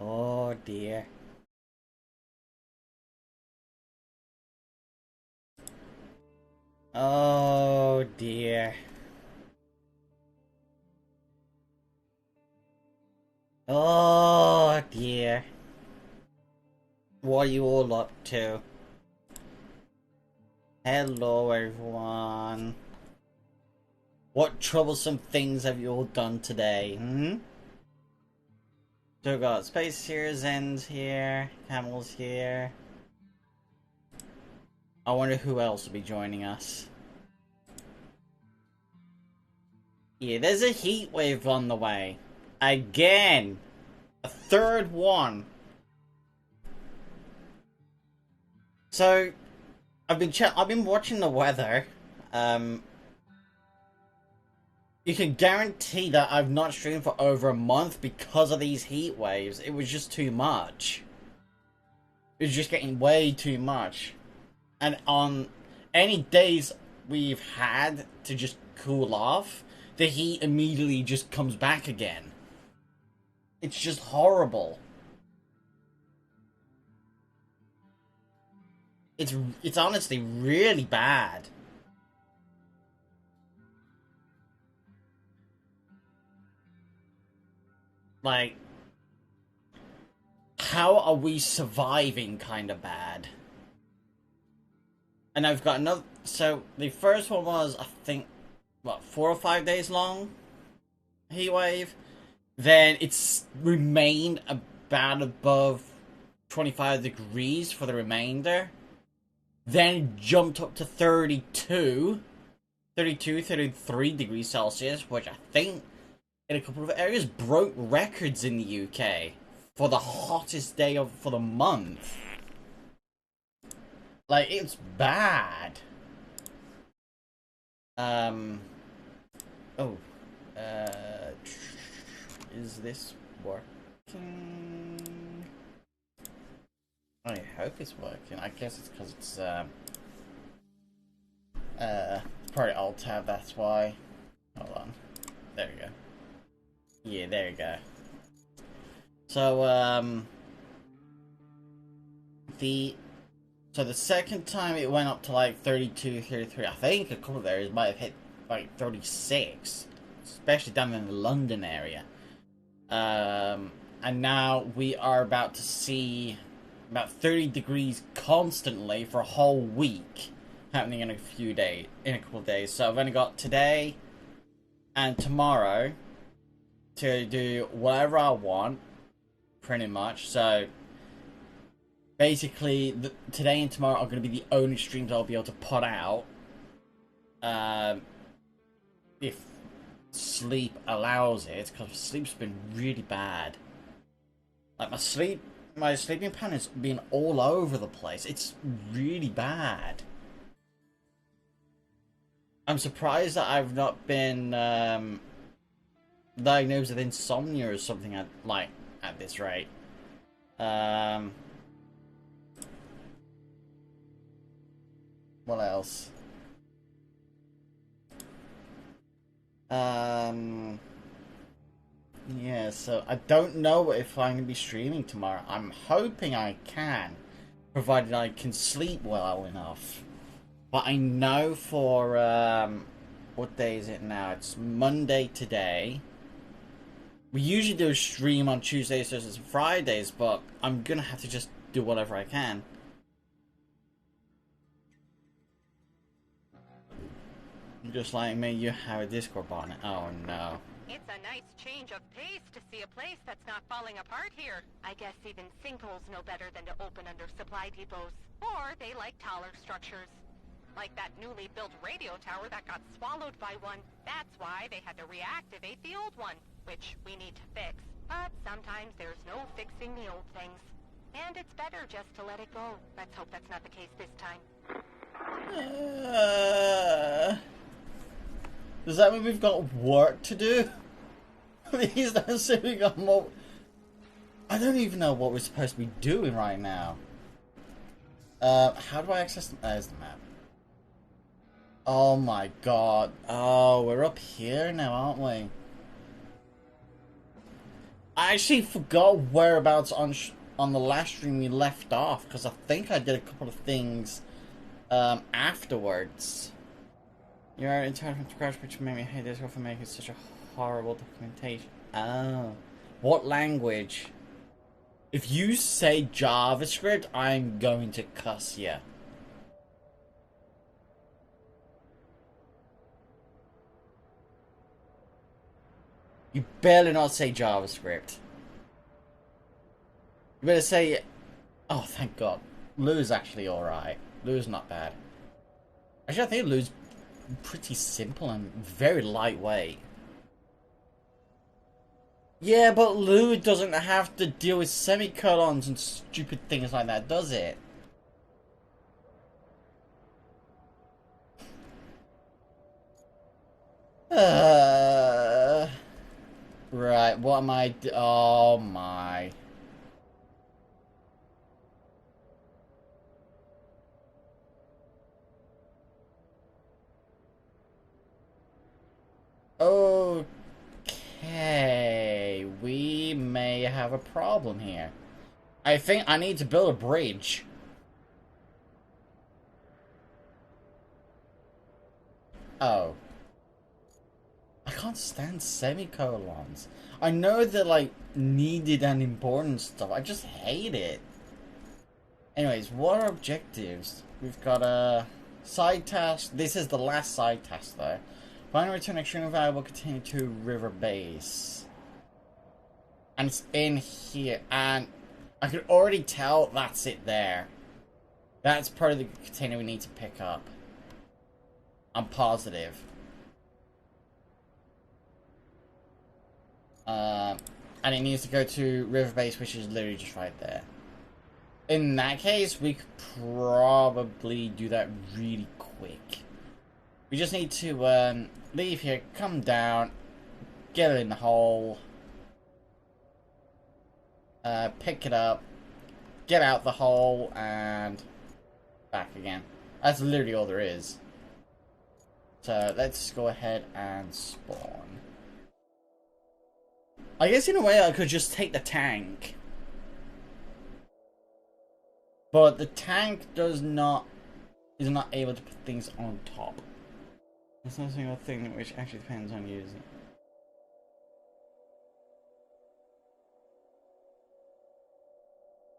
Oh dear. Oh dear. Oh dear. What are you all up to? Hello everyone. What troublesome things have you all done today? So we got Space here, Zen's here, Camel's here. I wonder who else will be joining us. Yeah, there's a heat wave on the way. Again! A third one. So, I've been watching the weather. Um, you can guarantee that I've not streamed for over a month because of these heat waves. It was just too much. It was just getting way too much. And on any days we've had to just cool off, the heat immediately just comes back again. It's just horrible. It's honestly really bad. Like, how are we surviving kind of bad? And I've got another. So the first one was, I think, what, 4 or 5 days long heat wave. Then it's remained about above 25 degrees for the remainder. Then jumped up to 33 degrees Celsius, which I think in a couple of areas broke records in the UK for the hottest day for the month. Like, it's bad. Um. Oh. Uh. Is this working? I hope it's working. I guess it's because it's probably Alt Tab. That's why. Hold on. There we go. Yeah, there you go. So the second time it went up to like 32, 33. I think a couple of areas might have hit like 36, especially down in the London area. And now we are about to see about 30 degrees constantly for a whole week happening in a couple of days. So I've only got today and tomorrow to do whatever I want, pretty much. So basically, today and tomorrow are going to be the only streams I'll be able to put out. If sleep allows it, because sleep's been really bad. Like my sleeping pattern has been all over the place. It's really bad. I'm surprised that I've not been diagnosed with insomnia or something at this rate. What else? Yeah, so I don't know if I'm going to be streaming tomorrow. I'm hoping I can, provided I can sleep well enough. But I know for, what day is it now? It's Monday today. We usually do a stream on Tuesdays, Thursdays, and Fridays, but I'm going to have to just do whatever I can. Just like me, you have a Discord bot. Oh no. It's a nice change of pace to see a place that's not falling apart here. I guess even sinkholes know better than to open under supply depots. Or they like taller structures. Like that newly built radio tower that got swallowed by one. That's why they had to reactivate the old one, which we need to fix. But sometimes there's no fixing the old things. And it's better just to let it go. Let's hope that's not the case this time. Does that mean we've got work to do? Please don't say we got more. I don't even know what we're supposed to be doing right now. How do I access them? There's the map. Oh my god. Oh, we're up here now, aren't we? I actually forgot whereabouts on the last stream we left off, because I think I did a couple of things afterwards. You are entirely from scratch, which made me hate this for making such a horrible documentation. Oh. What language? If you say JavaScript, I'm going to cuss you. You better not say JavaScript. You better say... Oh, thank God. Lou's actually alright. Lou's not bad. Actually, I think Lou's pretty simple and very lightweight. Yeah, but Lou doesn't have to deal with semicolons and stupid things like that, does it? Right, what am I... Oh my... Okay, we may have a problem here. I think I need to build a bridge. Oh. I can't stand semicolons. I know they're like needed and important stuff. I just hate it. Anyways, what are objectives? We've got a side task. This is the last side task though. Find and return extremely valuable container to river base. And it's in here. And I can already tell that's it there. That's part of the container we need to pick up. I'm positive. And it needs to go to river base, which is literally just right there. In that case, we could probably do that really quick. We just need to leave here, come down, get it in the hole, pick it up, get out the hole, and back again. That's literally all there is. So let's go ahead and spawn. I guess in a way I could just take the tank. But the tank is not able to put things on top. There's no single thing which actually depends on using.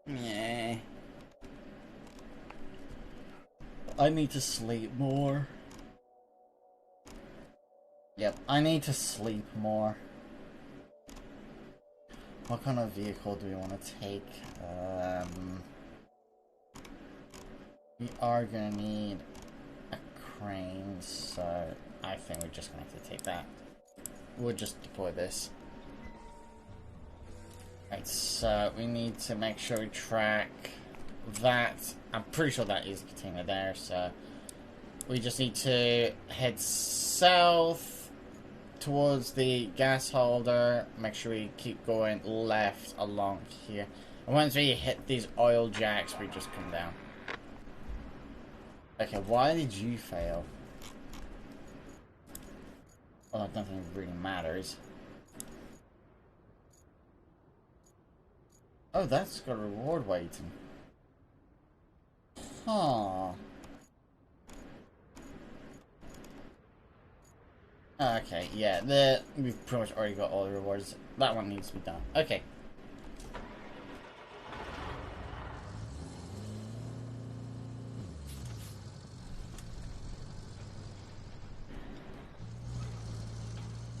Yeah. I need to sleep more. Yep, I need to sleep more. What kind of vehicle do we want to take? We are gonna need a crane, so I think we're just gonna have to take that. We'll just deploy this. Right, so we need to make sure we track that. I'm pretty sure that is a container there, so we just need to head south towards the gas holder. Make sure we keep going left along here. And once we hit these oil jacks, we just come down. Okay, why did you fail? Well, I don't think it really matters. Oh, that's got a reward waiting. Huh. Okay, yeah, we've pretty much already got all the rewards. That one needs to be done. Okay.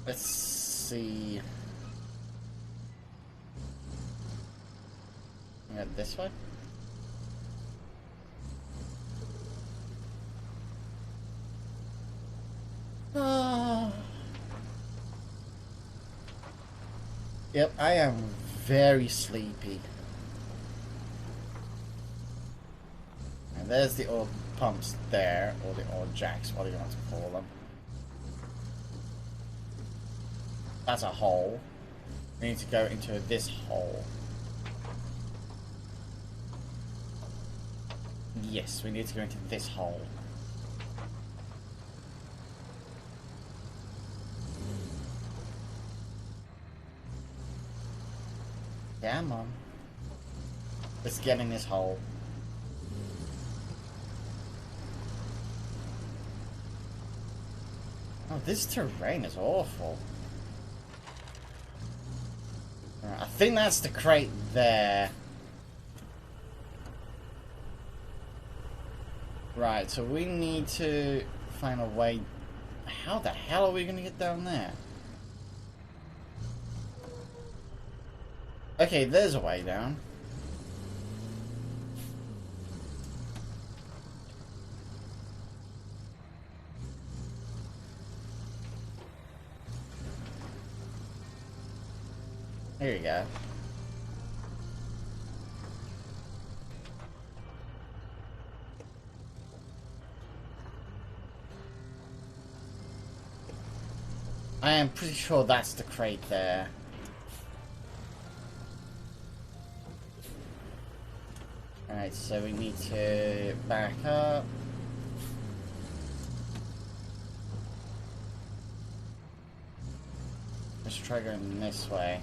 Let's see. Yeah, this way? Yep, I am very sleepy. And there's the oil pumps there, or the oil jacks, what do you want to call them. That's a hole. We need to go into this hole. Yes, we need to go into this hole. Come on. Let's get in this hole. Oh, this terrain is awful. Right, I think that's the crate there. Right, so we need to find a way. How the hell are we going to get down there? Okay, there's a way down. There you go. I am pretty sure that's the crate there. Alright, so we need to back up. Let's try going this way.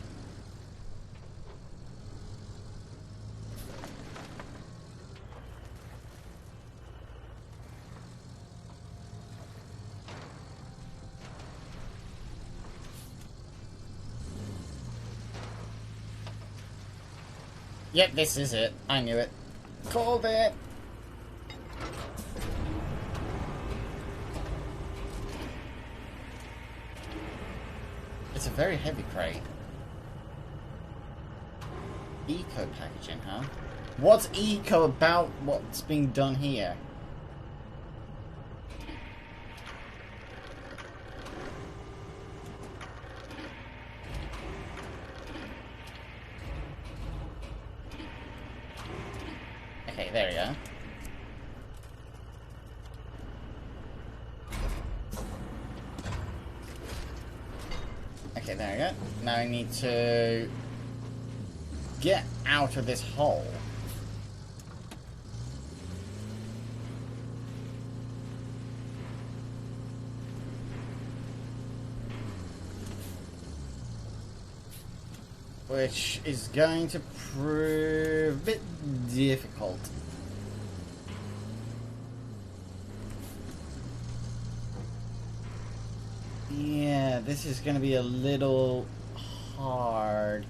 Yep, this is it. I knew it. Called it! It's a very heavy crate. Eco packaging, huh? What's eco about what's being done here? Okay, there we go. Okay, there we go. Now I need to get out of this hole. Which is going to prove a bit difficult. Yeah, this is going to be a little hard.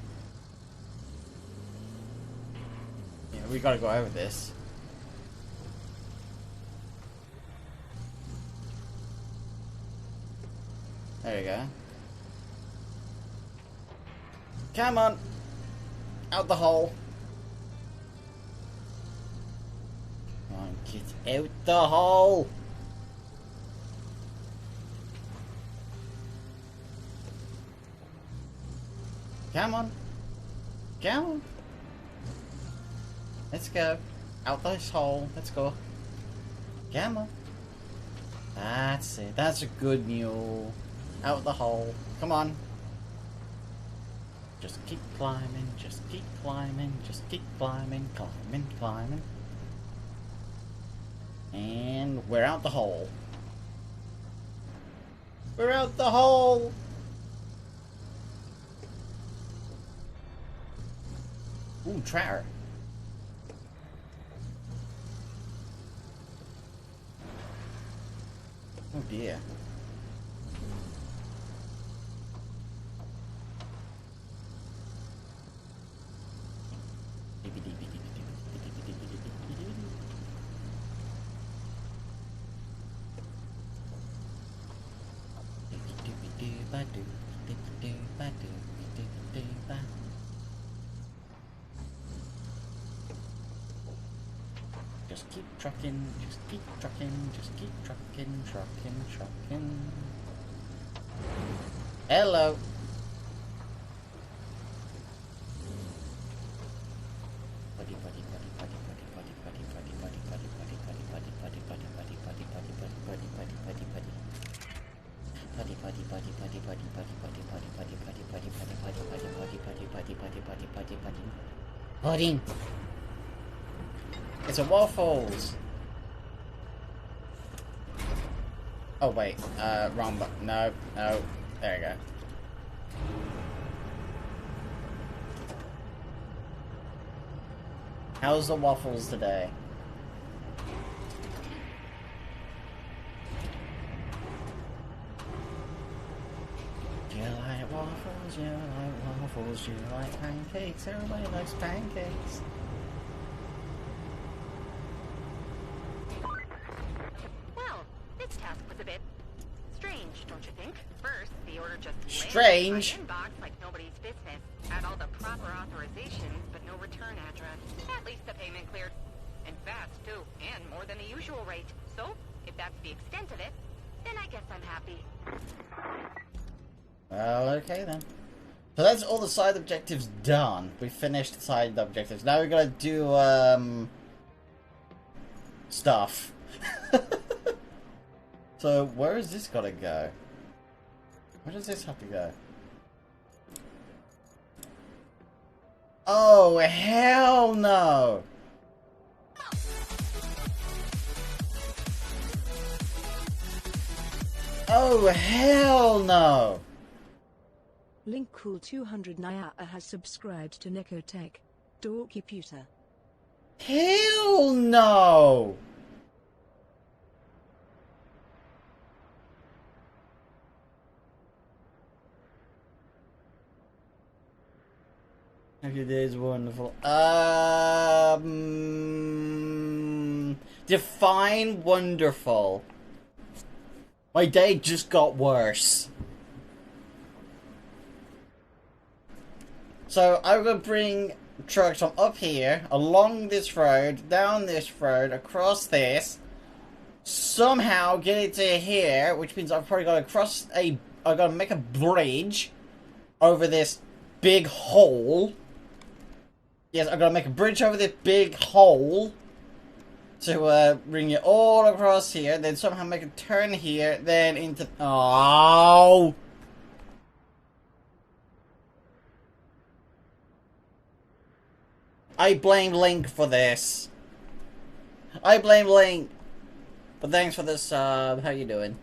Yeah, we got to go over this. There you go. Come on! Out the hole! Come on, get out the hole! Come on! Come on! Let's go. Out this hole. Let's go. Come on. That's it. That's a good mule. Out the hole. Come on. Just keep climbing, just keep climbing, just keep climbing, climbing, climbing. And we're out the hole. We're out the hole! Ooh, trout. Oh dear. Just keep trucking, just keep trucking, just keep trucking, trucking. Hello. Pudding. It's a waffles. Oh wait, wrong button. No, no. There you go. How's the waffles today? Do you like waffles? Do you like waffles? Do you like pancakes? Everybody likes pancakes. Well, this task was a bit strange, don't you think? First, the order just Strange? landed in my inbox like nobody's business. Had all the proper authorizations, but no return address. At least the payment cleared. And fast, too. And more than the usual rate. So, if that's the extent of it, then I guess I'm happy. Well, okay then. So that's all the side objectives done. We finished the side objectives. Now we gotta do, stuff. So, where is this gotta go? Where does this have to go? Oh, hell no! Oh, hell no! LinkCool200 Naya has subscribed to Necotech. Dorky Pewter. Hell no! Your day is wonderful. Define wonderful. My day just got worse. So I'm gonna bring trucks from up here, along this road, down this road, across this, somehow get it to here, which means I've probably got to cross a... I've got to make a bridge over this big hole. Yes, I've got to make a bridge over this big hole to bring it all across here, then somehow make a turn here, then into... Oh! I blame Link for this. I blame Link. But thanks for the sub. How you doing?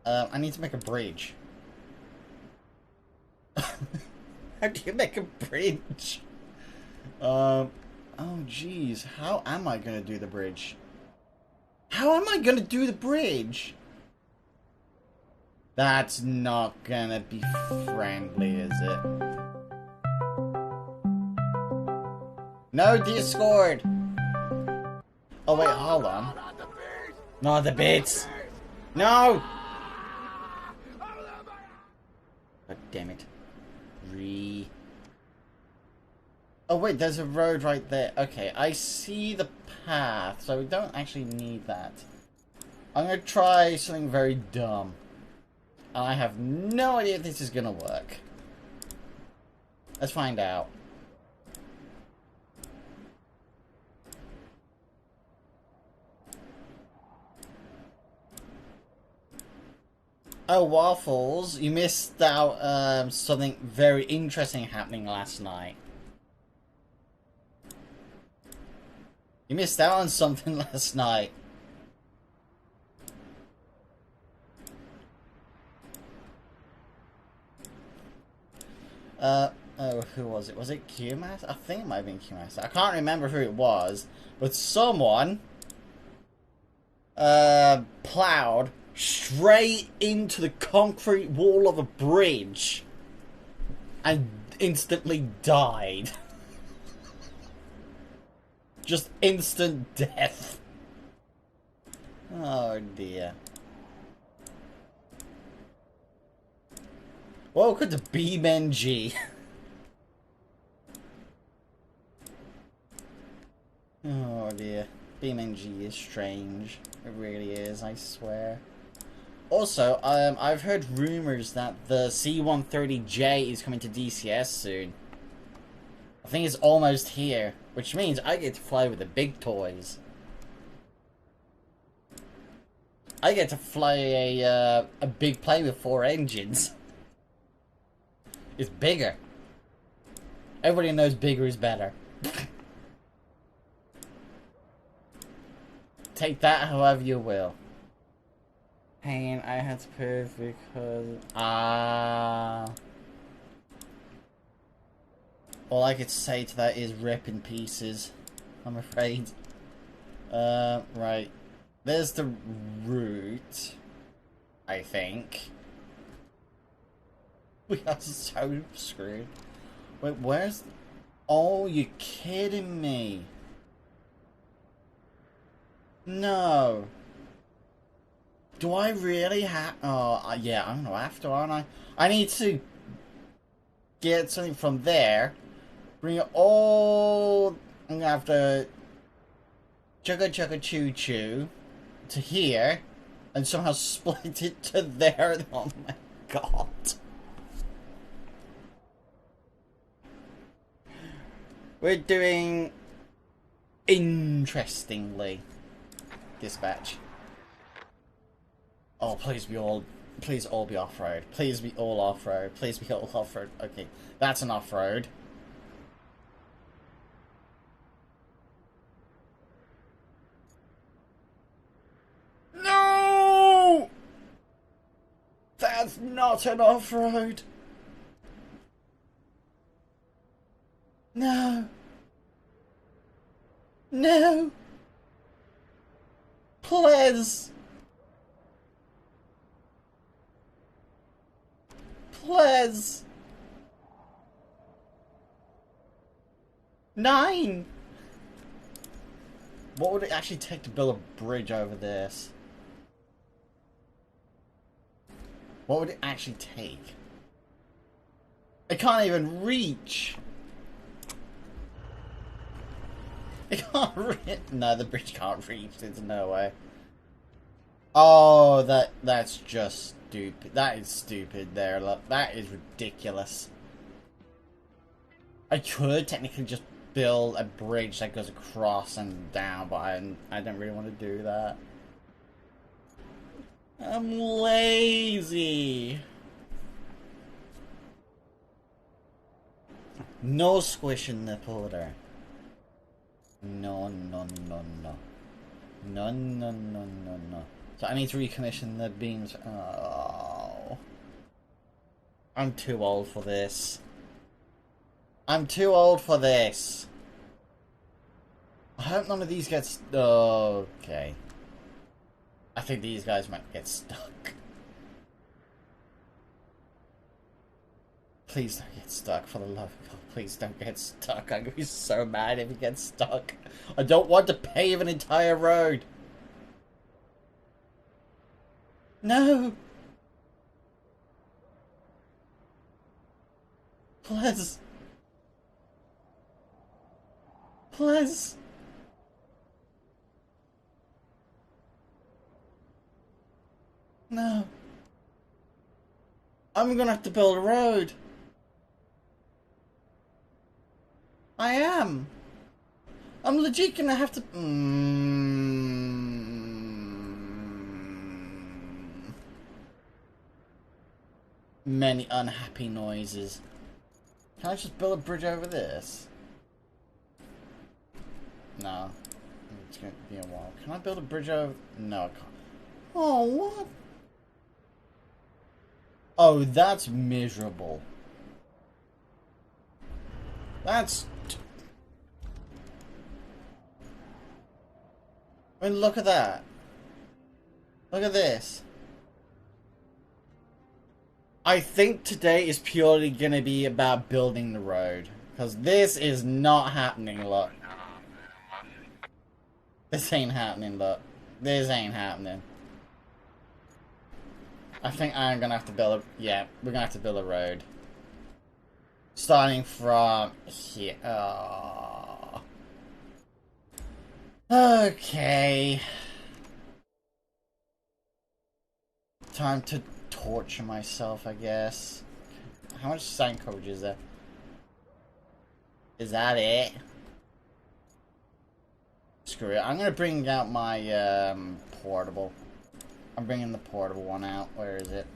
I need to make a bridge. How do you make a bridge? Oh jeez. How am I gonna do the bridge? How am I gonna do the bridge? That's not gonna be friendly, is it? No Discord! Oh wait, hold on. Not the bits! No! God damn it. Oh wait, there's a road right there. Okay, I see the path, so we don't actually need that. I'm gonna try something very dumb. I have no idea if this is gonna work. Let's find out. Oh, Waffles, you missed out something very interesting happening last night. You missed out on something last night. Oh, who was it? Was it QMaster? I think it might have been QMaster. I can't remember who it was, but someone plowed straight into the concrete wall of a bridge and instantly died. Just instant death. Oh dear. Welcome to BeamNG. Oh dear. BeamNG is strange. It really is, I swear. Also, I've heard rumors that the C-130J is coming to DCS soon. I think it's almost here, which means I get to fly with the big toys. I get to fly a big plane with 4 engines. It's bigger. Everybody knows bigger is better. Take that however you will. Pain, I had to prove because... All I could say to that is rip in pieces, I'm afraid. Right. There's the route, I think. We are so screwed. Wait, where's... Oh, you're kidding me. No. Do I really have... Oh, yeah, I'm gonna have to, aren't I? I need to get something from there. Bring it all... I'm gonna have to... Chugga chugga choo choo to here. And somehow split it to there. Oh my god. We're doing... Interestingly. Dispatch. Oh, please all be off-road. Please be all off-road. Please be all off-road. Okay, that's an off-road. No! That's not an off-road. No. No. Please. Please. 9. What would it actually take to build a bridge over this? What would it actually take? It can't even reach. It can't reach. No, the bridge can't reach. There's no way. Oh, that's just stupid. That is stupid there. Look, that is ridiculous. I could technically just build a bridge that goes across and down, but I don't really want to do that. I'm lazy. No squishing the powder. No, no, no, no. No, no, no, no, no. So I need to recommission the beams. Oh. I'm too old for this. I'm too old for this. I hope none of these gets... Okay. I think these guys might get stuck. Please don't get stuck, for the love of God. Please don't get stuck. I'm going to be so mad if he gets stuck. I don't want to pave an entire road. No. Please. Please. No. I'm gonna have to build a road. I am. I'm legit gonna have to... Many unhappy noises. Can I just build a bridge over this? No. It's gonna be a while. Can I build a bridge over... No, I can't. Oh, what? Oh, that's miserable. That's... I mean, look at that. Look at this. I think today is purely going to be about building the road. Because this is not happening, look. This ain't happening, look. This ain't happening. I think I'm going to have to build a... Yeah, we're going to have to build a road. Starting from here. Oh. Okay. Time to torture myself, I guess. How much sand coverage is there? Is that it? Screw it. I'm gonna bring out my portable. I'm bringing the portable one out. Where is it?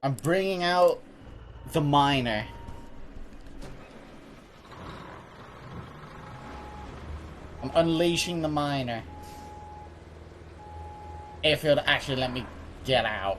I'm bringing out the miner. I'm unleashing the miner. If you'll actually let me get out.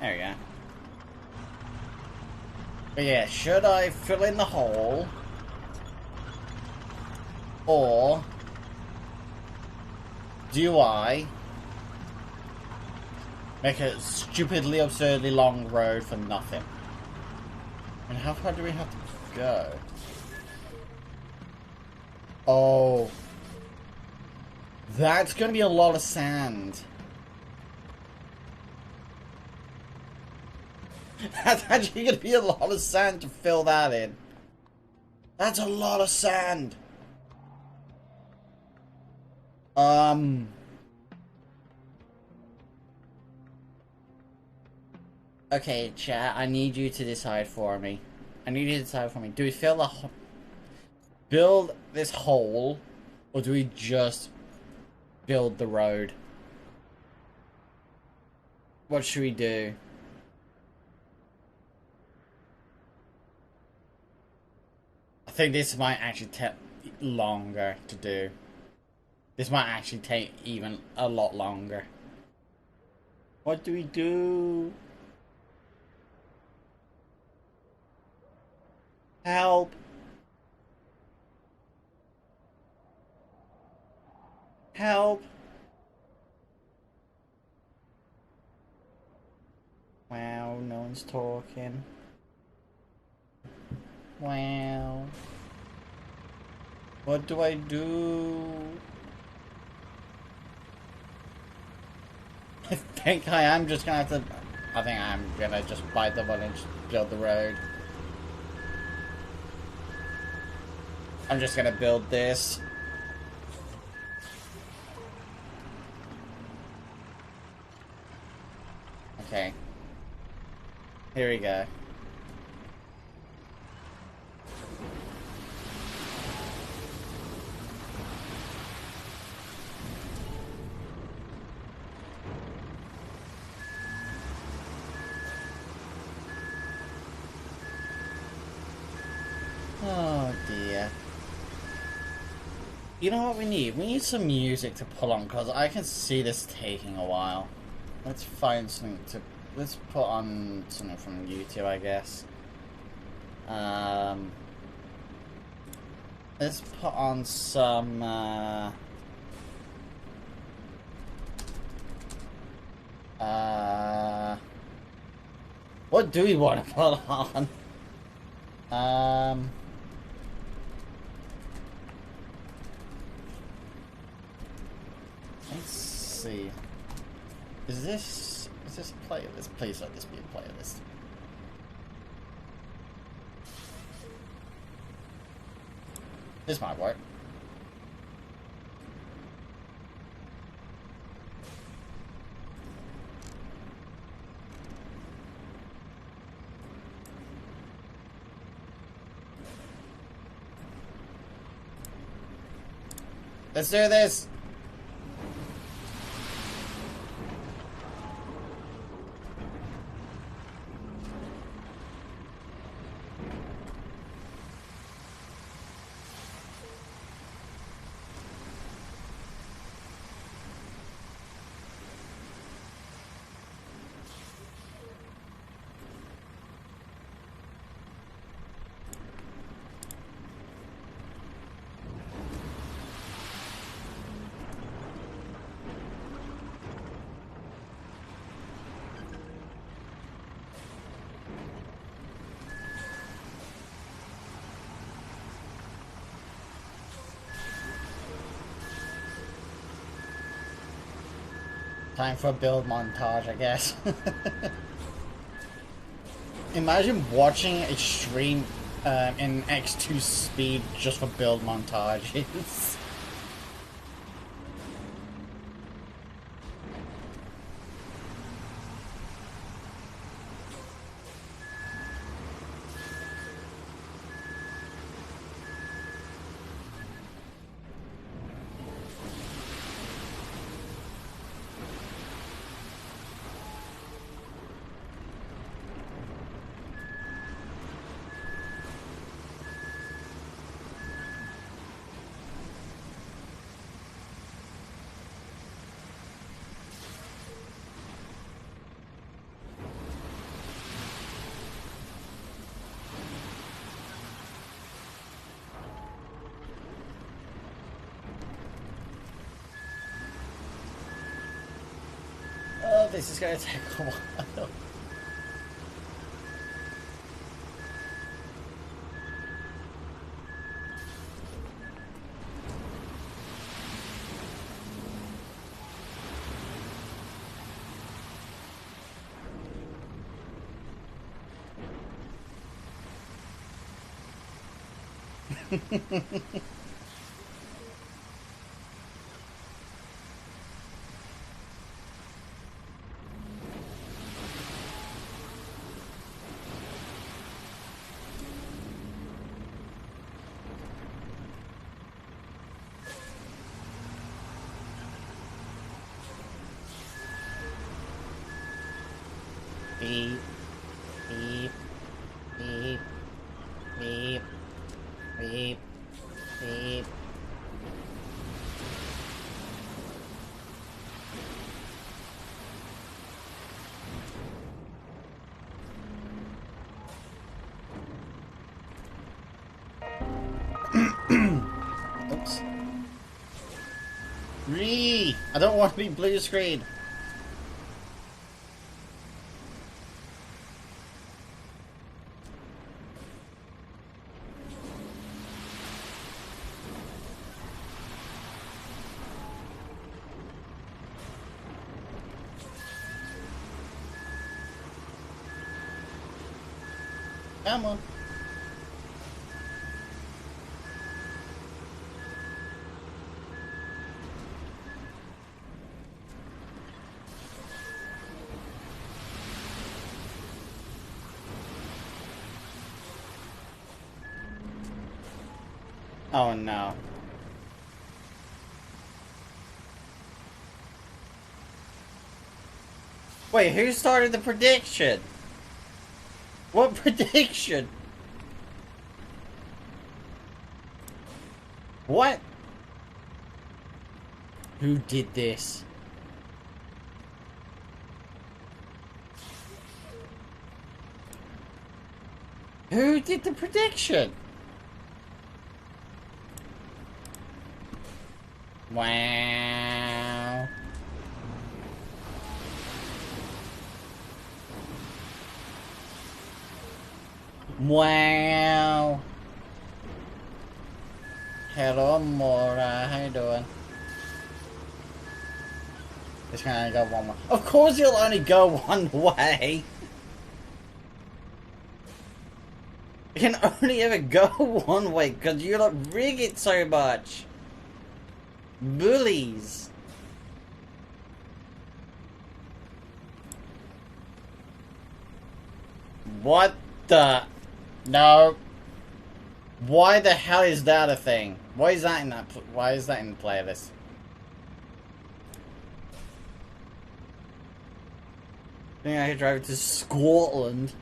There we go. But yeah, should I fill in the hole? Or do I make a stupidly, absurdly long road for nothing? And how far do we have to go? Oh. That's gonna be a lot of sand. That's actually gonna be a lot of sand to fill that in. That's a lot of sand. Okay, chat, I need you to decide for me. I need you to decide for me. Do we fill the build this hole, or do we just build the road? What should we do? I think this might actually take longer to do. This might actually take even a lot longer. What do we do? Help! Help! Wow, no one's talking. Wow. What do I do? I think I am just gonna have to... I think I'm gonna just bite the bullet and just build the road. I'm just gonna build this. Okay. Here we go. Oh dear. You know what we need? We need some music to pull on, because I can see this taking a while. Let's find something to... Let's put on something from YouTube, I guess. Let's put on some... what do we want to put on? Let's see. Is this a playlist? Please let this be a playlist. This might work. Let's do this! Time for a build montage, I guess. Imagine watching a stream in X2 speed just for build montages. this is going to take a while. Beep, beep, beep, beep, beep, beep. Oops. I don't want to be blue screen. Come on. Oh no. Wait, who started the prediction? What prediction? What? Who did this? Who did the prediction? Wow. Wow. Hello, Mora. How you doing? This can only go one way. Of course you'll only go one way. You can only ever go one way because you like rig it so much. Bullies. What the? No. Why the hell is that a thing? Why is that in that? Why is that in the playlist? I think I could drive it to Scotland.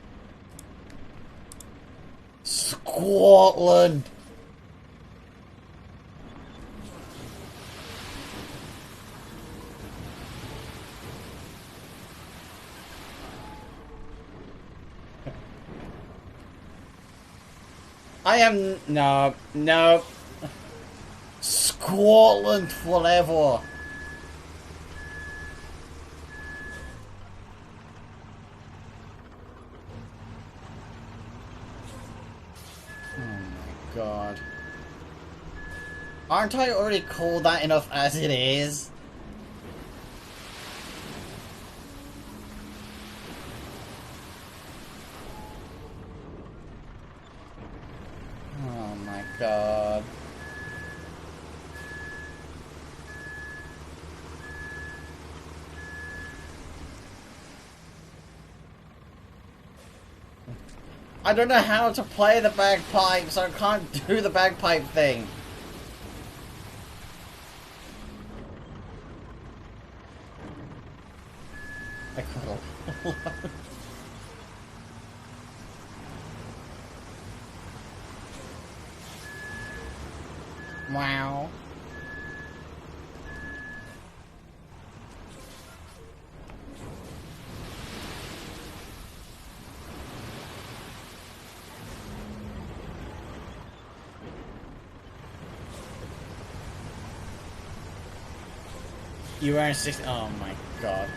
Scotland. I am no. Scotland forever. Oh my god. Aren't I already called that enough as it is? Oh my god. I don't know how to play the bagpipes, so I can't do the bagpipe thing. I could. Wow. You were in 60. Oh my god.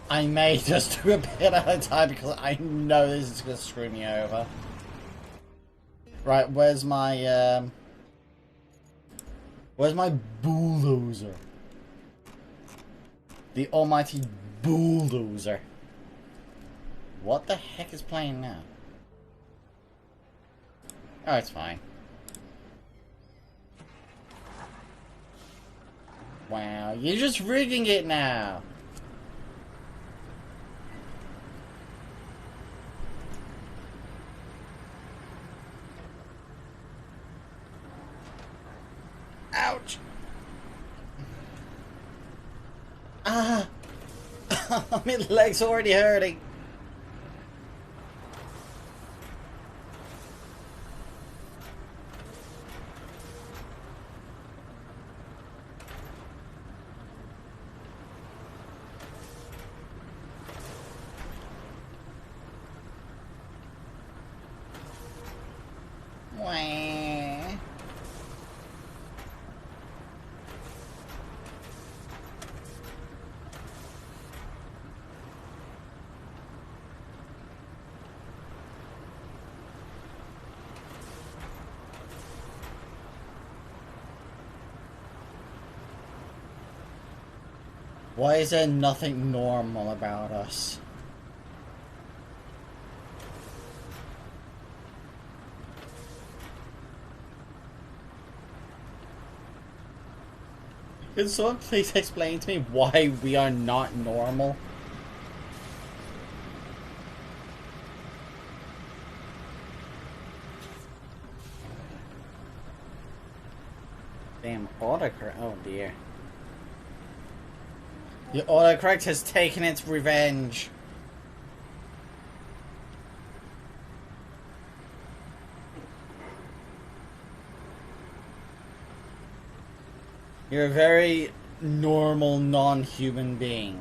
I may just do a bit at a time because I know this is going to screw me over. Right, where's my bulldozer? The almighty bulldozer. What the heck is playing now? Oh, it's fine. Wow, you're just rigging it now. Ouch! Ah! My leg's already hurting. Wah. Why is there nothing normal about us? Can someone please explain to me why we are not normal? Damn autocorrect. Oh dear. The autocorrect has taken its revenge. You're a very normal, non-human being.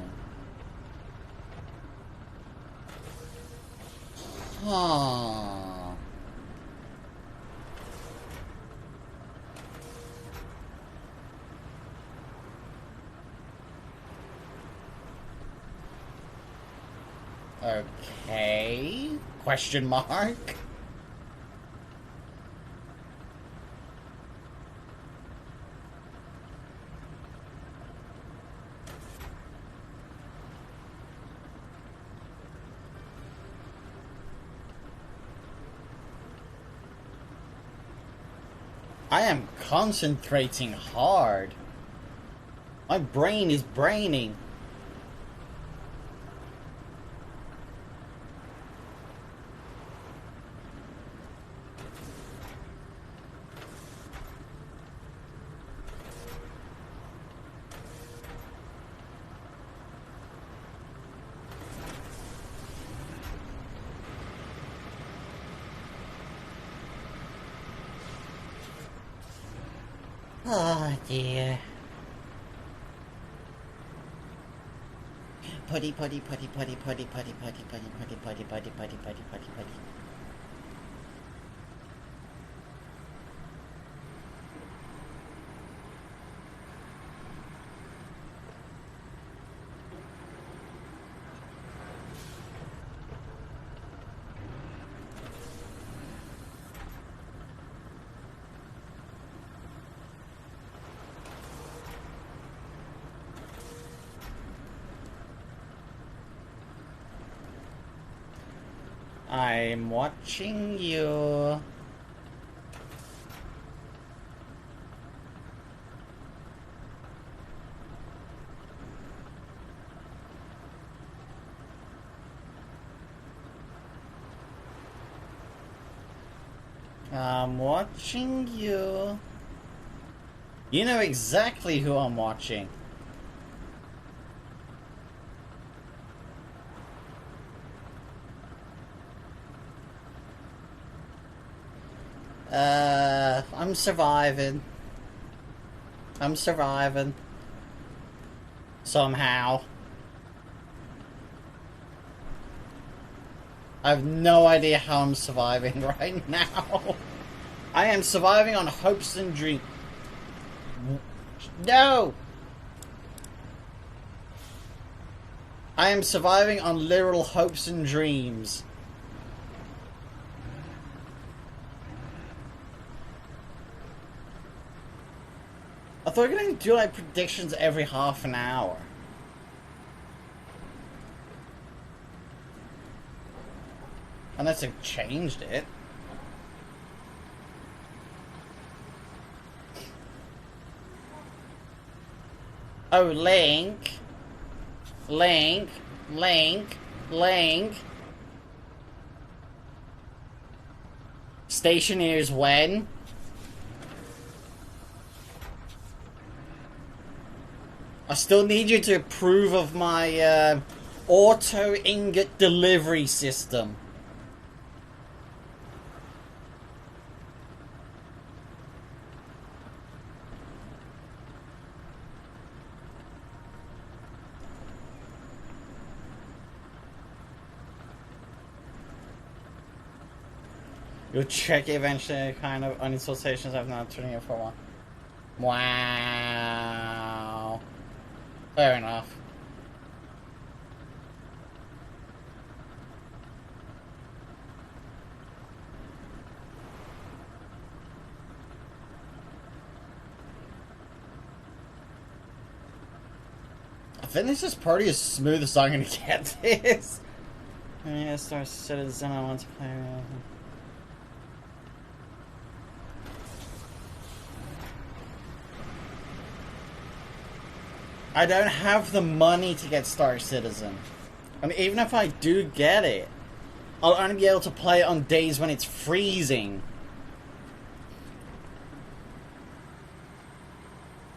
Huh. Okay. Question mark. I am concentrating hard. My brain is braining. Oh dear. Putty, putty, putty, putty, putty, putty, putty, putty, putty, putty, putty, putty, putty, putty, putty. I'm watching you. I'm watching you. You know exactly who I'm watching. I'm surviving. I'm surviving. Somehow. I have no idea how I'm surviving right now. I am surviving on hopes and dreams. No! I am surviving on literal hopes and dreams. I thought we were going to do like predictions every half an hour. Unless they've changed it. Oh, Link. Link. Link. Link. Stationeers when? I still need you to approve of my auto ingot delivery system. You'll check eventually, kind of uninstall stations. I've not turning it for a while. Wow. Fair enough. I think this is probably as smooth as I'm gonna get this. I mean, I start Citizen. I want to play. I don't have the money to get Star Citizen. And even if I do get it, I'll only be able to play it on days when it's freezing.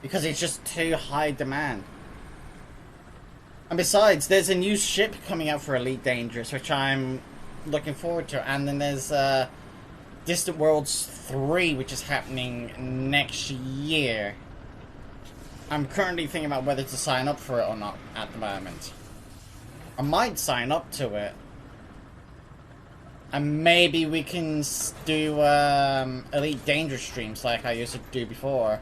Because it's just too high demand. And besides, there's a new ship coming out for Elite Dangerous, which I'm looking forward to. And then there's Distant Worlds 3, which is happening next year. I'm currently thinking about whether to sign up for it or not at the moment. I might sign up to it. And maybe we can do Elite Dangerous streams like I used to do before.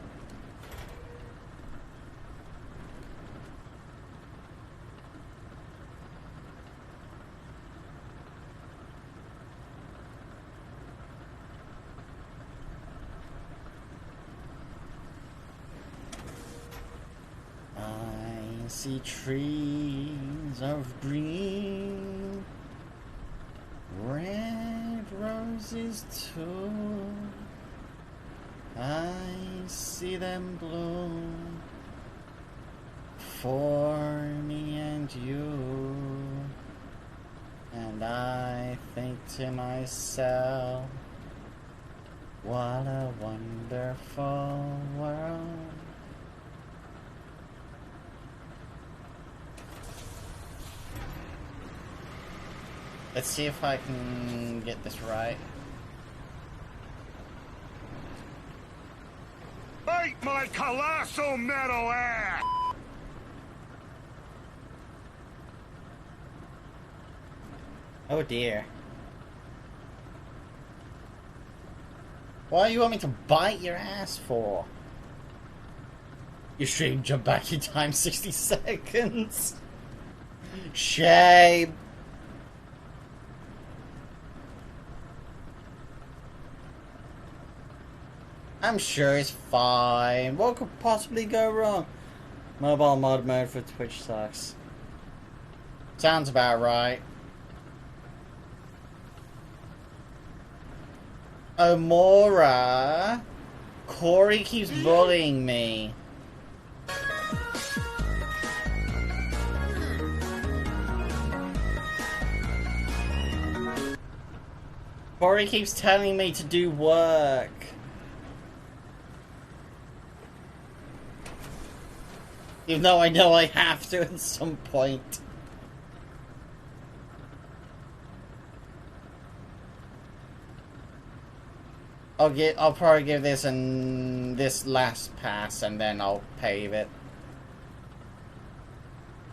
I see trees of green, red roses too. I see them bloom for me and you. And I think to myself, what a wonderful world. Let's see if I can get this right. Bite my colossal metal ass! Oh dear. Why do you want me to bite your ass for? Your stream jump back in time 60 seconds. Shame. I'm sure it's fine. What could possibly go wrong? Mobile mod mode for Twitch sucks. Sounds about right. Omora. Corey keeps bullying me. Corey keeps telling me to do work. Even though I know I have to at some point. I'll probably give this this last pass and then I'll pave it.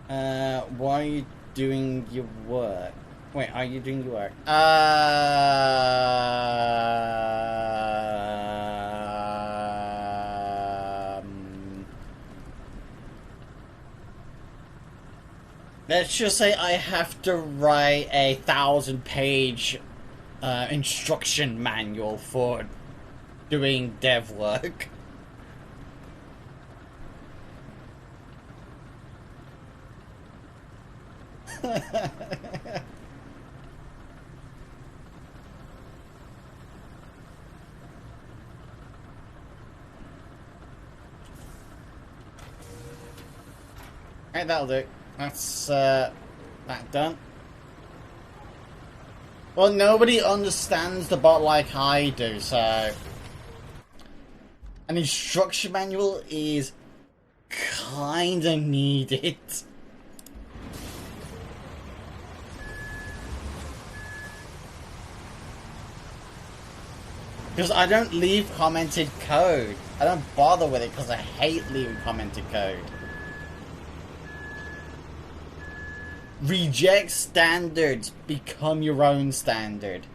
Why are you doing your work? Wait, are you doing your work? Let's just say I have to write a 1,000-page instruction manual for doing dev work. Alright, that'll do. That's that done. Well, nobody understands the bot like I do, so an instruction manual is kinda needed. Because I don't leave commented code. I don't bother with it because I hate leaving commented code. Reject standards. Become your own standard.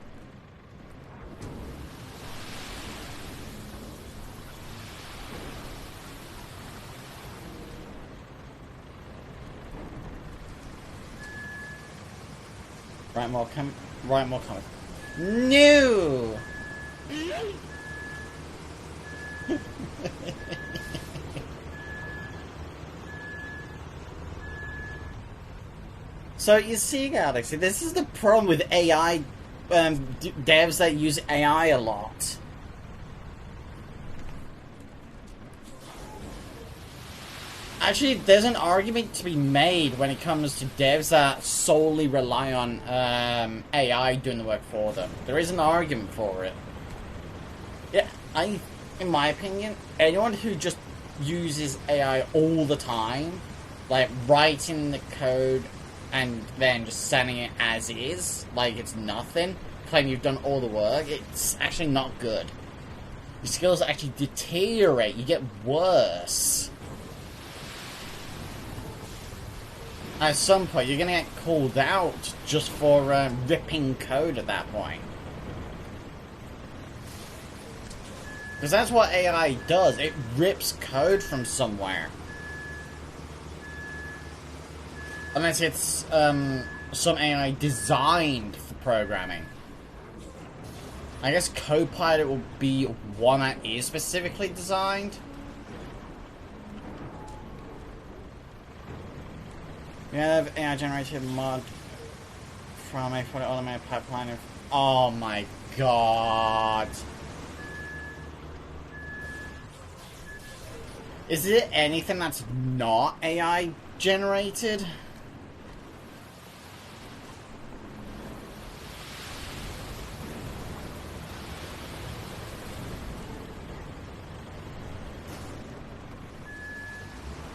Write more comments. No! So you see, Galaxy, this is the problem with AI devs that use AI a lot. Actually, there's an argument to be made when it comes to devs that solely rely on AI doing the work for them. There is an argument for it. Yeah, in my opinion, anyone who just uses AI all the time, like writing the code and then just sending it as is, like it's nothing, claiming you've done all the work, it's actually not good. Your skills actually deteriorate, you get worse. At some point, you're gonna get called out just for ripping code at that point. Because that's what AI does, it rips code from somewhere. Unless it's some AI designed for programming. I guess Copilot will be one that is specifically designed. We have AI generated mod from a fully automated pipeline of... Oh my god. Is it anything that's not AI generated?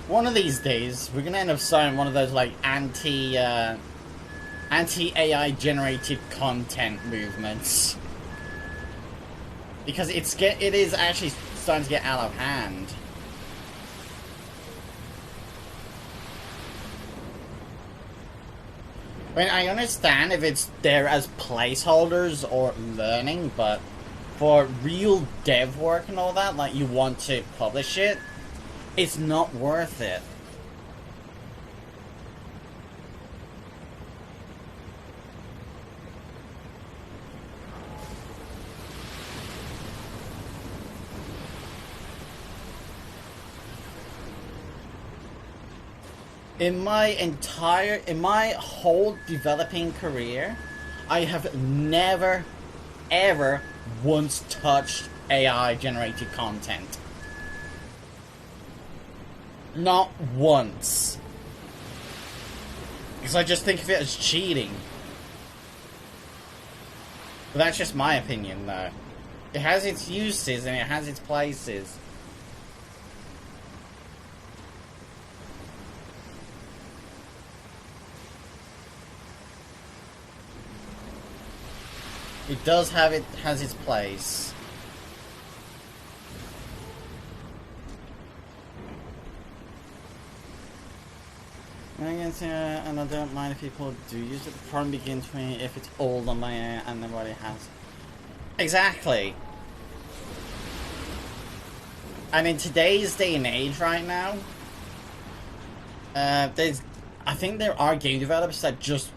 One of these days, we're gonna end up starting one of those like anti-AI generated content movements, because it is actually starting to get out of hand. I mean, I understand if it's there as placeholders or learning, but for real dev work and all that, like you want to publish it, it's not worth it. In my whole developing career, I have never, ever once touched AI generated content. Not once. Because I just think of it as cheating. But that's just my opinion, though. It has its uses and it has its places. It has its place. and I don't mind if people do use it. The problem begins for me if it's old on my end and nobody has. Exactly. And in today's day and age right now, I think there are game developers that just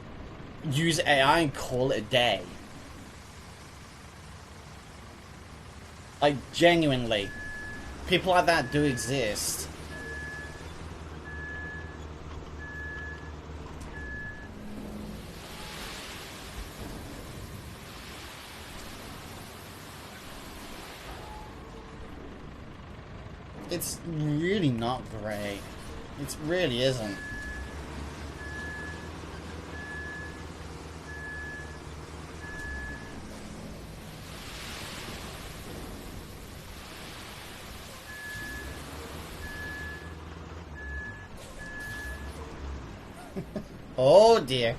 use AI and call it a day. Like, genuinely. People like that do exist. It's really not great. It really isn't. Oh dear.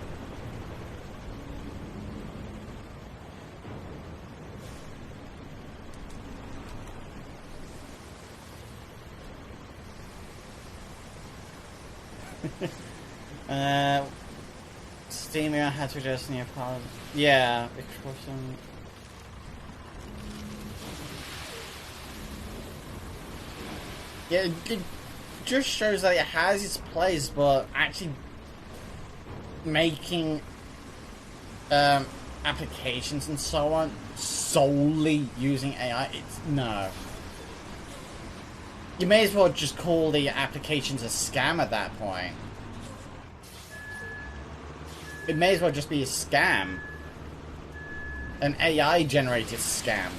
Steamia had to adjust near pause. Yeah, expression. Yeah, it just shows that it has its place, but actually making applications and so on solely using AI, it's no. You may as well just call the applications a scam at that point. It may as well just be a scam. An AI generated scam.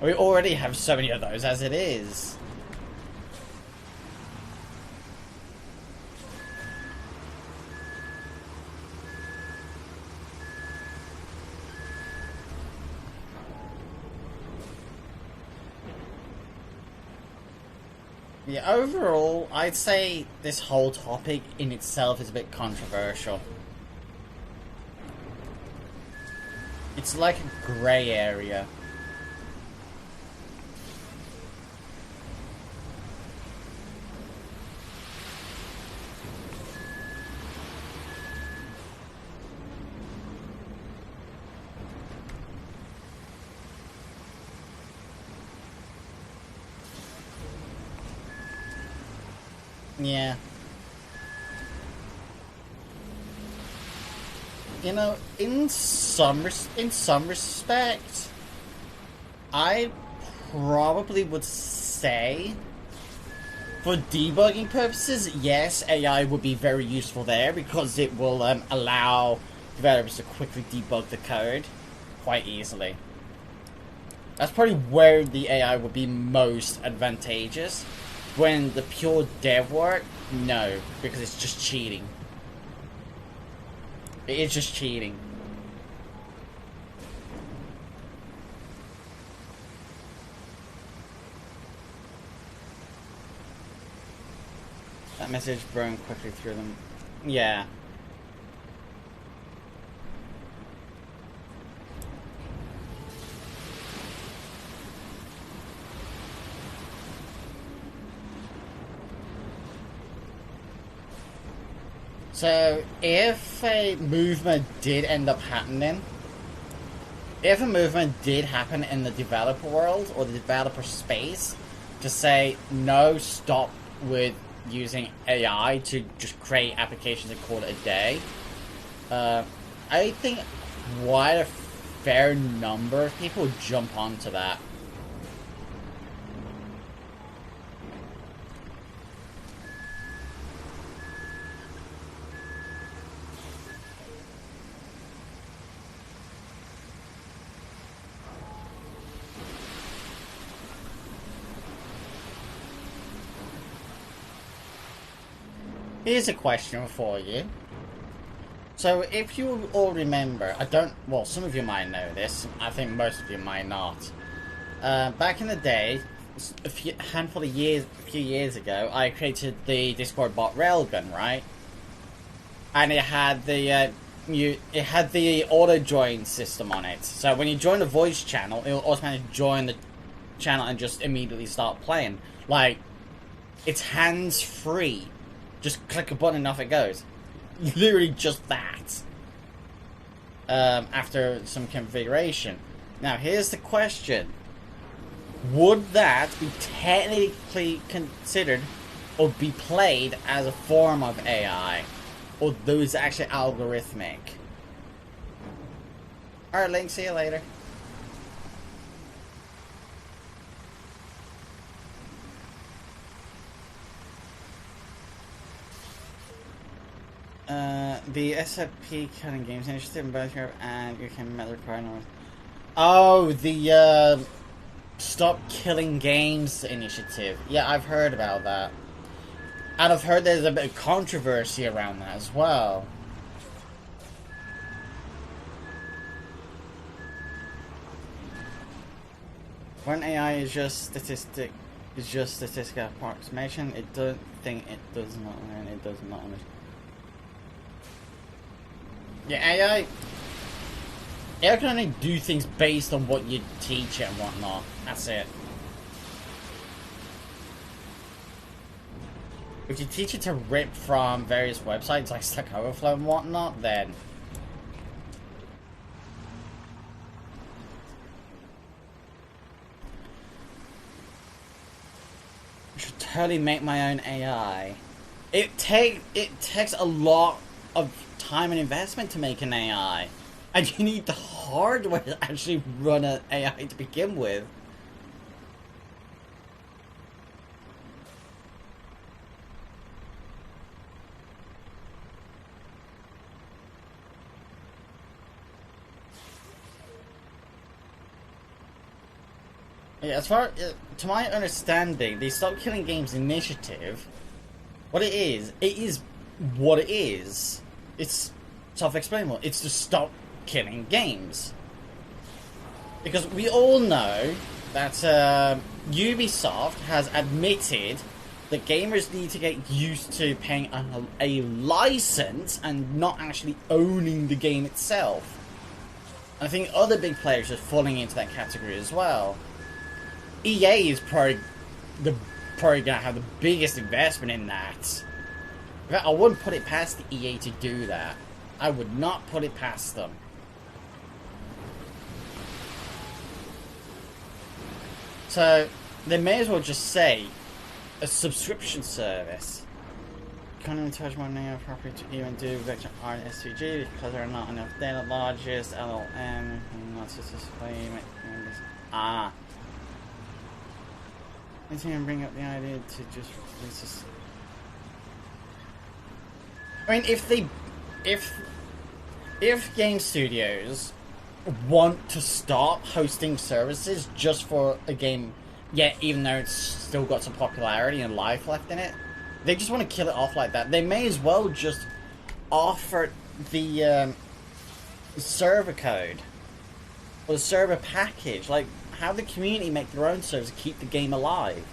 We already have so many of those as it is. Yeah, overall, I'd say this whole topic in itself is a bit controversial. It's like a grey area. Yeah. You know, in some respect, I probably would say, for debugging purposes, yes, AI would be very useful there because it will allow developers to quickly debug the code quite easily. That's probably where the AI would be most advantageous. When the pure dev work, no, because it's just cheating. It is just cheating. That message burned quickly through them. Yeah. So, if a movement did end up happening, if a movement did happen in the developer world or the developer space to say, no, stop with using AI to just create applications and call it a day, I think quite a fair number of people would jump onto that. Here's a question for you. So, if you all remember, well, some of you might know this, I think most of you might not. Back in the day, a few years ago, I created the Discord bot Railgun, right? And it had the auto join system on it. So when you join a voice channel, it'll automatically join the channel and just immediately start playing. Like, It's hands-free. Just click a button and off it goes. Literally just that. After some configuration. Now, here's the question. Would that be technically considered or be played as a form of AI? Or those actually algorithmic? Alright, Link, see you later. The SFP Cutting Games Initiative in both Europe and UK met the required norms. Oh, the Stop Killing Games initiative. Yeah, I've heard about that. And I've heard there's a bit of controversy around that as well. When AI is just statistical approximation, it don't think it does not learn, it does not understand. Yeah, AI can only do things based on what you teach it and whatnot. That's it. If you teach it to rip from various websites like Stack Overflow and whatnot, then I should totally make my own AI. It takes a lot of time and investment to make an AI. And you need the hardware to actually run an AI to begin with. Yeah, as far to my understanding, the Stop Killing Games initiative, what it is what it is. It's self-explainable. It's to stop killing games. Because we all know that Ubisoft has admitted that gamers need to get used to paying a license and not actually owning the game itself. And I think other big players are falling into that category as well. EA is probably going to have the biggest investment in that. In fact, I wouldn't put it past the EA to do that. I would not put it past them. So, they may as well just say a subscription service. Can't even touch my name properly to even do vector art and SVG because there are not enough data. Largest LLM, not successfully make this. I think I'm bring up the idea to just release this. I mean, if game studios want to stop hosting services just for a game, yet even though it's still got some popularity and life left in it, they just want to kill it off like that. They may as well just offer the server code or the server package, like have the community make their own servers to keep the game alive.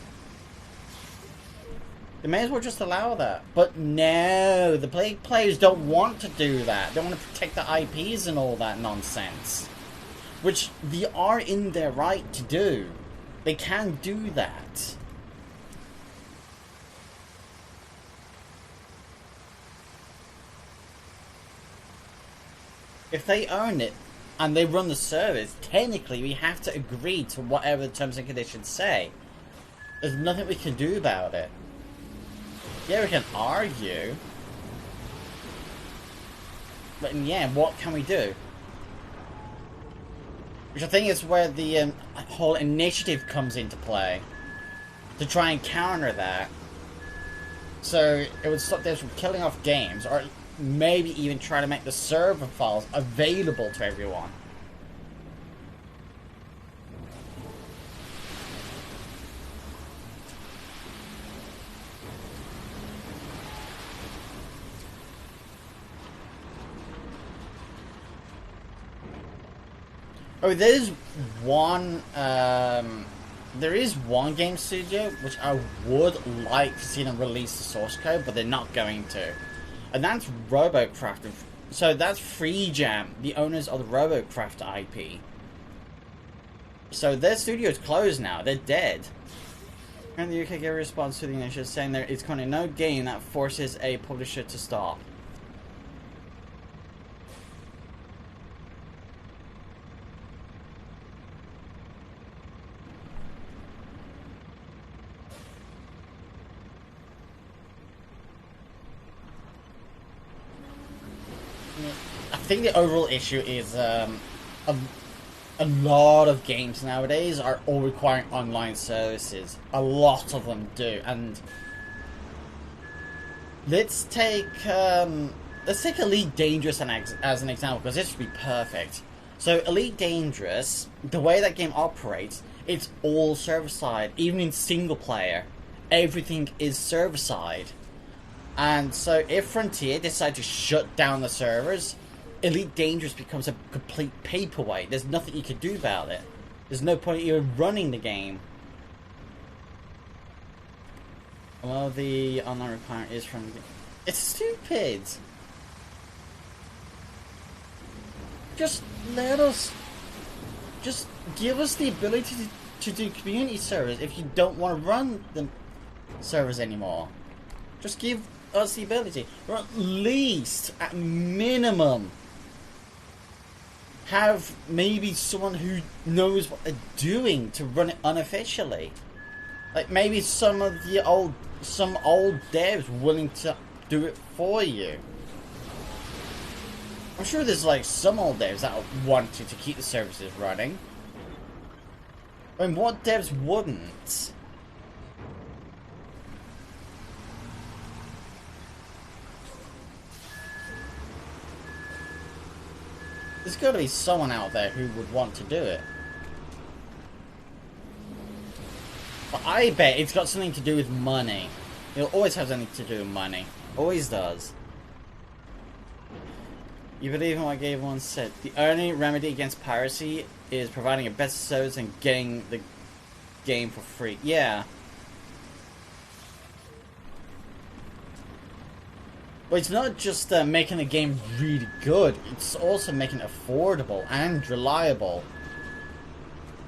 They may as well just allow that. But no, the players don't want to do that. They want to protect the IPs and all that nonsense. Which they are in their right to do. They can do that. If they own it and they run the service, technically we have to agree to whatever the terms and conditions say. There's nothing we can do about it. Yeah, we can argue. But yeah, what can we do? Which I think is where the whole initiative comes into play. To try and counter that. So it would stop them from killing off games, or maybe even try to make the server files available to everyone. Oh, there is one game studio which I would like to see them release the source code, but they're not going to. And that's Robocraft. So that's FreeJam, the owners of the Robocraft IP. So their studio's closed now. They're dead. And the UK gave a response to the initiative saying there is currently no game that forces a publisher to stop. I think the overall issue is a lot of games nowadays are all requiring online services. A lot of them do, and let's take Elite Dangerous as an example, because this would be perfect. So Elite Dangerous, the way that game operates, it's all server-side. Even in single player, everything is server-side. And so if Frontier decide to shut down the servers, Elite Dangerous becomes a complete paperweight. There's nothing you can do about it. There's no point even running the game. Well, the online requirement is from... It's stupid! Just let us... Just give us the ability to do community servers if you don't want to run the servers anymore. Just give us the ability. Or at least, at minimum, have maybe someone who knows what they're doing to run it unofficially. Like maybe some old devs willing to do it for you. I'm sure there's like some old devs that wanted to keep the services running. I mean, what devs wouldn't? There's got to be someone out there who would want to do it. But I bet it's got something to do with money. It'll always have something to do with money. Always does. You believe in what Gabe once said. The only remedy against piracy is providing a better service and getting the game for free. Yeah. But it's not just making the game really good, it's also making it affordable and reliable.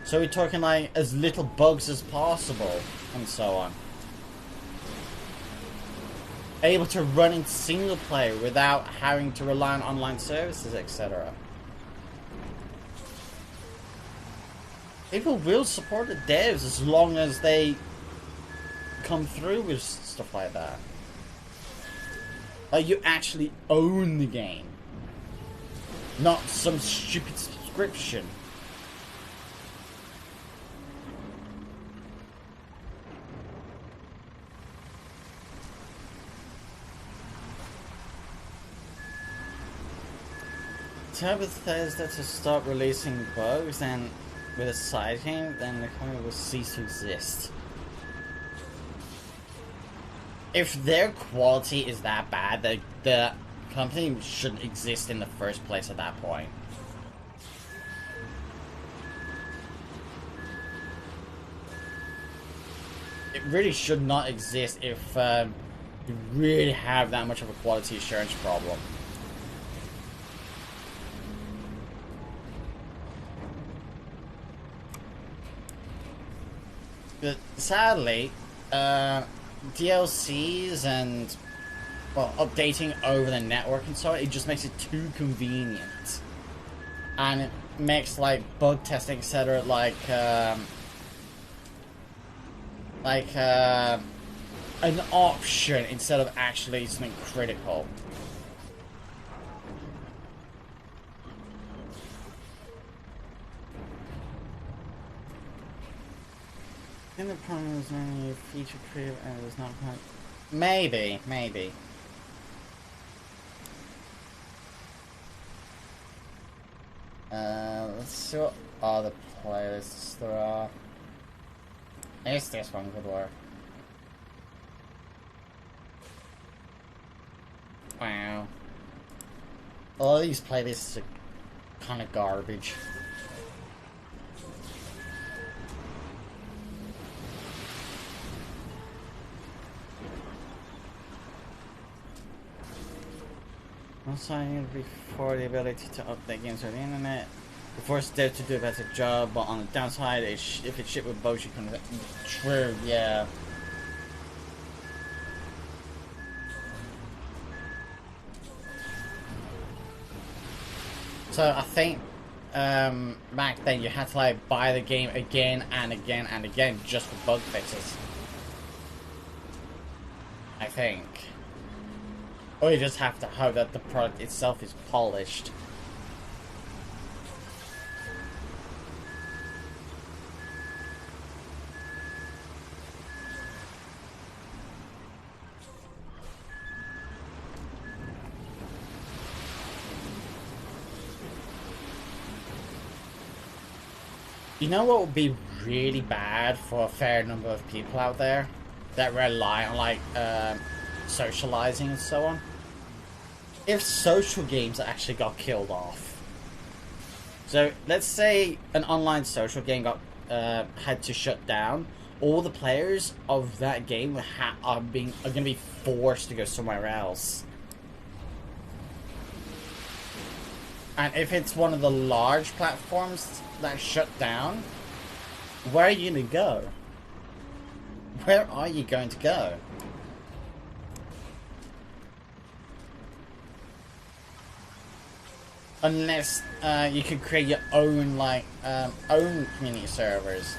So we're talking like as little bugs as possible, and so on. Able to run in single player without having to rely on online services, etc. People will support the devs as long as they come through with stuff like that. Like, you actually own the game. Not some stupid subscription. Tell Bethesda to stop releasing bugs and with a side game, then the company will cease to exist. If their quality is that bad, the company shouldn't exist in the first place at that point. It really should not exist if you really have that much of a quality assurance problem. But sadly, DLCs and, well, updating over the network and so on, it just makes it too convenient. And it makes, like, bug testing, etc., an option instead of actually something critical. I think the problem was when you feature creative and it was not quite... Maybe. Let's see what other playlists there are. I guess this one could work. Wow. A lot of these playlists are kind of garbage. I'm signing before the ability to update games on the internet. Force Dev to do a better job, but on the downside, if it shipped with both, you can. True, yeah. So I think back then you had to like buy the game again and again and again just for bug fixes. I think. Or you just have to hope that the product itself is polished. You know what would be really bad for a fair number of people out there that rely on like socializing and so on? If social games actually got killed off. So let's say an online social game got had to shut down. All the players of that game are going to be forced to go somewhere else. And if it's one of the large platforms that shut down, where are you going to go? Where are you going to go? Unless you could create your own like own community servers.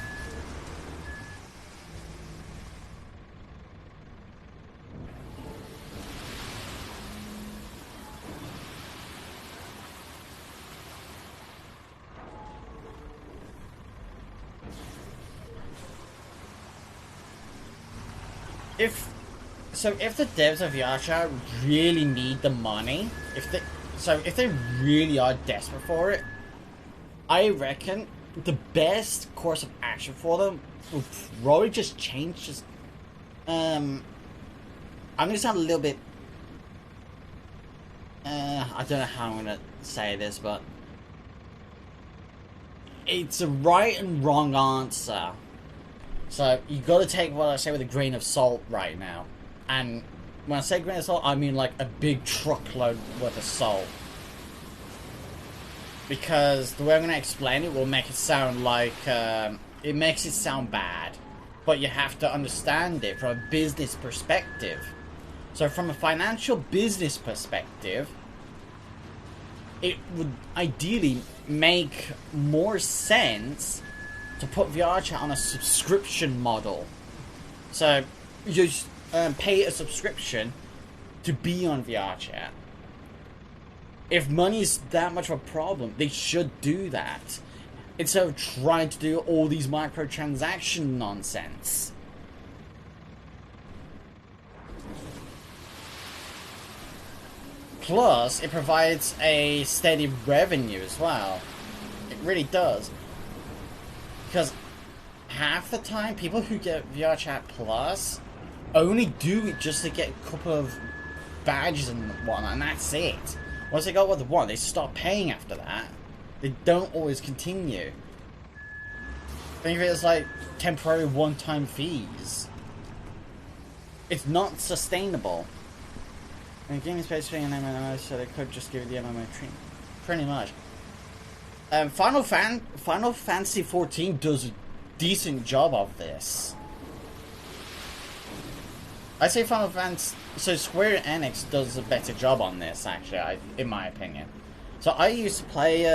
If the devs of VRChat really need the money, if they really are desperate for it, I reckon the best course of action for them would probably just change. I'm gonna sound a little bit. I don't know how I'm gonna say this, but it's a right and wrong answer. So you got to take what I say with a grain of salt right now. And when I say grain of salt, I mean like a big truckload worth of salt. Because the way I'm going to explain it will make it sound like, it makes it sound bad. But you have to understand it from a business perspective. So from a financial business perspective, it would ideally make more sense to put VRChat on a subscription model. So you just pay a subscription to be on VRChat. If money's that much of a problem, they should do that instead of trying to do all these microtransaction nonsense. Plus, it provides a steady revenue as well. It really does. Because half the time, people who get VRChat Plus only do it just to get a couple of badges and whatnot, and that's it. Once they got what they want, they stop paying after that. They don't always continue. Think of it as like temporary one-time fees. It's not sustainable. And the game is basically an MMO, so they could just give it the MMO treatment. Pretty much. Final Fantasy XIV does a decent job of this. I say Final Fantasy... So Square Enix does a better job on this, actually, in my opinion. So I used to play...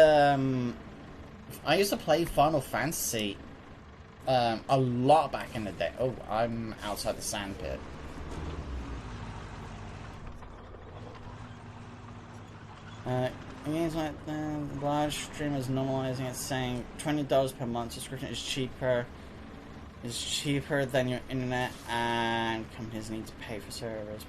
Final Fantasy a lot back in the day. Oh, I'm outside the sandpit. Games like the large streamers normalizing it, saying $20 per month subscription is cheaper than your internet, and companies need to pay for servers.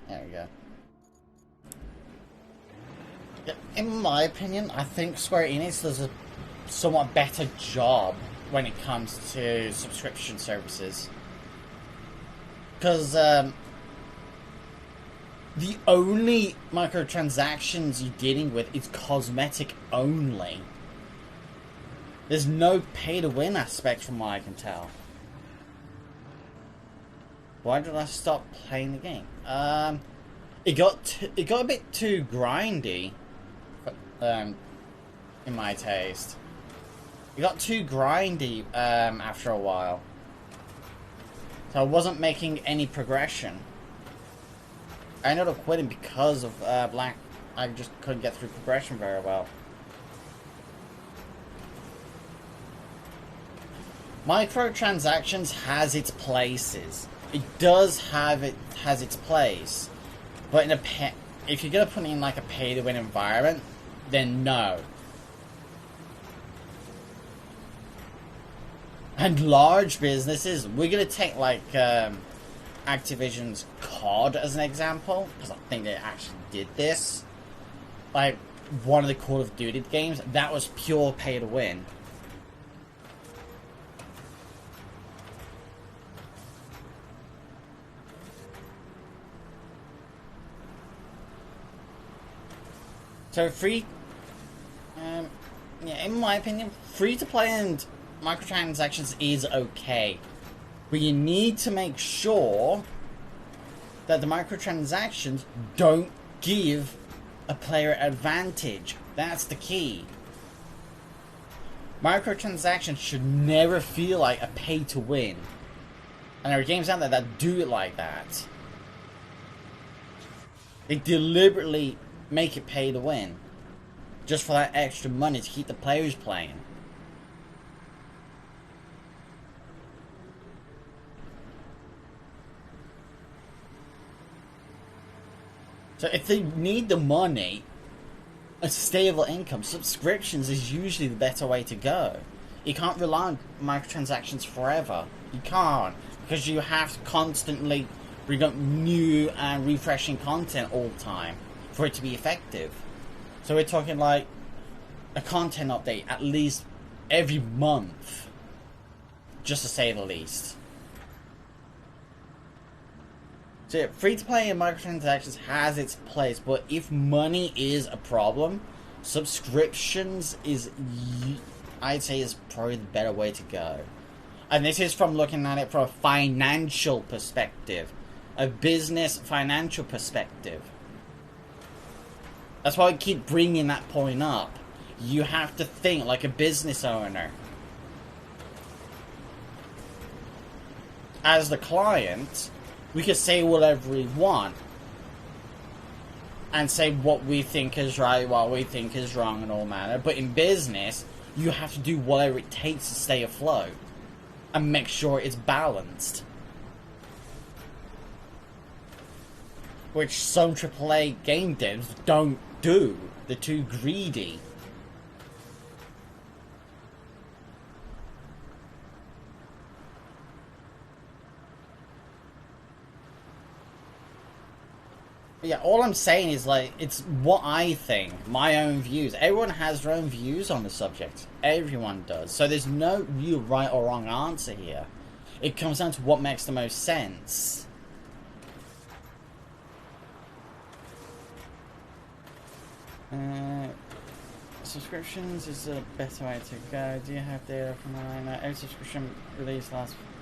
There we go. In my opinion, I think Square Enix does a somewhat better job when it comes to subscription services. Because the only microtransactions you're dealing with is cosmetic only. There's no pay-to-win aspect from what I can tell. Why did I stop playing the game? It got a bit too grindy, in my taste. It got too grindy after a while, so I wasn't making any progression. I ended up quitting because of I just couldn't get through progression very well. Microtransactions has its places. It has its place, but if you're gonna put in like a pay-to-win environment, then no. And large businesses, we're gonna take like Activision's COD as an example, because I think they actually did this. Like one of the Call of Duty games, that was pure pay-to-win. So yeah, in my opinion, free-to-play and microtransactions is okay. But you need to make sure that the microtransactions don't give a player advantage. That's the key. Microtransactions should never feel like a pay-to-win. And there are games out there that do it like that. They deliberately make it pay to win, just for that extra money to keep the players playing. So if they need the money, a stable income, subscriptions is usually the better way to go. You can't rely on microtransactions forever. You can't, because you have to constantly bring up new and refreshing content all the time for it to be effective. So we're talking like a content update at least every month, just to say the least. So yeah, free-to-play and microtransactions has its place, but if money is a problem, subscriptions I'd say is probably the better way to go. And this is from looking at it from a financial perspective, a business financial perspective. That's why I keep bringing that point up. You have to think like a business owner. As the client, we can say whatever we want. And say what we think is right, what we think is wrong and all manner. But in business, you have to do whatever it takes to stay afloat. And make sure it's balanced. Which some AAA game devs don't do. They're too greedy. Yeah, all I'm saying is, like, it's what I think, my own views. Everyone has their own views on the subject. Everyone does. So there's no real right or wrong answer here. It comes down to what makes the most sense. Subscriptions is a better way to go. Do you have data from online? Every subscription release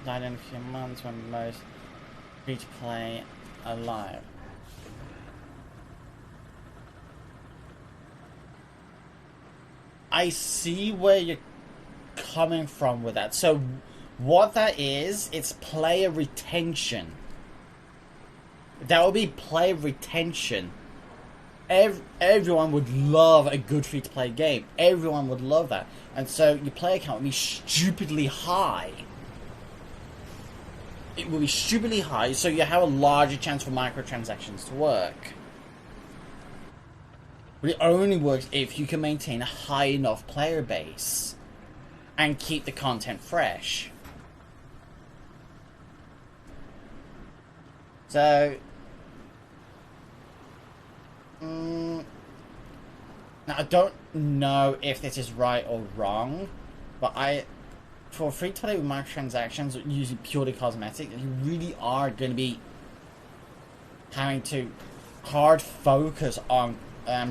died in a few months when most free-to-play are live. I see where you're coming from with that. So what that is, it's player retention. That would be player retention. Everyone would love a good free-to-play game. Everyone would love that. And so your player count would be stupidly high. It will be stupidly high, so you have a larger chance for microtransactions to work. But it only works if you can maintain a high enough player base and keep the content fresh. So, now I don't know if this is right or wrong, but for free-to-play with microtransactions using purely cosmetic, you really are going to be having to hard focus on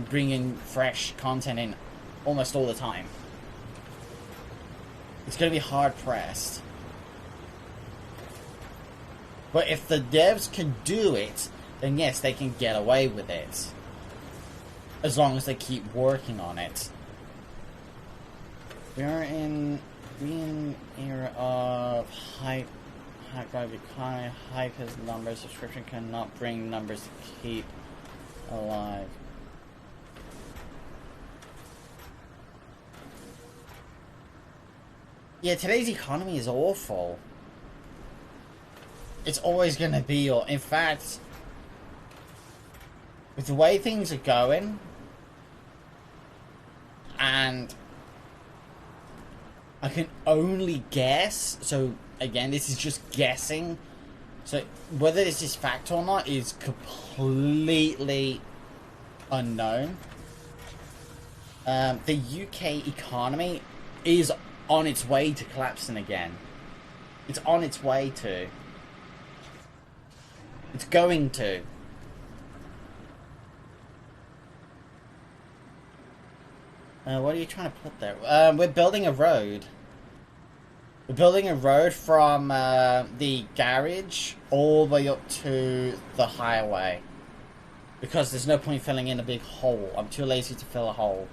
bringing fresh content in almost all the time. It's going to be hard pressed. But if the devs can do it, then yes, they can get away with it. As long as they keep working on it. We are in an era of hype drive economy. Hype has numbers. Subscription cannot bring numbers to keep alive. Yeah, today's economy is awful. It's always going to be, or in fact, with the way things are going, and I can only guess, so again, this is just guessing, so whether this is fact or not is completely unknown. The UK economy is on its way to collapsing again. It's on its way to. It's going to. What are you trying to put there? We're building a road. We're building a road from the garage all the way up to the highway. Because there's no point filling in a big hole. I'm too lazy to fill a hole.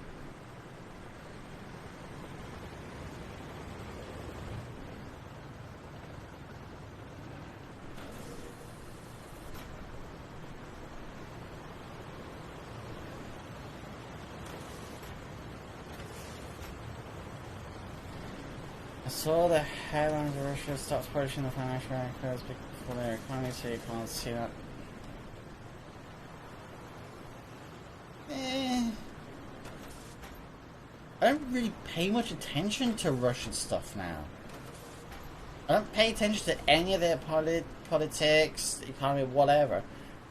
I saw the headlines of Russia stops publishing the financial records for their economy, so you can't see that. I don't really pay much attention to Russian stuff now. I don't pay attention to any of their politics, economy, whatever.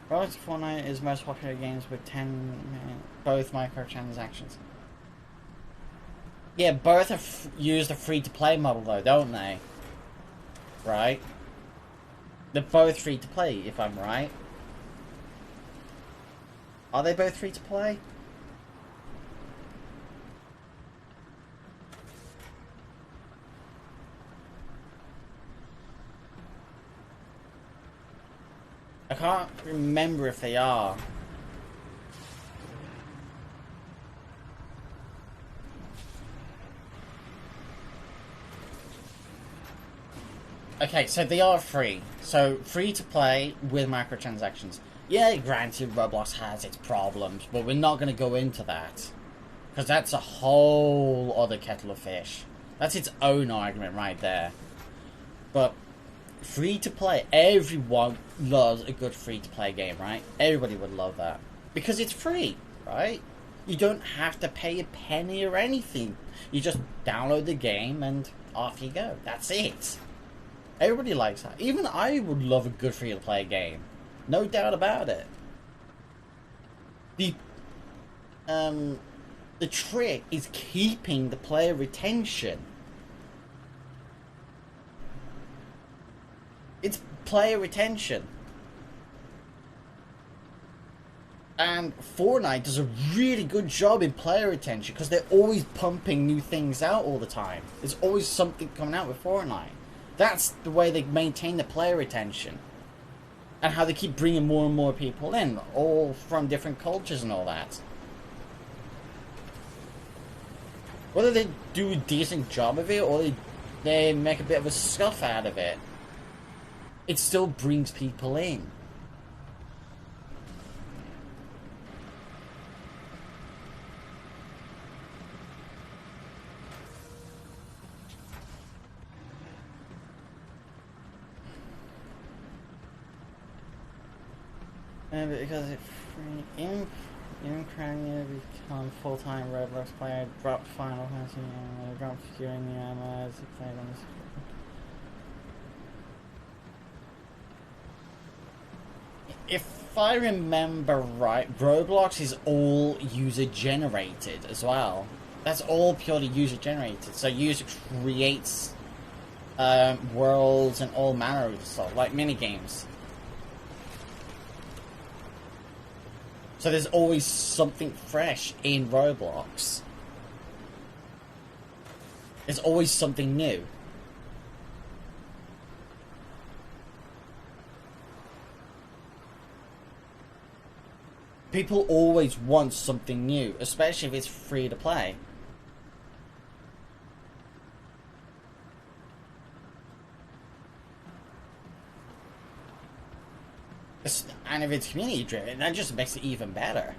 Roblox Fortnite is most popular games with 10 both microtransactions. Yeah, both have used a free-to-play model though, don't they? Right? They're both free-to-play, if I'm right. Are they both free-to-play? I can't remember if they are. Okay, so they are free. So, free to play with microtransactions. Yeah, granted, Roblox has its problems, but we're not going to go into that. Because that's a whole other kettle of fish. That's its own argument right there. But, free to play, everyone loves a good free to play game, right? Everybody would love that. Because it's free, right? You don't have to pay a penny or anything. You just download the game and off you go. That's it. Everybody likes that. Even I would love a good free-to-play game. No doubt about it. The trick is keeping the player retention. It's player retention. And Fortnite does a really good job in player retention because they're always pumping new things out all the time. There's always something coming out with Fortnite. That's the way they maintain the player retention. And how they keep bringing more and more people in, all from different cultures and all that. Whether they do a decent job of it, or they make a bit of a scuff out of it, it still brings people in. Because it in Ukraine become full-time Roblox player, dropped Final Fantasy, and dropped during the as he played on this. If I remember right, Roblox is all user-generated as well. That's all purely user-generated. So user creates worlds and all manner of stuff, like minigames. So there's always something fresh in Roblox. There's always something new. People always want something new, especially if it's free to play. And if it's community driven, that just makes it even better.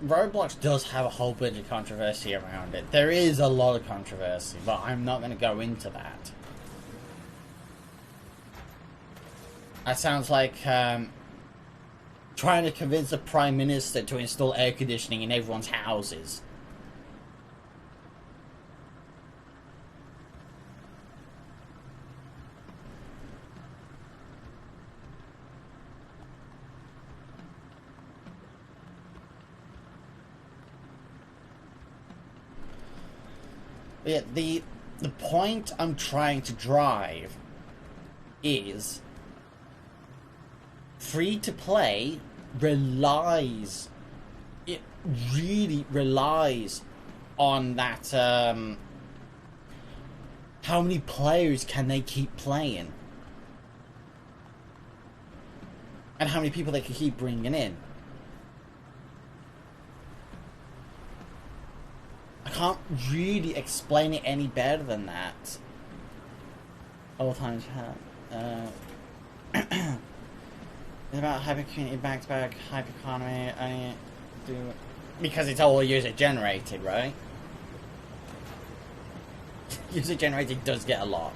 Roblox does have a whole bunch of controversy around it. There is a lot of controversy, but I'm not going to go into that. That sounds like trying to convince the Prime Minister to install air conditioning in everyone's houses. Yeah, the point I'm trying to drive is free to play relies, it really relies on that how many players can they keep playing and how many people they can keep bringing in. I can't really explain it any better than that. All times have it's about hyper community back-to-back hyper economy. I do because it's all user generated, right? User generated does get a lot.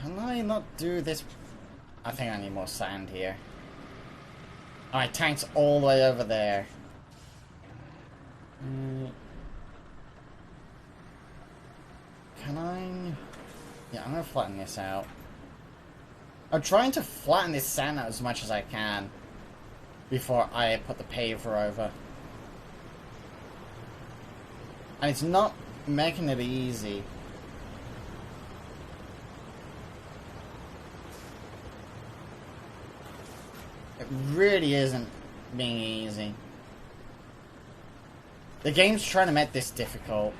Can I not do this? I think I need more sand here. Alright, tank's all the way over there. Can I? Yeah, I'm gonna flatten this out. I'm trying to flatten this sand out as much as I can before I put the paver over. And it's not making it easy. It really isn't being easy. The game's trying to make this difficult.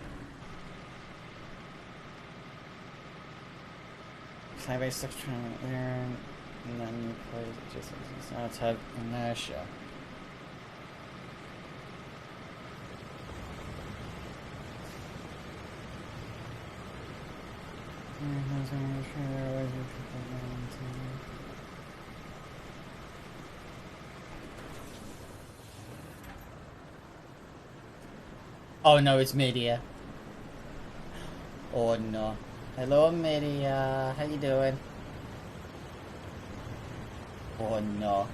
Skybase stuff trying to learn, and then you play it just now it's had inertia. Oh no, it's Media. Oh no. Hello Media, how you doing? Oh no.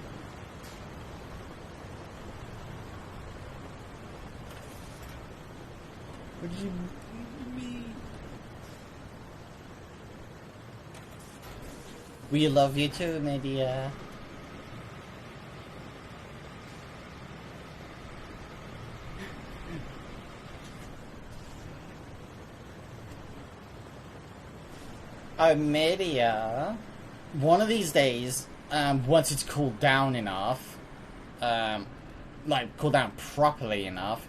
What do you mean? We love you too, Media. Media, one of these days, once it's cooled down enough, like cooled down properly enough,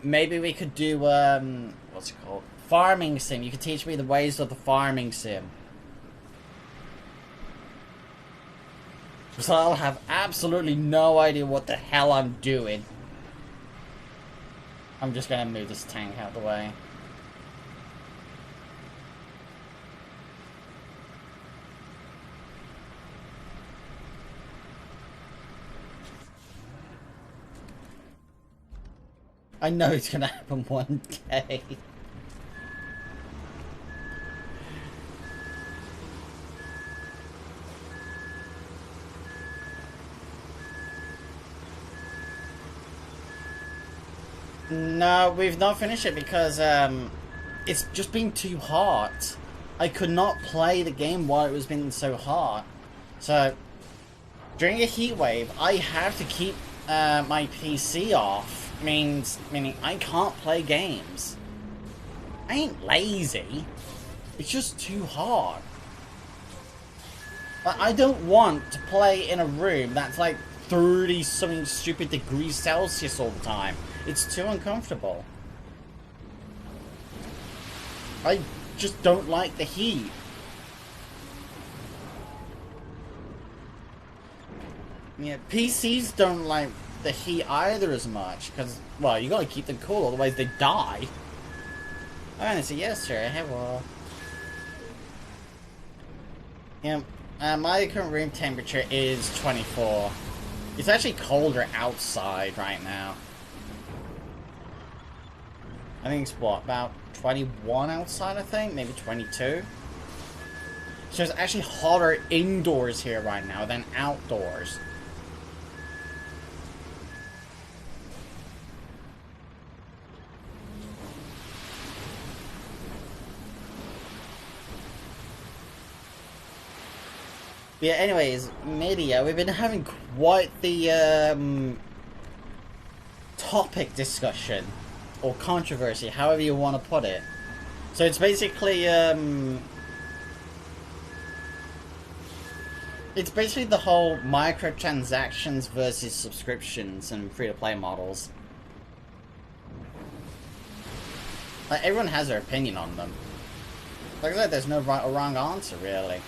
maybe we could do, what's it called? Farming sim. You could teach me the ways of the farming sim. So I'll have absolutely no idea what the hell I'm doing. I'm just gonna move this tank out of the way. I know it's gonna happen one day. No, we've not finished it because it's just been too hot. I could not play the game while it was being so hot. So during a heat wave, I have to keep my PC off. Meaning I can't play games. I ain't lazy. It's just too hot. But I don't want to play in a room that's like 30 something stupid degrees Celsius all the time. It's too uncomfortable. I just don't like the heat. Yeah, PCs don't like the heat either as much, because, well, you gotta keep them cool, otherwise they die. Oh, and it's a yes, sir. Hello. Yeah, my current room temperature is 24. It's actually colder outside right now. I think it's what, about 21 outside, I think? Maybe 22? So it's actually hotter indoors here right now than outdoors. Yeah, anyways, media, we've been having quite the topic discussion, or controversy, however you want to put it. So it's basically the whole microtransactions versus subscriptions and free-to-play models. Like, everyone has their opinion on them. Like I said, there's no right or wrong answer, really.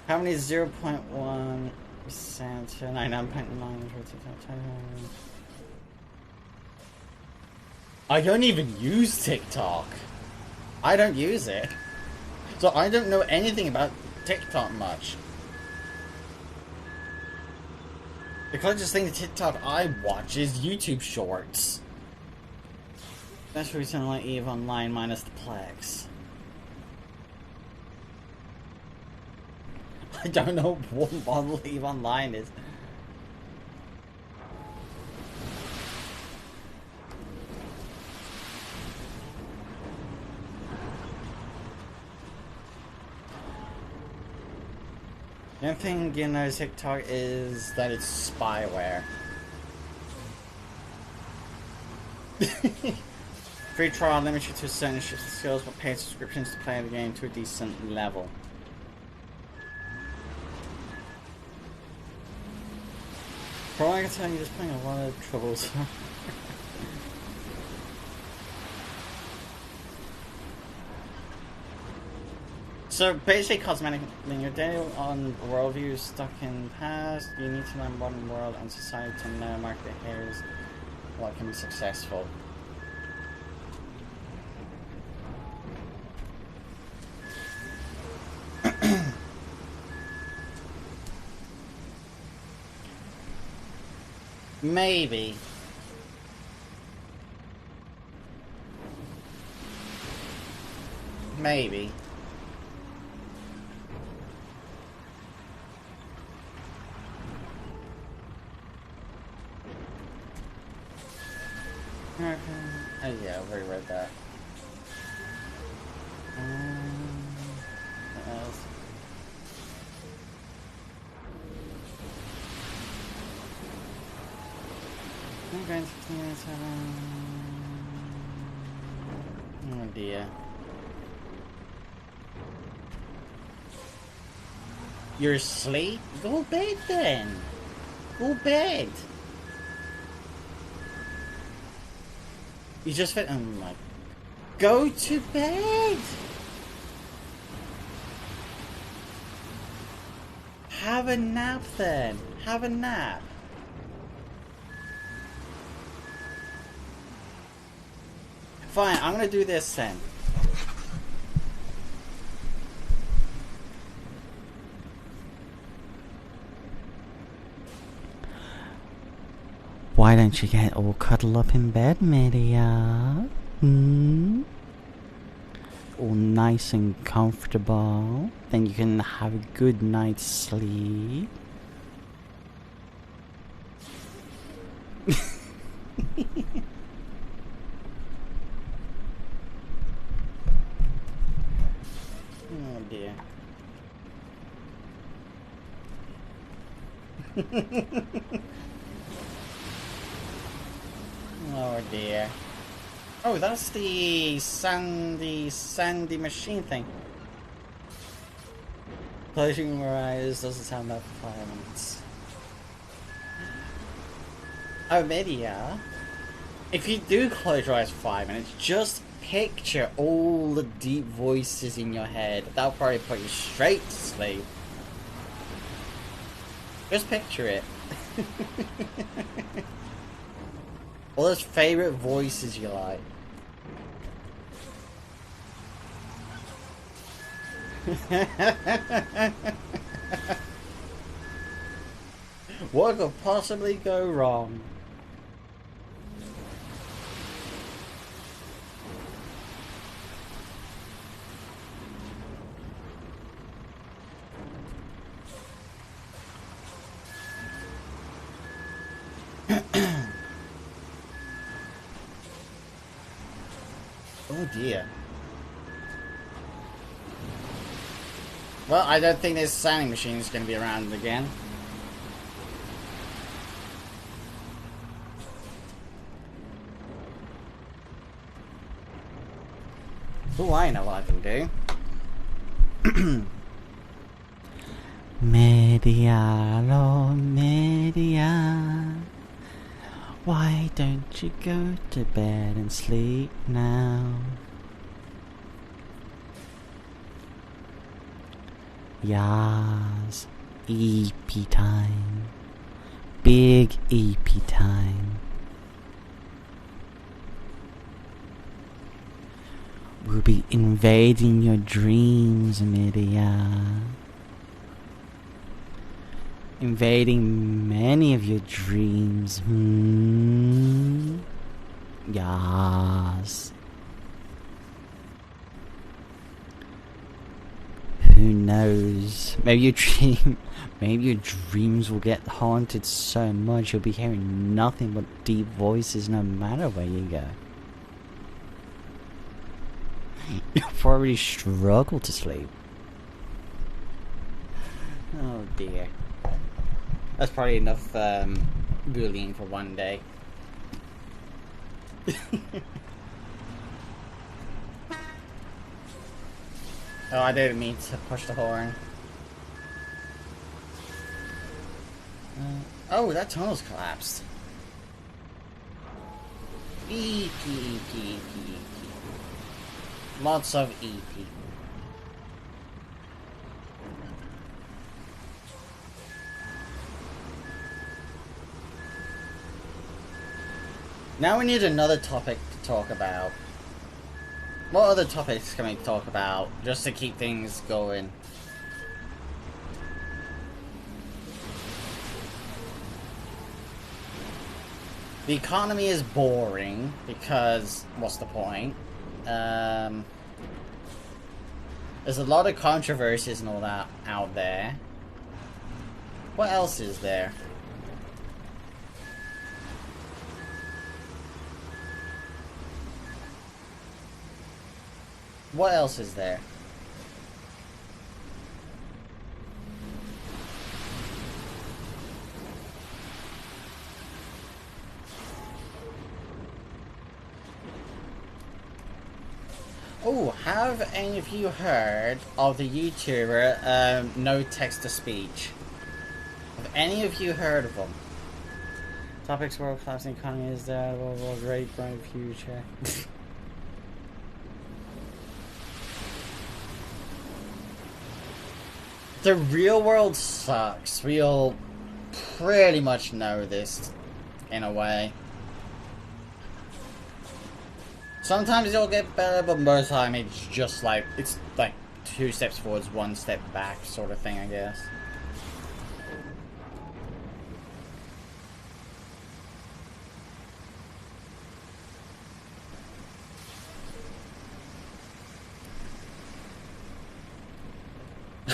How many 0.1% to 99.9? I don't even use TikTok. I don't use it. So I don't know anything about TikTok much. The closest thing to TikTok I watch is YouTube Shorts. That's really something like EVE Online minus the Plex. I don't know what model EVE Online is. The only thing you know TikTok is that it's spyware. Free trial limited to certain skills, but paid subscriptions to play the game to a decent level. For all I can tell you, just playing a lot of troubles. So basically, cosmetic. When your day on worldview is stuck in the past, you need to learn modern world and society to know market behaviors what can be successful. Maybe. Maybe. Oh yeah, I've already read that. What else? I'm going to oh dear. You're asleep? Go bed then. Go bed. You just fit. Oh my. Go to bed. Have a nap then. Have a nap. Fine, I'm gonna do this then. Why don't you get all cuddled up in bed, Media? All nice and comfortable. Then you can have a good night's sleep. Oh dear. Oh, that's the sandy machine thing. Closing your eyes doesn't sound like 5 minutes. Oh, maybe yeah. If you do close your eyes for 5 minutes, just picture all the deep voices in your head. That'll probably put you straight to sleep. Just picture it. All those favorite voices you like. What could possibly go wrong? Oh dear. Well, I don't think this sanding machine is going to be around again. Oh, I know what I can do. Medialo, media. Why don't you go to bed and sleep now? Yes, EP time. Big EP time. We'll be invading your dreams, media. Invading many of your dreams. Yes. Who knows? Maybe your dreams will get haunted so much you'll be hearing nothing but deep voices no matter where you go. You'll probably struggle to sleep. Oh dear. That's probably enough bullying for one day. Oh, I didn't mean to push the horn. Oh, that tunnel's collapsed. EP. Lots of EP. Now we need another topic to talk about. What other topics can we talk about just to keep things going? The economy is boring because what's the point? There's a lot of controversies and all that out there. What else is there? What else is there? Oh, have any of you heard of the YouTuber No Text to Speech? Have any of you heard of them? Topics: world class economy is there, great bright future. The real world sucks. We all pretty much know this, in a way. Sometimes it'll get better, but most of the time it's just like, it's like 2 steps forwards, 1 step back sort of thing, I guess.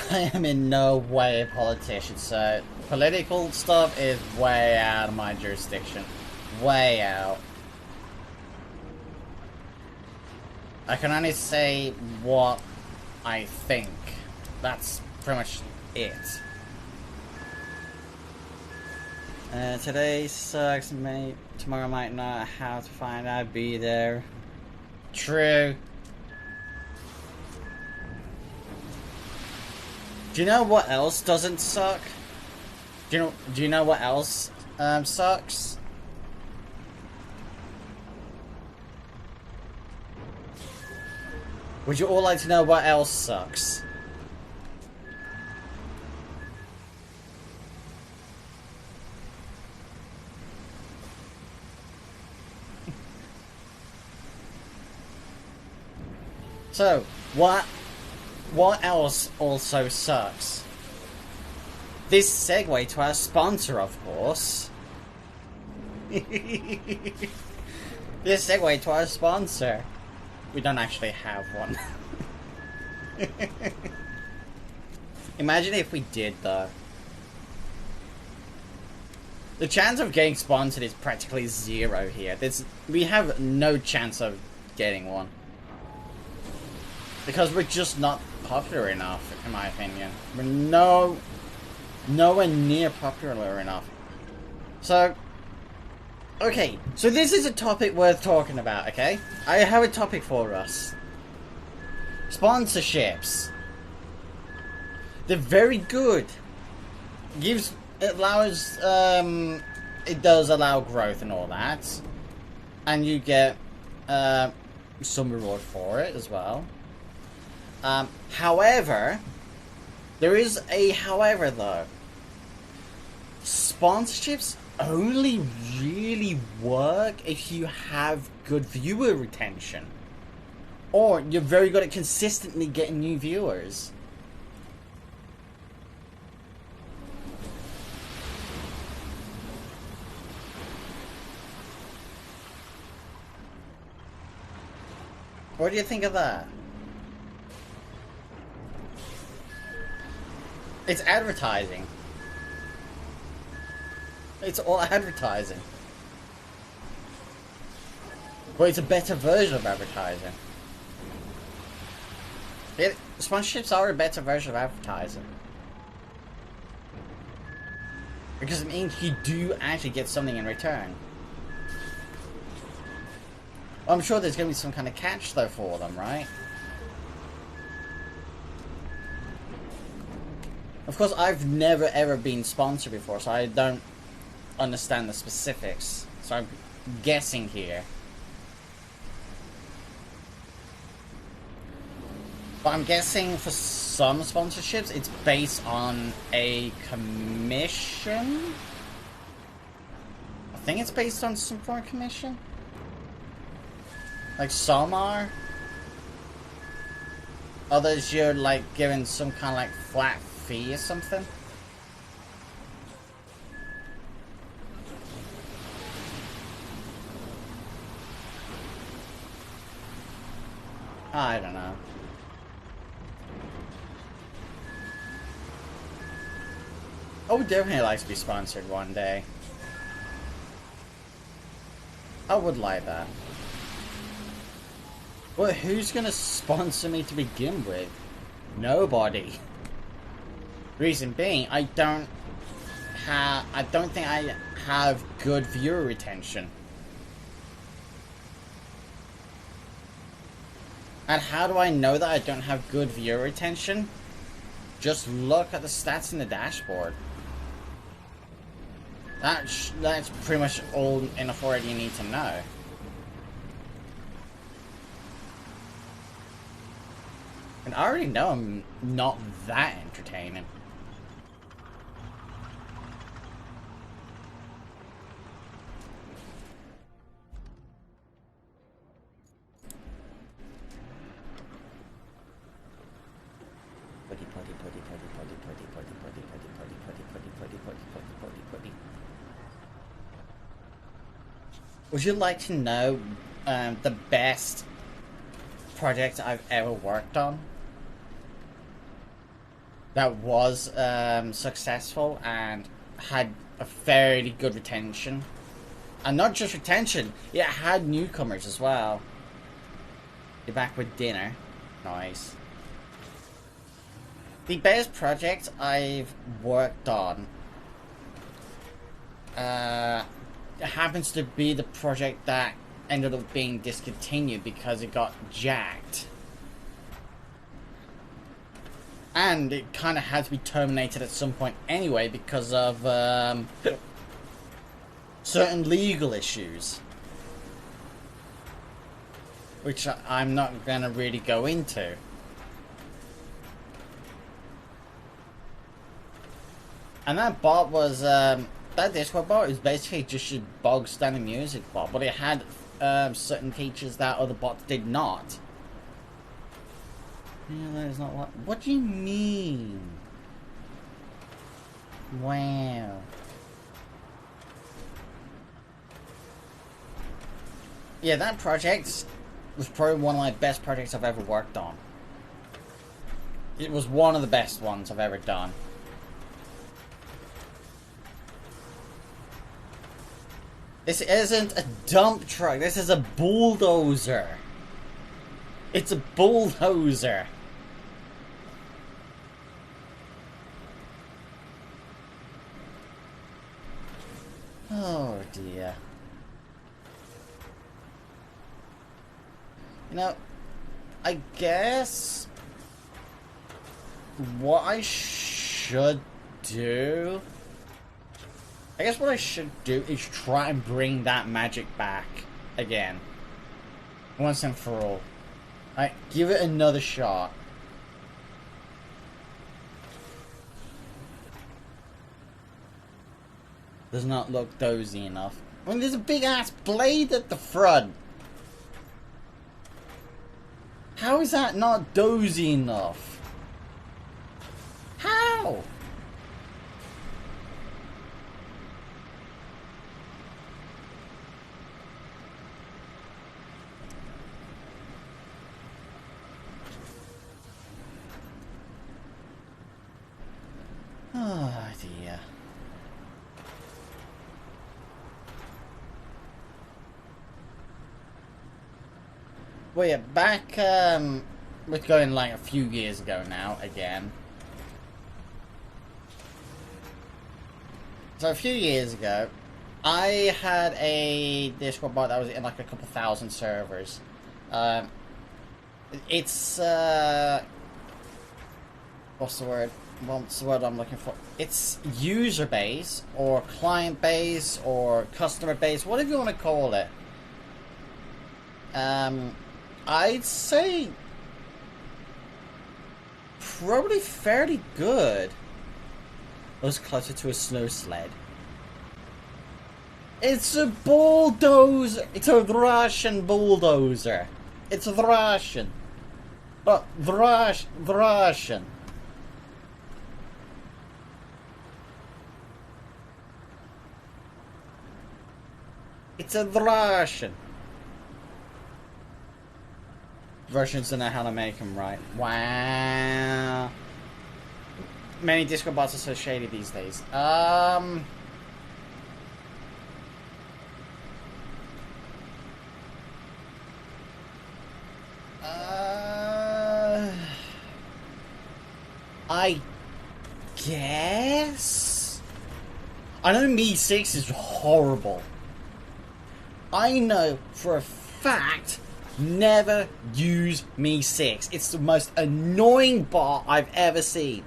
I am in no way a politician, so political stuff is way out of my jurisdiction. Way out. I can only say what I think. That's pretty much it. Today sucks, mate. Tomorrow might not have to find out. Be there. True. Do you know what else doesn't suck? Do you know what else sucks? Would you all like to know what else sucks? So, what else also sucks? This segue to our sponsor, of course. This segue to our sponsor. We don't actually have one. Imagine if we did, though. The chance of getting sponsored is practically zero here. We have no chance of getting one. Because we're just not popular enough, in my opinion. We're nowhere near popular enough. So, okay. So this is a topic worth talking about, okay? I have a topic for us. Sponsorships. They're very good. It does allow growth and all that. And you get some reward for it as well. However, there is a however though. Sponsorships only really work if you have good viewer retention. Or you're very good at consistently getting new viewers. What do you think of that? It's advertising. It's all advertising. But it's a better version of advertising. Sponsorships are a better version of advertising. Because it means you do actually get something in return. Well, I'm sure there's going to be some kind of catch though for them, right? Of course, I've never ever been sponsored before, so I don't understand the specifics. So I'm guessing here. But I'm guessing for some sponsorships, it's based on a commission? I think it's based on some form of commission? Like some are. Others you're like given some kind of like flat fee or something. I don't know. I would definitely like to be sponsored one day. I would like that. Well, who's gonna sponsor me to begin with? Nobody. Reason being, I don't think I have good viewer retention. And how do I know that I don't have good viewer retention? Just look at the stats in the dashboard. That's pretty much all enough already you need to know. And I already know I'm not that entertaining. Would you like to know the best project I've ever worked on that was successful and had a fairly good retention? And not just retention, it had newcomers as well. You're back with dinner. Nice. The best project I've worked on happens to be the project that ended up being discontinued because it got jacked. And it kind of had to be terminated at some point anyway because of certain legal issues. Which I'm not going to really go into. And that bot was, that Discord bot is basically just your bog standard music bot, but it had certain features that other bots did not. Yeah, that is not what do you mean? Wow. Yeah, that project was probably one of my best projects I've ever worked on. It was one of the best ones I've ever done. This isn't a dump truck, this is a bulldozer. It's a bulldozer. Oh dear. You know, I guess what I should do... I guess what I should do is try and bring that magic back again. Once and for all. Alright, give it another shot. Does not look dozy enough. I mean, there's a big ass blade at the front. How is that not dozy enough? How? Oh dear. Well, yeah, back, we're going like a few years ago now, again. So a few years ago, I had a Discord bot that was in like a couple thousand servers. It's, what's the word? What's the word I'm looking for? It's user base, or client base, or customer base, whatever you want to call it. I'd say probably fairly good. I was closer to a snow sled. It's a bulldozer. It's a Russian bulldozer. It's Russian. But Russian. It's a Russian. Russians don't know how to make them right. Wow. Many Discord bots are so shady these days. I guess? I know Me6 is horrible. I know for a fact, never use Me6. It's the most annoying bot I've ever seen.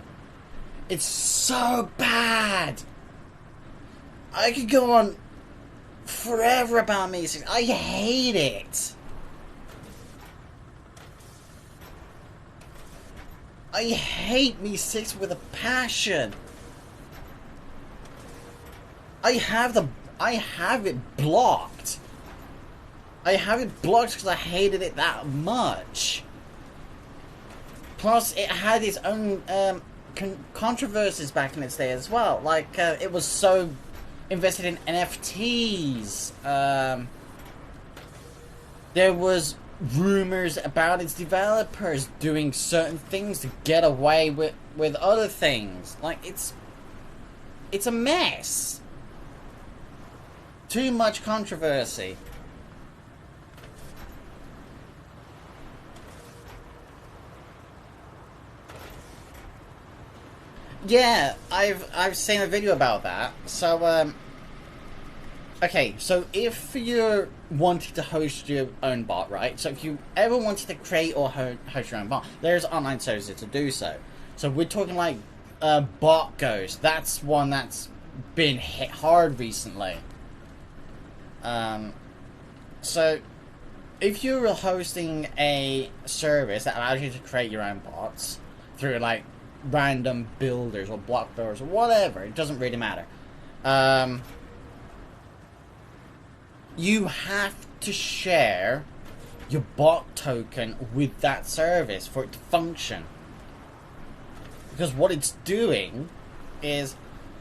It's so bad. I could go on forever about Me6. I hate it. I hate Me6 with a passion. I have it blocked. I have it blocked because I hated it that much. Plus, it had its own controversies back in its day as well. Like, it was so invested in NFTs. There was rumors about its developers doing certain things to get away with other things. Like, it's a mess. Too much controversy. Yeah, I've seen a video about that. So, Okay, so if you're wanting to host your own bot, right? So if you ever wanted to create or host your own bot, there's online services to do so. So we're talking like Bot Ghost. That's one that's been hit hard recently. So if you're hosting a service that allows you to create your own bots through like random builders or block builders or whatever, it doesn't really matter. You have to share your bot token with that service for it to function. Because what it's doing is,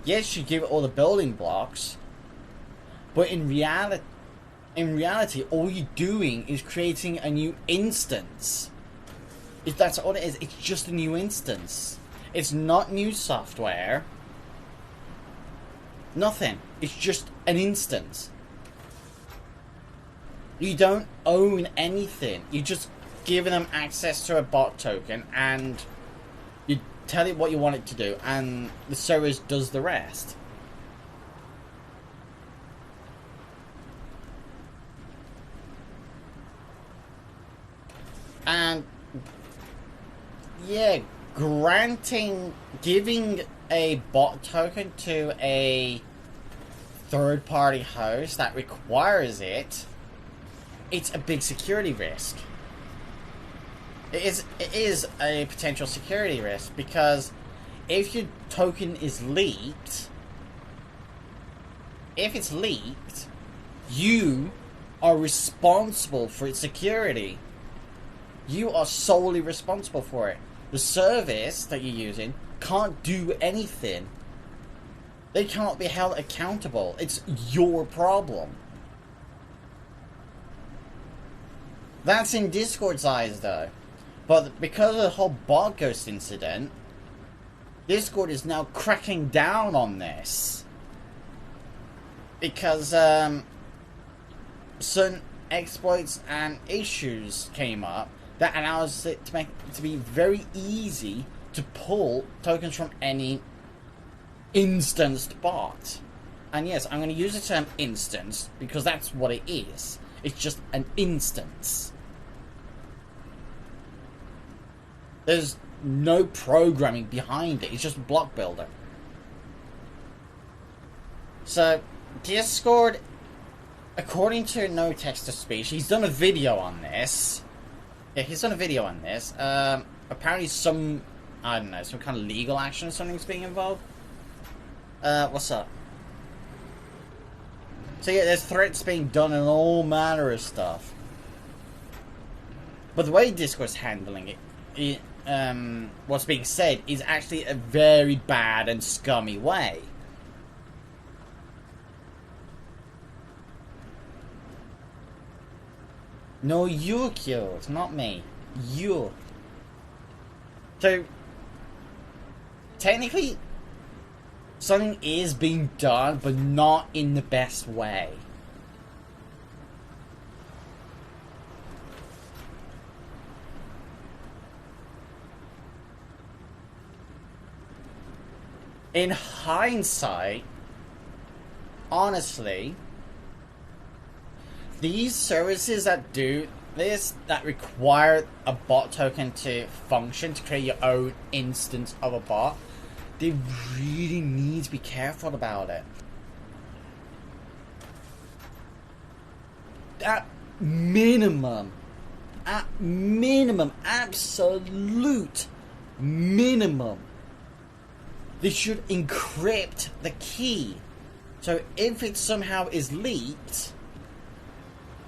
yes, you give it all the building blocks, but in reality, all you're doing is creating a new instance. If that's all it is, it's just a new instance. It's not new software. Nothing. It's just an instance. You don't own anything. You're just giving them access to a bot token, and you tell it what you want it to do, and the service does the rest. And yeah, giving a bot token to a third-party host that requires it, it's a big security risk. It is a potential security risk, because if your token is leaked, you are responsible for its security. You are solely responsible for it. The service that you're using can't do anything. They can't be held accountable. It's your problem. That's in Discord's eyes, though. But because of the whole Bot Ghost incident, Discord is now cracking down on this. Because certain exploits and issues came up that allows it to make it to be very easy to pull tokens from any instanced bot. And yes, I'm going to use the term instance because that's what it is. It's just an instance. There's no programming behind it. It's just a block builder. So, Discord, according to No Text to Speech, he's done a video on this. Yeah, he's done a video on this. Apparently some kind of legal action or something's being involved. What's up? So yeah, there's threats being done and all manner of stuff. But the way Discord's handling it, what's being said is actually a very bad and scummy way. No, you're killed, not me. You. So, technically, something is being done, but not in the best way. In hindsight, honestly, these services that do this, that require a bot token to function, to create your own instance of a bot, they really need to be careful about it. At minimum, absolute minimum, they should encrypt the key. So if it somehow is leaked,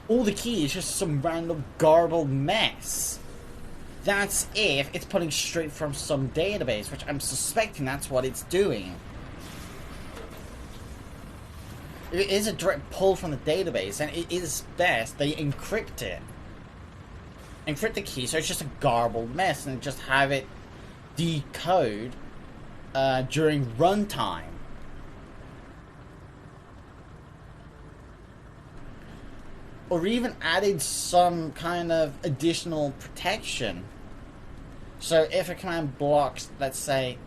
all the key is just some random garbled mess. That's if it's pulling straight from some database, which I'm suspecting that's what it's doing. If it is a direct pull from the database, and it is best they encrypt it. Encrypt the key so it's just a garbled mess, and just have it decode during runtime. Or even added some kind of additional protection. So if a command block, let's say,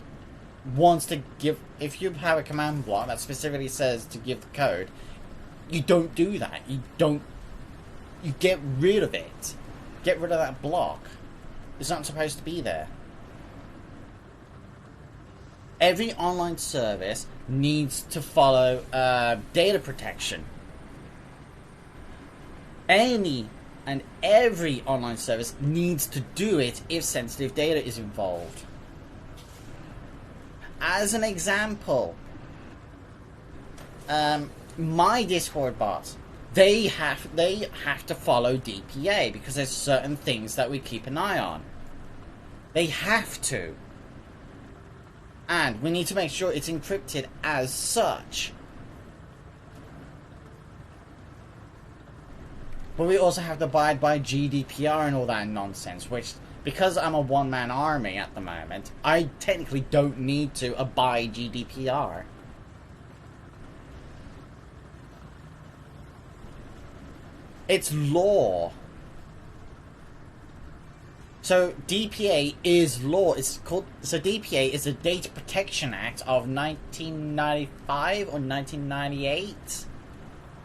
wants to give... If you have a command block that specifically says to give the code, You don't do that. You don't. You get rid of it. Get rid of that block. It's not supposed to be there. Every online service needs to follow data protection. Any and every online service needs to do it if sensitive data is involved. As an example, my Discord bots, they have to follow DPA because there's certain things that we keep an eye on. They have to. And we need to make sure it's encrypted as such. But we also have to abide by GDPR and all that nonsense, which, because I'm a one-man army at the moment, I technically don't need to abide GDPR. It's law. So DPA is law. It's called, so DPA is the Data Protection Act of 1995 or 1998.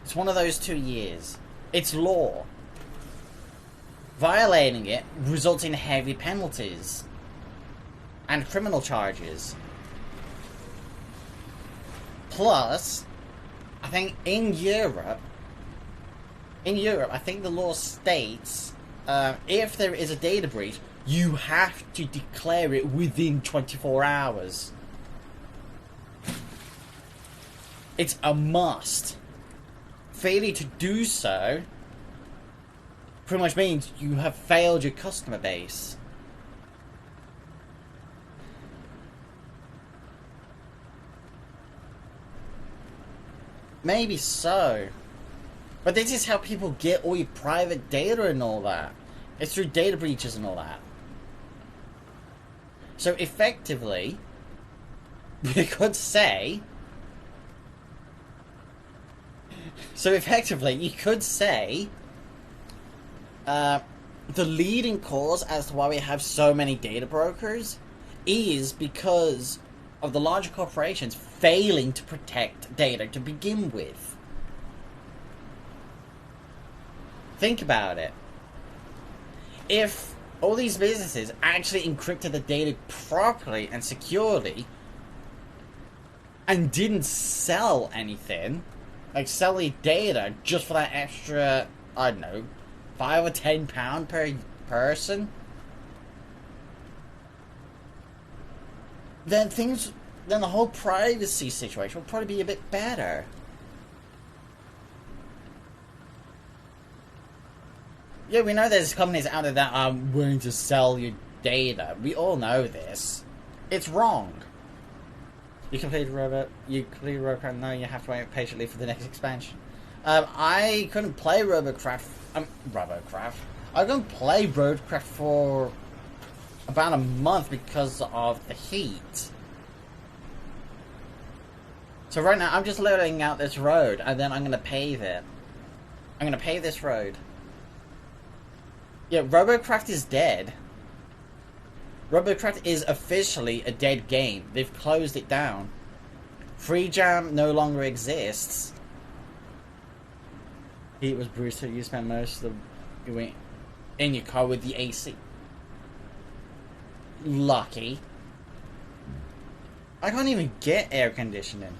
It's one of those 2 years. It's law. Violating it results in heavy penalties and criminal charges. Plus, I think in Europe, I think the law states if there is a data breach, you have to declare it within 24 hours. It's a must. Failure to do so pretty much means you have failed your customer base. Maybe so. But this is how people get all your private data and all that. It's through data breaches and all that. So effectively, we could say... you could say... the leading cause as to why we have so many data brokers is because of the larger corporations failing to protect data to begin with. Think about it. If all these businesses actually encrypted the data properly and securely and didn't sell anything, like sell the data just for that extra, I don't know, £5 or £10 per person, then the whole privacy situation will probably be a bit better. Yeah, we know there's companies out there that are willing to sell your data. We all know this. It's wrong. You completed Robocraft, now you have to wait patiently for the next expansion. I couldn't play Robocraft. I couldn't play Roadcraft for about a month because of the heat. So right now, I'm just loading out this road, and then I'm going to pave it. I'm going to pave this road. Yeah, Robocraft is dead. Robocraft is officially a dead game. They've closed it down. Free Jam no longer exists. It was Brewster. You spent most of the week in your car with the AC. Lucky. I can't even get air conditioning.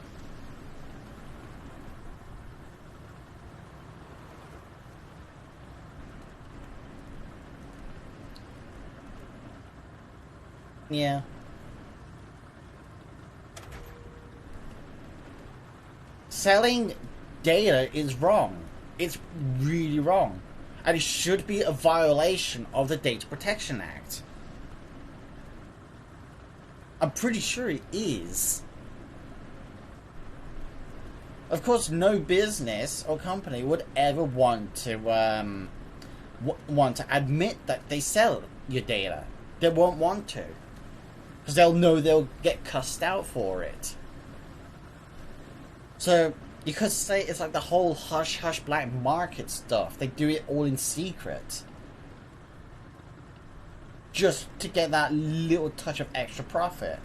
Yeah. Selling data is wrong. It's really wrong. And it should be a violation of the Data Protection Act. I'm pretty sure it is. Of course, no business or company would ever want to admit that they sell your data. They won't want to. Because they'll know they'll get cussed out for it. So, you could say it's like the whole hush-hush black market stuff. They do it all in secret. Just to get that little touch of extra profit.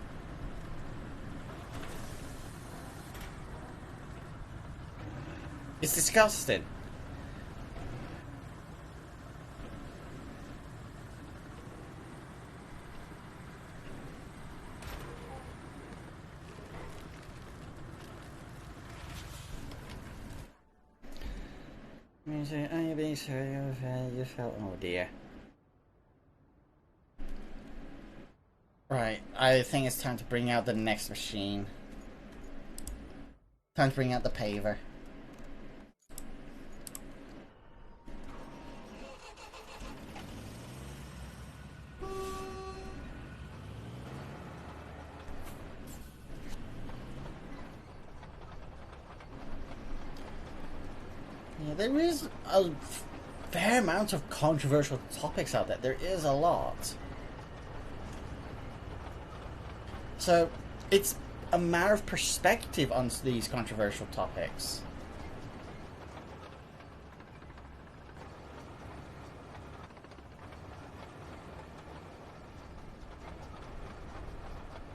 It's disgusting. You felt, oh dear. Right, I think it's time to bring out the next machine. Time to bring out the paver. Yeah, there is a fair amount of controversial topics out there. There is a lot. So, it's a matter of perspective on these controversial topics.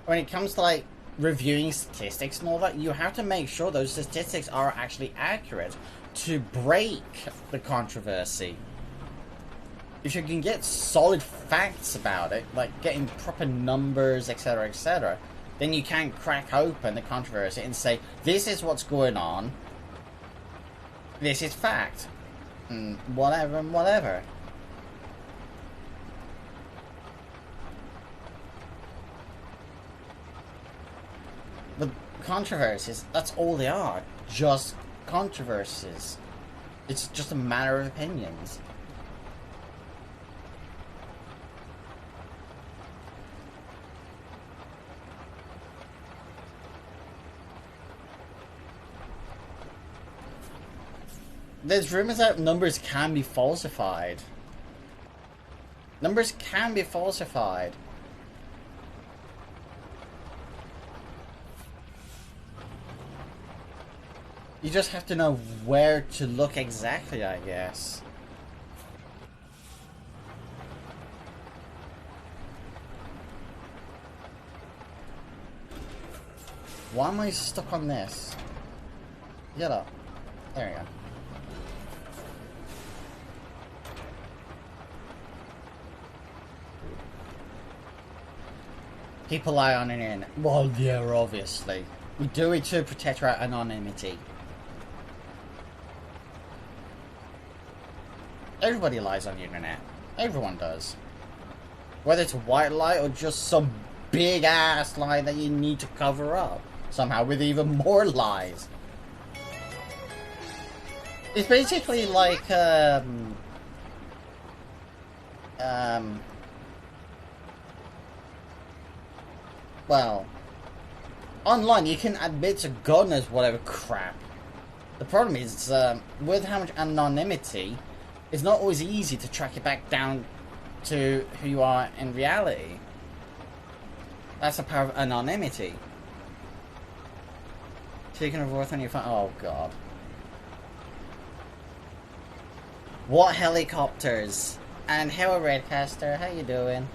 When it comes to, like, reviewing statistics and all that, you have to make sure those statistics are actually accurate to break the controversy. If you can get solid facts about it, like getting proper numbers, etc., then you can crack open the controversy and say, this is what's going on, this is fact, and whatever. But controversies, that's all they are, just controversies. It's just a matter of opinions. There's rumors that numbers can be falsified. Numbers can be falsified. You just have to know where to look exactly, I guess. Why am I stuck on this? Get up. There you go. People lie on it in. Well, yeah, obviously. We do it to protect our anonymity. Everybody lies on the internet. Everyone does. Whether it's a white lie or just some big ass lie that you need to cover up. Somehow with even more lies. It's basically like, well, online you can admit to God knows whatever crap. The problem is, with how much anonymity, it's not always easy to track it back down to who you are in reality. That's the power of anonymity. So you can avoid on your phone. Oh god. What helicopters? And hello Redcaster, how you doing?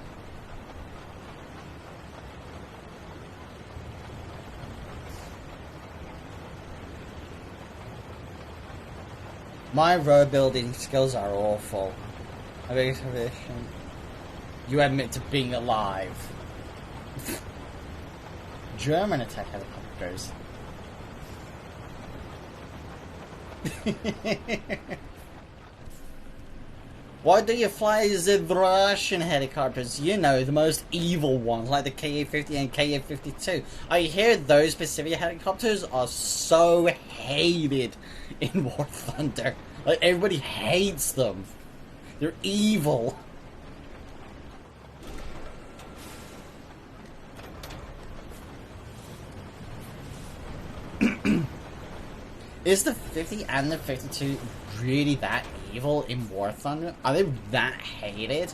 My road building skills are awful. You admit to being alive. German attack helicopters. Why do you fly the Russian helicopters? You know, the most evil ones, like the Ka-50 and Ka-52. I hear those specific helicopters are so hated in War Thunder. Like, everybody hates them. They're evil. Is the 50 and the 52 really that evil in War Thunder? Are they that hated?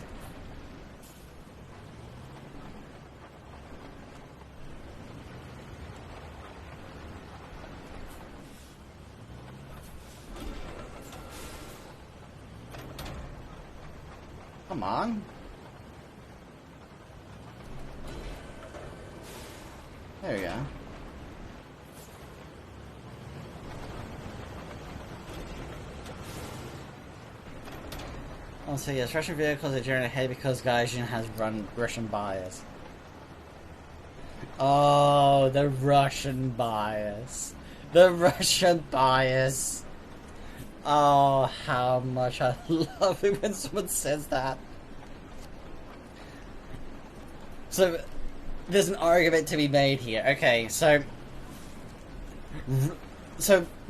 Come on. There we go. Also, yes, Russian vehicles are generally ahead because Gaijin has Russian bias. Oh, the Russian bias. The Russian bias. Oh, how much I love it when someone says that. So, there's an argument to be made here. Okay, so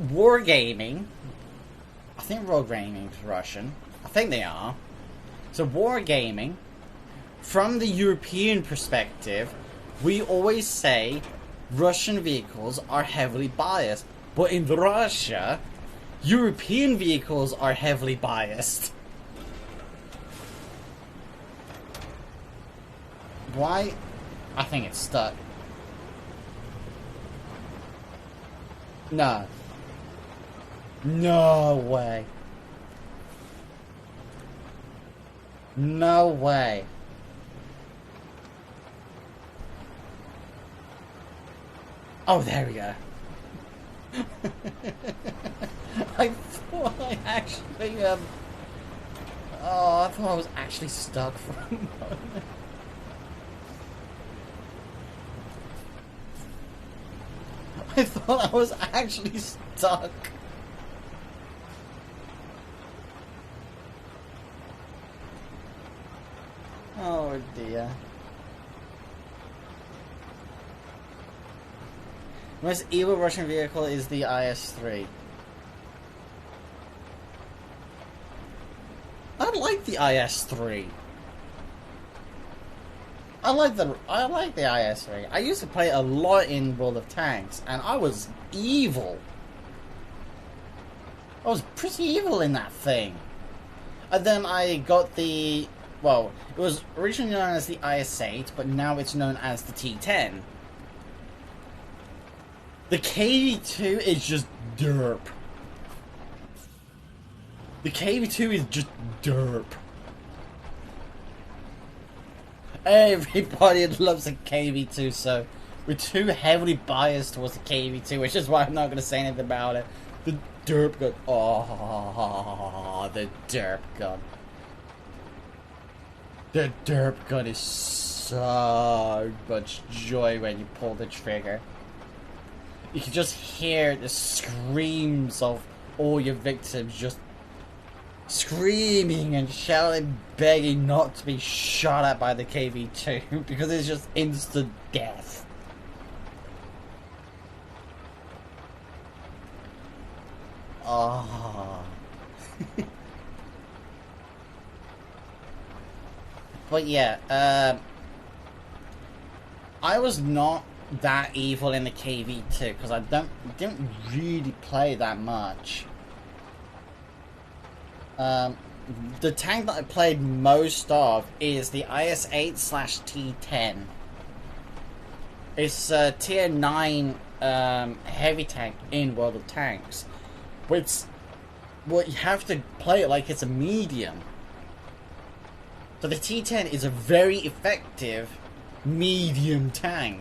wargaming. I think wargaming is Russian. I think they are. So wargaming, from the European perspective, we always say Russian vehicles are heavily biased. But in Russia, European vehicles are heavily biased. Why? I think it's stuck. No. No way. No way. Oh, there we go. I thought I actually, oh, I thought I was actually stuck for a moment. I thought I was actually stuck. Oh dear. The most evil Russian vehicle is the IS-3. I like the IS-3. I like the IS-3. I used to play a lot in World of Tanks, and I was evil. I was pretty evil in that thing. And then I got the... Well, it was originally known as the IS-8, but now it's known as the T-10. The KV-2 is just derp. The KV-2 is just derp. Everybody loves the KV-2, so we're too heavily biased towards the KV-2, which is why I'm not going to say anything about it. The derp gun. Oh, the derp gun. The derp gun is so much joy when you pull the trigger. You can just hear the screams of all your victims just screaming and shouting, begging not to be shot at by the KV-2 because it's just instant death. Oh. But yeah, I was not that evil in the KV-2 because I didn't really play that much. The tank that I played most of is the IS-8/T10. It's a tier 9 heavy tank in World of Tanks. But you have to play it like it's a medium. So the T10 is a very effective medium tank.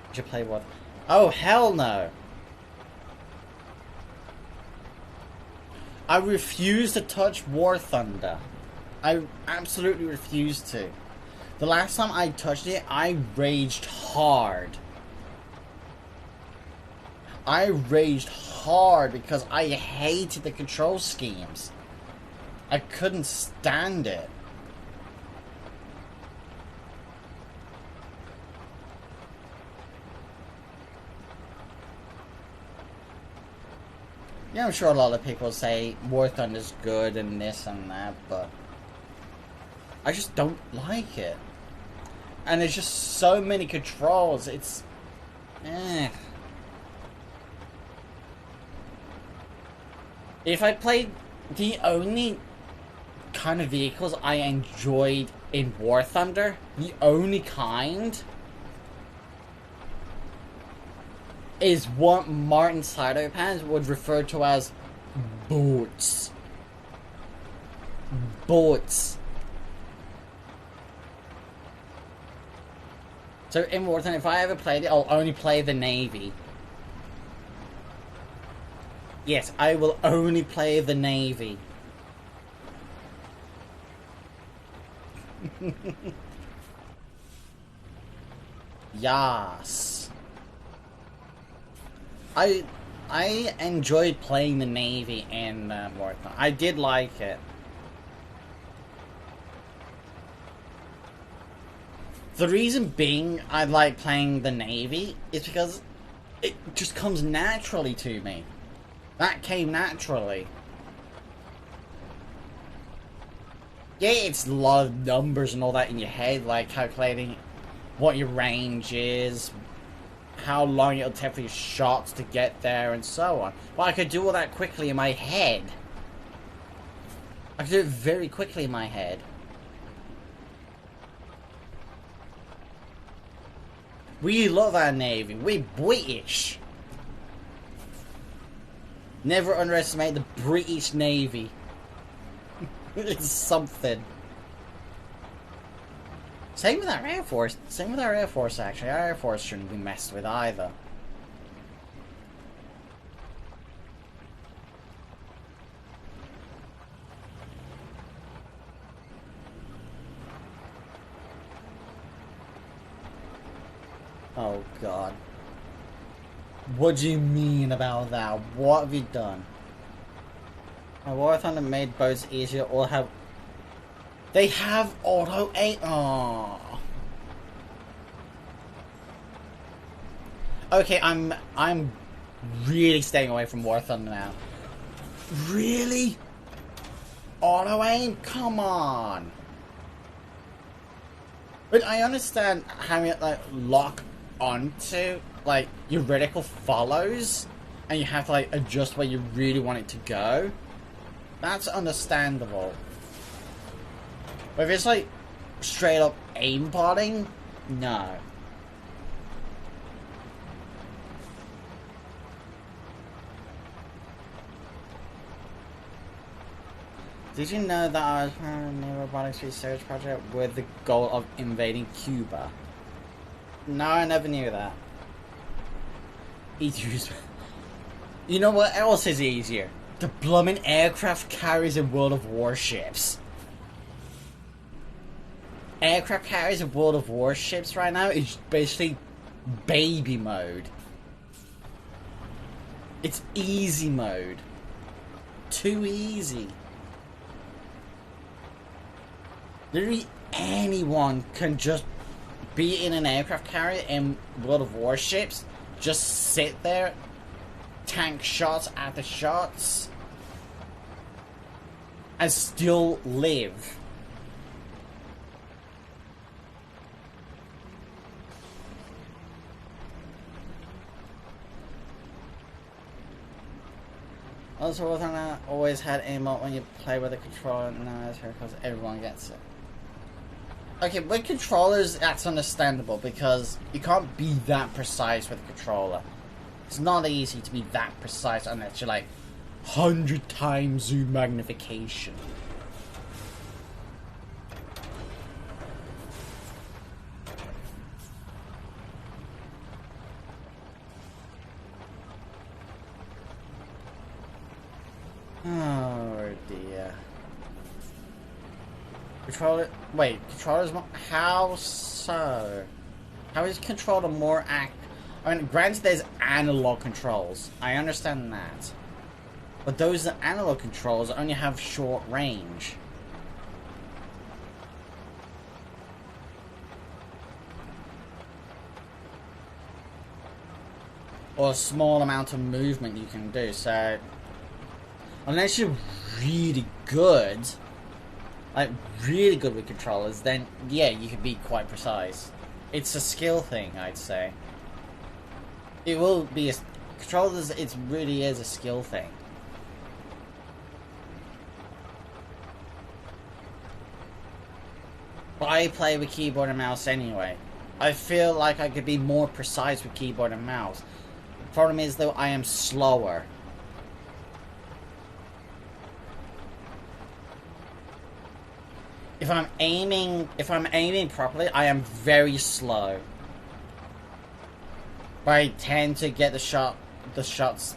Did you play what? Oh, hell no. I refuse to touch War Thunder. I absolutely refuse to. The last time I touched it, I raged hard. I raged hard because I hated the control schemes. I couldn't stand it. Yeah, I'm sure a lot of people say War Thunder's good and this and that, but I just don't like it. And there's just so many controls, it's... If I played the only kind of vehicles I enjoyed in War Thunder, the only kind, is what Martin Sidopans would refer to as boats. Boats. So in War Thunder, if I ever played it, I'll only play the Navy. Yes, I will only play the Navy. Yes. I enjoyed playing the Navy in Warzone. I did like it. The reason being I like playing the Navy is because it just comes naturally to me. That came naturally. Yeah, it's a lot of numbers and all that in your head, like calculating what your range is, how long it'll take for your shots to get there, and so on. But I could do all that quickly in my head. I could do it very quickly in my head. We love our Navy. We're British. Never underestimate the British Navy. It's something. Same with our Air Force. Same with our Air Force, actually. Our Air Force shouldn't be messed with either. Oh, God. What do you mean about that? What have you done? War Thunder made boats easier, or have... They have auto aim. Oh. Okay, I'm really staying away from War Thunder now. Really? Auto aim? Come on. But I understand having it like lock onto, like your reticle follows, and you have to like adjust where you really want it to go. That's understandable. But if it's like straight up aimbotting, no. Did you know that I was running a robotics research project with the goal of invading Cuba? No, I never knew that. You know what else is easier? The blooming aircraft carriers in World of Warships. Aircraft carriers in World of Warships right now is basically baby mode. It's easy mode. Too easy. Literally anyone can just be in an aircraft carrier in World of Warships, just sit there, tank shots after shots, and still live. Also, War Thunder always had aimbot when you play with a controller. No, it's here because everyone gets it. Okay, with controllers, that's understandable because you can't be that precise with a controller. It's not easy to be that precise unless you're like 100 times zoom magnification. Oh dear. Controller. Wait, controllers. How so? How is controller more I mean, granted, there's analog controls. I understand that, but those analog controls only have short range. Or a small amount of movement you can do. So, unless you're really good. Like, really good with controllers, then, yeah, you can be quite precise. It's a skill thing, I'd say. It will be a... Controllers, it really is a skill thing. But I play with keyboard and mouse anyway. I feel like I could be more precise with keyboard and mouse. The problem is, though, I am slower. If I'm aiming properly, I am very slow. But I tend to get the shots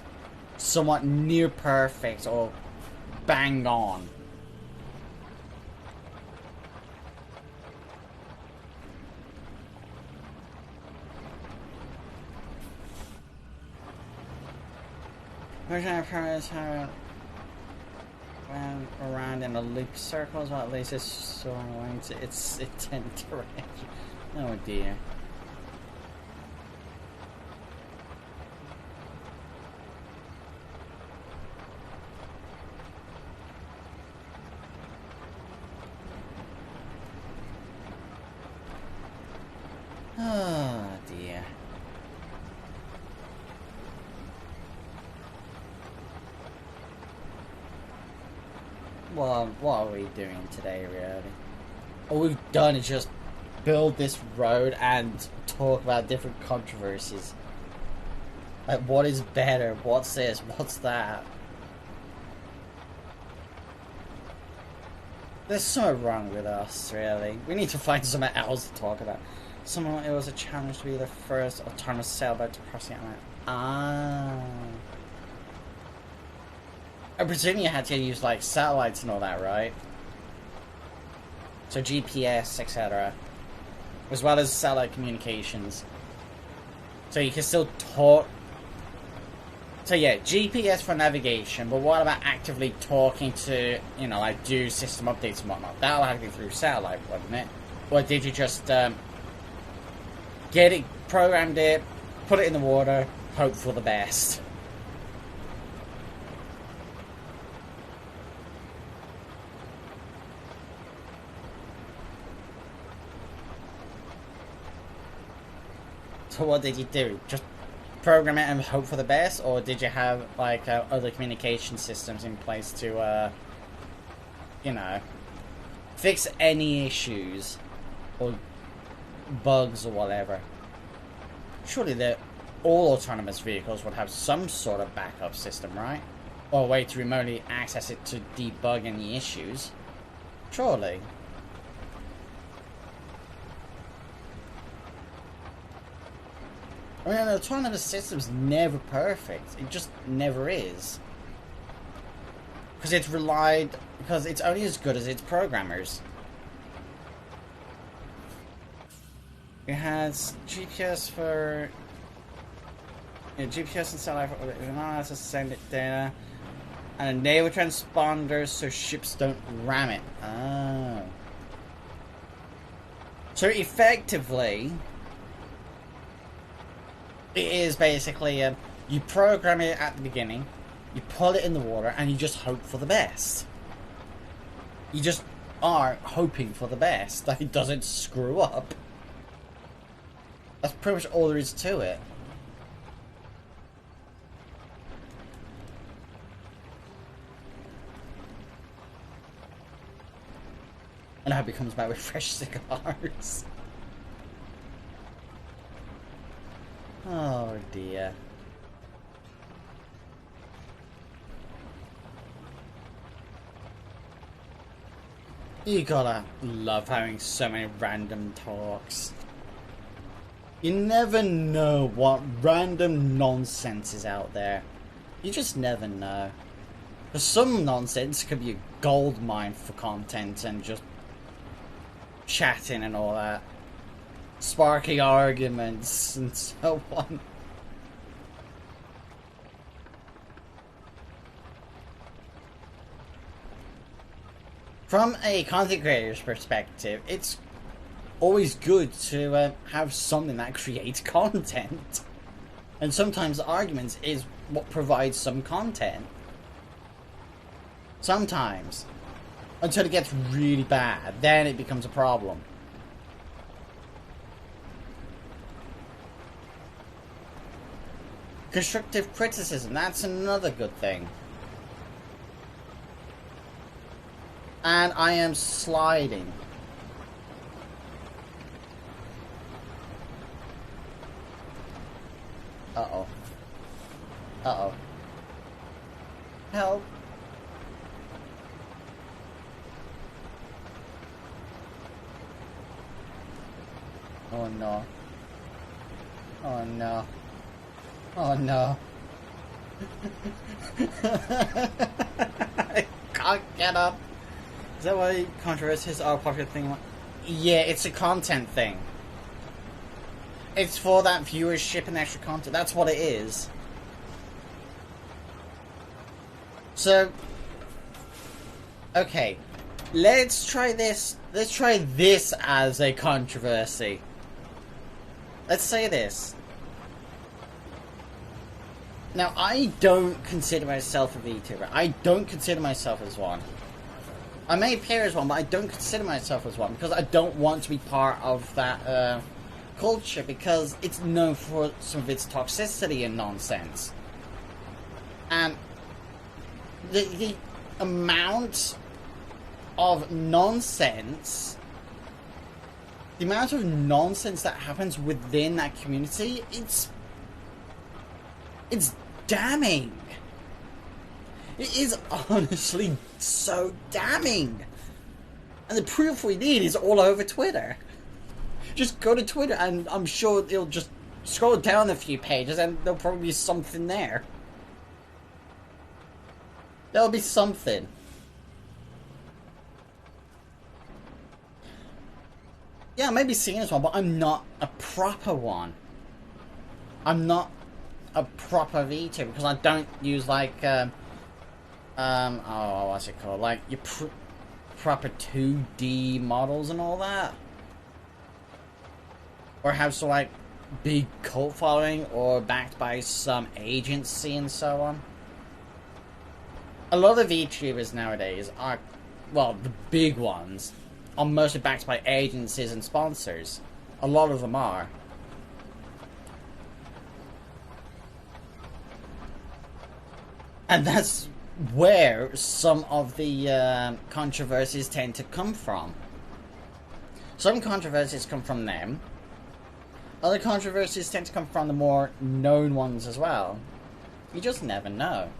somewhat near perfect or bang on. Version of Paris around in a loop circle as well. At least it's so annoying. It's in direction. Oh dear. Oh dear. Well, what are we doing today, really? All we've done is just build this road and talk about different controversies. Like, what is better? What's this? What's that? There's something wrong with us, really. We need to find something else to talk about. Someone, it was a challenge to be the first autonomous sailboat to cross the Atlantic. Ah. I presume you had to use, like, satellites and all that, right? So GPS, etc. As well as satellite communications. So you can still talk... So yeah, GPS for navigation, but what about actively talking to, you know, like, do system updates and whatnot? That'll have to be through satellite, wouldn't it? Or did you just, get it, programmed it, put it in the water, hope for the best? So what did you do? Just program it and hope for the best? Or did you have, like, other communication systems in place to, you know, fix any issues or bugs or whatever? Surely all autonomous vehicles would have some sort of backup system, right? Or a way to remotely access it to debug any issues. Surely. I mean, an autonomous system's never perfect. It just never is. Because it's only as good as its programmers. It has GPS for... Yeah, GPS and satellite for... It allows us to send it data. And enable transponders so ships don't ram it. Oh. So effectively... It is basically, you program it at the beginning, you pull it in the water, and you just hope for the best. You just are hoping for the best, that it doesn't screw up. That's pretty much all there is to it. And I hope it comes back with fresh cigars. Oh dear. You gotta love having so many random talks. You never know what random nonsense is out there. You just never know. Because some nonsense could be a gold mine for content and just chatting and all that. Sparking arguments and so on. From a content creator's perspective, it's always good to have something that creates content. And sometimes arguments is what provides some content. Sometimes. Until it gets really bad, then it becomes a problem. Constructive criticism, that's another good thing. And I am sliding. Uh-oh. Uh-oh. Help. Oh no. Oh no. Oh no. I can't get up. Is that why controversies are a popular thing? Yeah, it's a content thing. It's for that viewership and extra content. That's what it is. So, okay, let's try this. Let's try this as a controversy. Let's say this. Now, I don't consider myself a VTuber. I don't consider myself as one. I may appear as one, but I don't consider myself as one because I don't want to be part of that culture because it's known for some of its toxicity and nonsense. And the amount of nonsense, that happens within that community, it's damning. It is honestly so damning. And the proof we need is all over Twitter. Just go to Twitter and I'm sure they'll just scroll down a few pages and there'll probably be something there. There'll be something. Yeah, I may be seen as one, but I'm not a proper one. I'm not a proper VTuber because I don't use like what's it called? Like your proper 2D models and all that, or have some like big cult following or backed by some agency and so on. A lot of VTubers nowadays are, well, the big ones are mostly backed by agencies and sponsors. A lot of them are. And that's where some of the controversies tend to come from. Some controversies come from them. Other controversies tend to come from the more known ones as well. You just never know.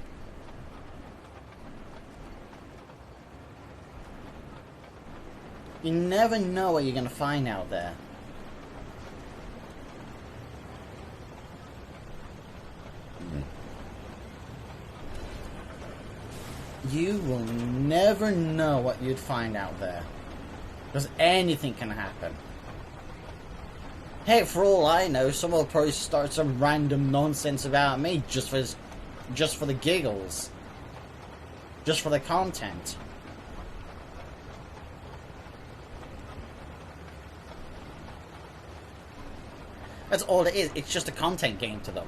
You never know what you're going to find out there. You will never know what you'd find out there. Because anything can happen. Hey, for all I know, someone will probably start some random nonsense about me just for the giggles. Just for the content. That's all it is. It's just a content game to them.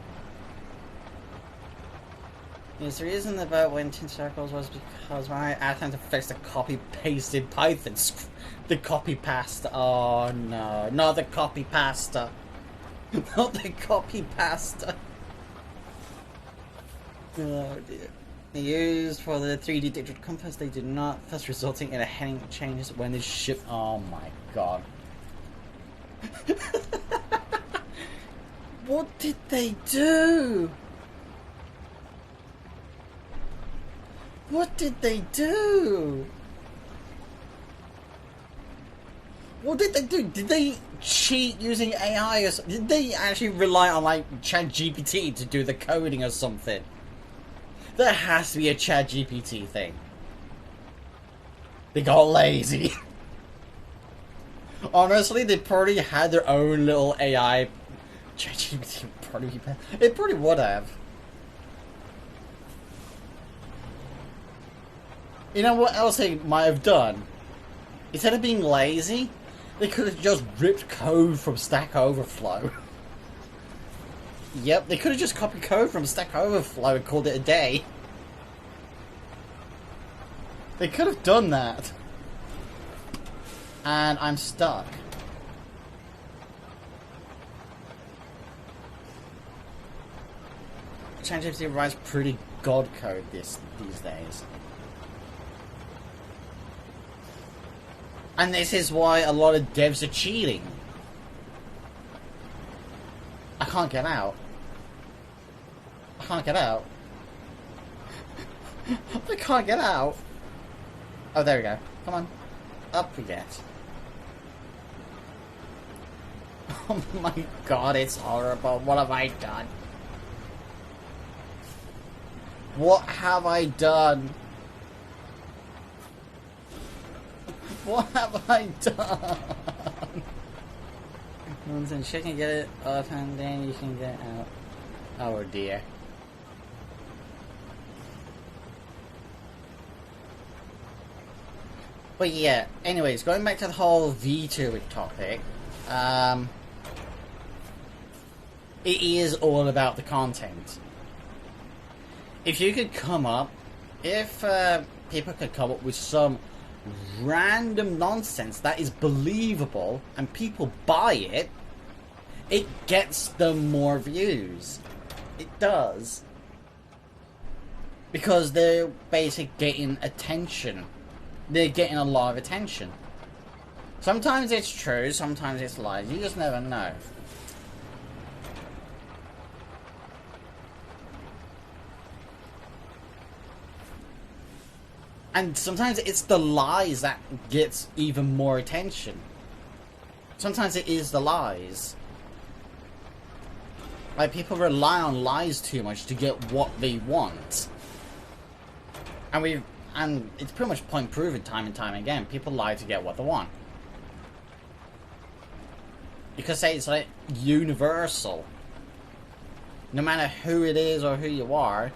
Yes, the reason about went in circles was because when I asked him to fix the copy-pasted Python script, the copy-pasta. Oh no, not the copy-pasta. Not the copy-pasta. Oh dear. They used for the 3D digital compass, they did not, thus resulting in a heading changes when they ship. Oh my god. What did they do? What did they do? What did they do? Did they cheat using AI or something? Did they actually rely on like ChatGPT to do the coding or something? There has to be a ChatGPT thing. They got lazy. Honestly, they probably had their own little AI. ChatGPT probably, it probably would have. You know what else they might have done? Instead of being lazy, they could have just ripped code from Stack Overflow. Yep, they could have just copied code from Stack Overflow and called it a day. They could have done that. And I'm stuck. ChatGPT writes pretty god code these days. And this is why a lot of devs are cheating. I can't get out. I can't get out. I can't get out. Oh, there we go. Come on. Up we get. Oh my god, it's horrible. What have I done? What have I done? What have I done? Once in she can get it off and then you can get out. Oh dear. But yeah, anyways, going back to the whole VTubing topic, it is all about the content. If you could come up, if people could come up with some random nonsense that is believable and people buy it, it gets them more views. It does. Because they're basically getting attention. They're getting a lot of attention. Sometimes it's true, sometimes it's lies. You just never know. And sometimes it's the lies that gets even more attention. Sometimes it is the lies. Like, people rely on lies too much to get what they want. And it's pretty much point proven time and time again. People lie to get what they want. You could say it's like universal. No matter who it is or who you are,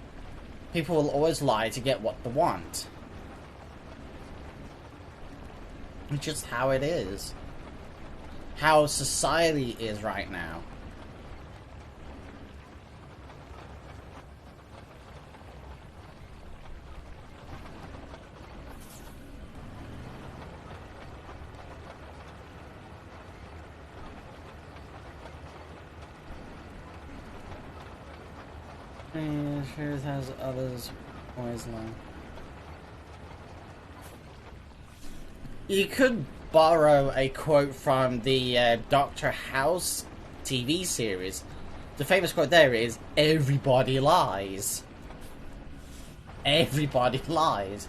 people will always lie to get what they want. It's just how it is. How society is right now. Sure has others always lie. You could borrow a quote from the Doctor House TV series. The famous quote there is, "Everybody lies." Everybody lies.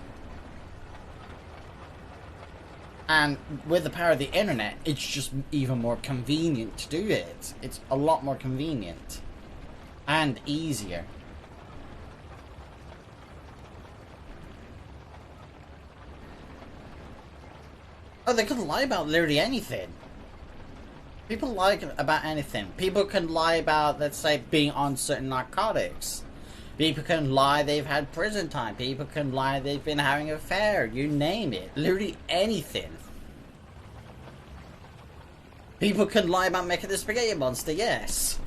And with the power of the internet, it's just even more convenient to do it. It's a lot more convenient. And easier. Oh, they can lie about literally anything. People lie about anything. People can lie about, let's say, being on certain narcotics. People can lie they've had prison time. People can lie they've been having an affair. You name it. Literally anything. People can lie about making the spaghetti monster, yes.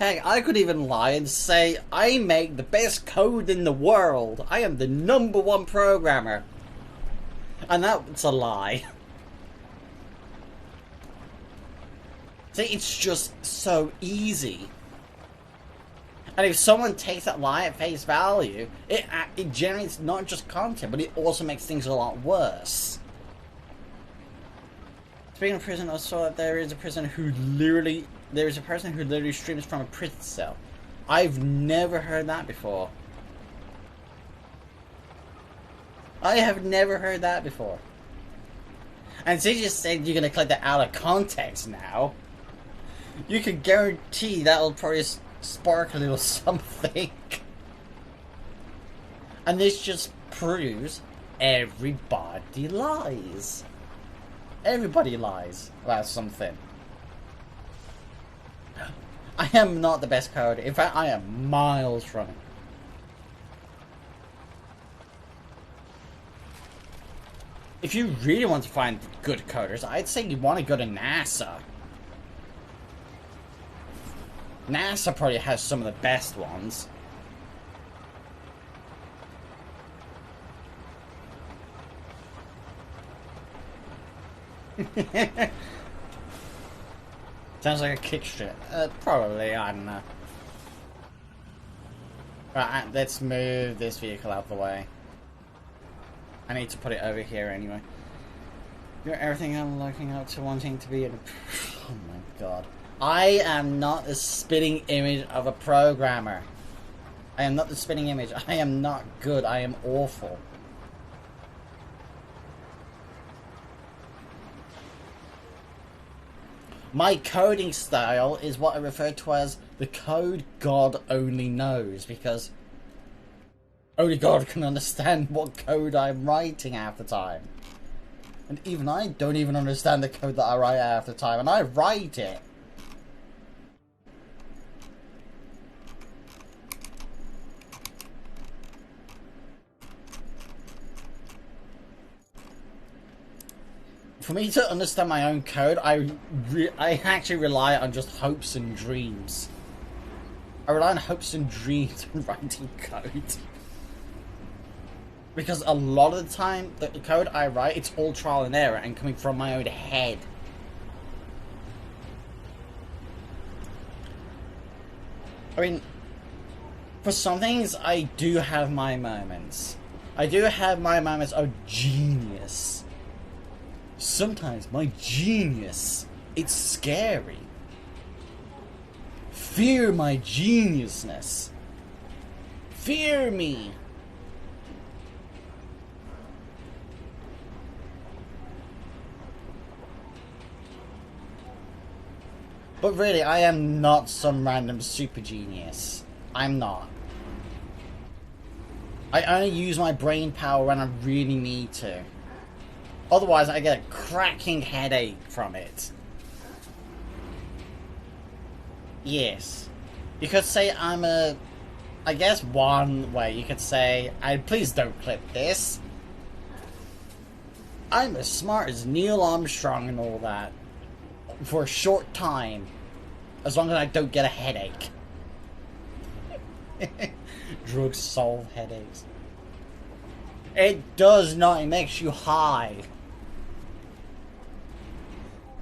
Heck, I could even lie and say, I make the best code in the world. I am the #1 programmer. And that's a lie. See, it's just so easy. And if someone takes that lie at face value, it generates not just content, but it also makes things a lot worse. Speaking of prison, I saw that there is a person who literally streams from a prison cell. I've never heard that before. I have never heard that before. And since you said you're going to click that out of context now, you can guarantee that'll probably spark a little something. And this just proves everybody lies. Everybody lies about something. I am not the best coder. In fact, I am miles from it. If you really want to find good coders, I'd say you want to go to NASA. NASA probably has some of the best ones. Sounds like a kick strip. Probably, I don't know. Right, let's move this vehicle out the way. I need to put it over here anyway. You're everything I'm looking up to wanting to be a... Oh my god. I am not the spitting image of a programmer. I am not the spitting image. I am not good. I am awful. My coding style is what I refer to as the code God only knows, because only God can understand what code I'm writing half the time. And even I don't even understand the code that I write half the time, and I write it. For me to understand my own code, I actually rely on just hopes and dreams. I rely on hopes and dreams when writing code. Because a lot of the time, the code I write, it's all trial and error and coming from my own head. I mean, for some things, I do have my moments. I do have my moments of genius. Sometimes my genius, it's scary. Fear my geniusness. Fear me. But really, I am not some random super genius. I'm not. I only use my brain power when I really need to. Otherwise, I get a cracking headache from it. Yes. You could say I'm a... I guess one way you could say... please don't clip this. I'm as smart as Neil Armstrong and all that. For a short time. As long as I don't get a headache. Drugs solve headaches. It does not. It makes you high.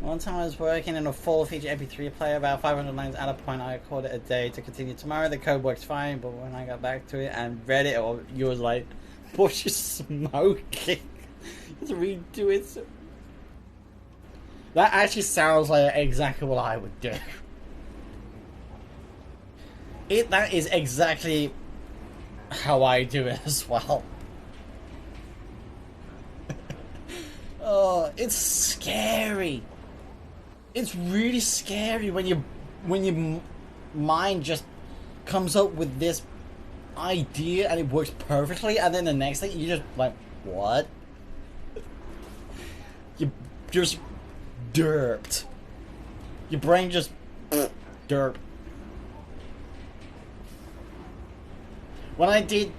One time I was working in a full-feature MP3 player, about 500 lines at a point. I called it a day to continue tomorrow. The code works fine, but when I got back to it and read it, you was like, "What you smoking?" Just redo it. That actually sounds like exactly what I would do. That is exactly how I do it as well. Oh, it's scary. It's really scary when your mind just comes up with this idea and it works perfectly, and then the next thing you just like, what? You just derped. Your brain just derp. When I did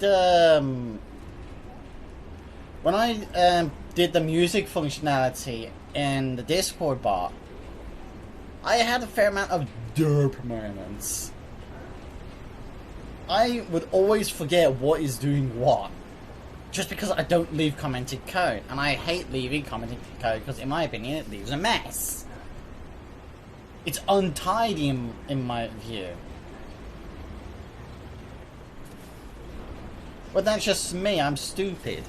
did the music functionality in the Discord bot, I had a fair amount of derp moments. I would always forget what is doing what, just because I don't leave commented code, and I hate leaving commented code because, in my opinion, it leaves a mess. It's untidy in my view. But that's just me, I'm stupid.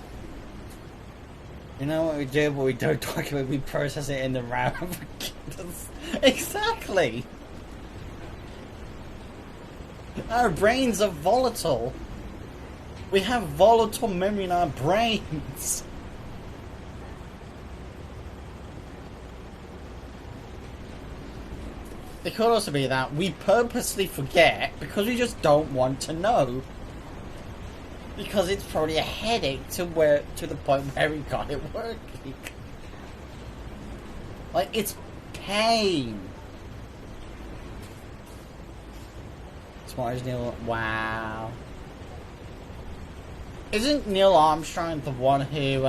You know what we do, but we don't talk about it, we process it in the RAM. Exactly! Our brains are volatile. We have volatile memory in our brains. It could also be that we purposely forget because we just don't want to know. Because it's probably a headache to the point where we got it working. Like, it's pain. Smart as Neil. Wow. Isn't Neil Armstrong the one who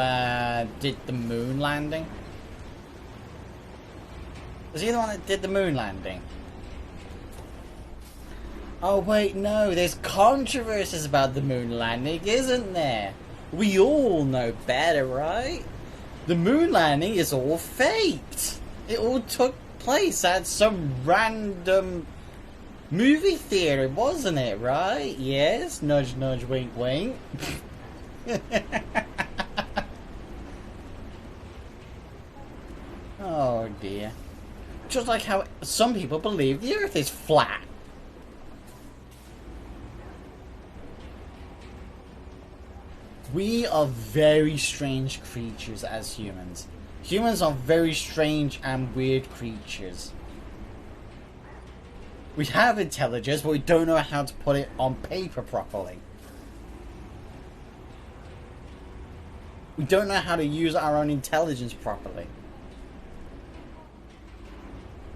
did the moon landing? Was he the one that did the moon landing? Oh wait, no, there's controversies about the moon landing, isn't there? We all know better, right? The moon landing is all faked. It all took place at some random movie theater, wasn't it, right? Yes, nudge nudge, wink wink. Oh dear. Just like how some people believe the earth is flat. We are very strange creatures as humans. Humans are very strange and weird creatures. We have intelligence, but we don't know how to put it on paper properly. We don't know how to use our own intelligence properly.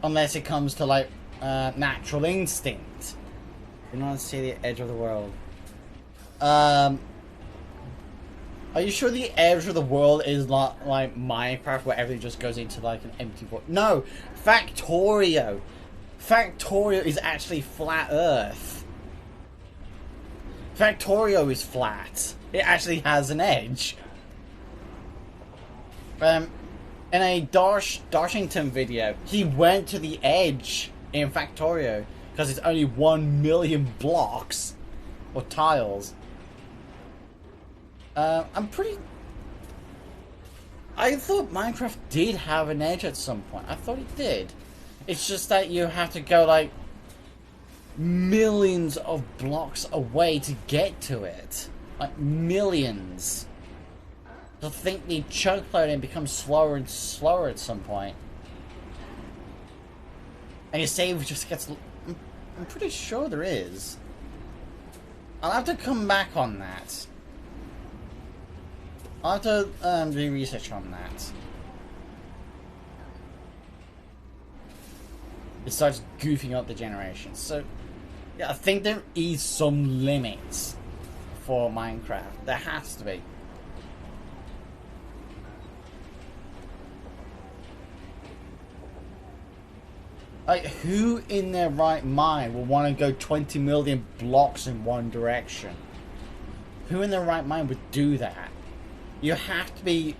Unless it comes to, like, natural instinct. You don't want to see the edge of the world. Are you sure the edge of the world is not like Minecraft where everything just goes into like an empty void? No! Factorio! Factorio is actually flat Earth. Factorio is flat. It actually has an edge. In a Darshington video, he went to the edge in Factorio because it's only 1 million blocks or tiles. I thought Minecraft did have an edge at some point. I thought it did. It's just that you have to go like millions of blocks away to get to it. Like millions. I think the chunk loading becomes slower and slower at some point. And your save just gets... I'm pretty sure there is. I'll have to come back on that. I'll have to do research on that. It starts goofing up the generations. So, yeah, I think there is some limits for Minecraft. There has to be. Like, who in their right mind will want to go 20 million blocks in one direction? Who in their right mind would do that? You have to be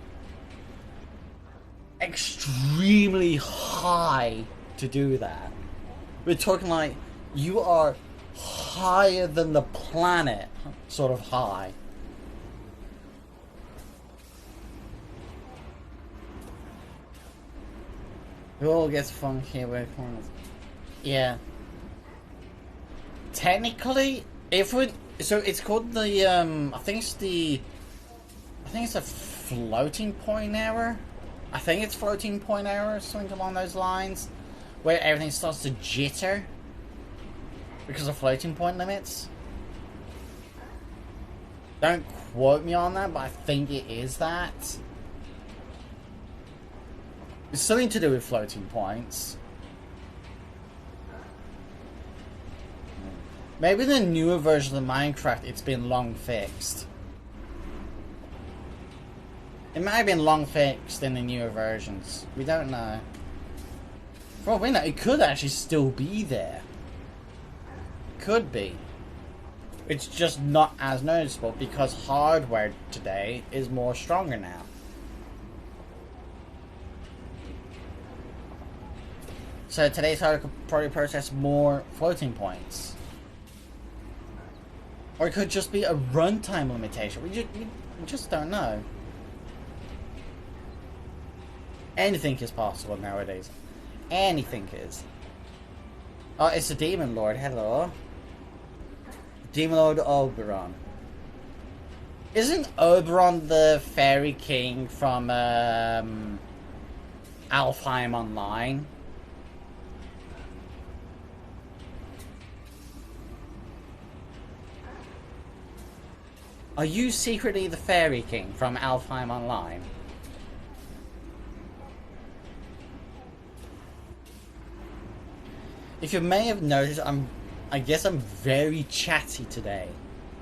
extremely high to do that. We're talking like you are higher than the planet, sort of high. It all gets funky with corners. Yeah. Technically, if we... So it's called the, I think it's a floating point error. I think it's floating point error, something along those lines. Where everything starts to jitter. Because of floating point limits. Don't quote me on that, but I think it is that. It's something to do with floating points. Maybe the newer version of Minecraft, it's been long fixed. It might have been long fixed in the newer versions. We don't know. For all we know, it could actually still be there. Could be. It's just not as noticeable because hardware today is more stronger now. So today's hardware could probably process more floating points. Or it could just be a runtime limitation. We just don't know. Anything is possible nowadays. Anything is. Oh, it's the Demon Lord. Hello. Demon Lord Oberon. Isn't Oberon the Fairy King from Alfheim Online? Are you secretly the Fairy King from Alfheim Online? If you may have noticed, I guess I'm very chatty today.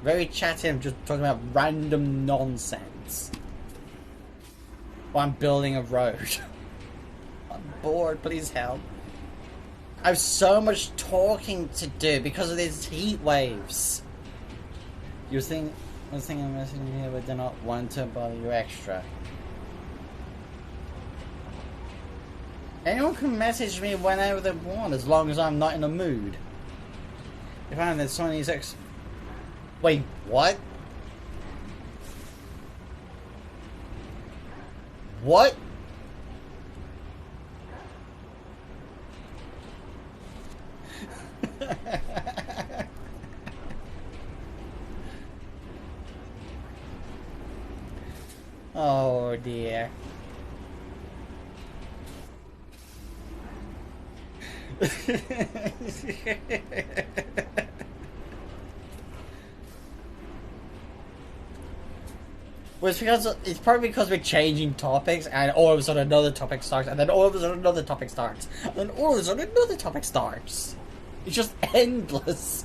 Very chatty, I'm just talking about random nonsense. While I'm building a road. I'm bored, please help. I have so much talking to do because of these heat waves. I was thinking I'm messaging you, but they're not wanting to bother you extra. Anyone can message me whenever they want, as long as I'm not in a mood. If I'm in Sony's X... Wait, what? What? Oh dear. Well, it's probably because we're changing topics, and all of a sudden another topic starts, and then all of a sudden another topic starts, and then all of a sudden another topic starts. It's just endless.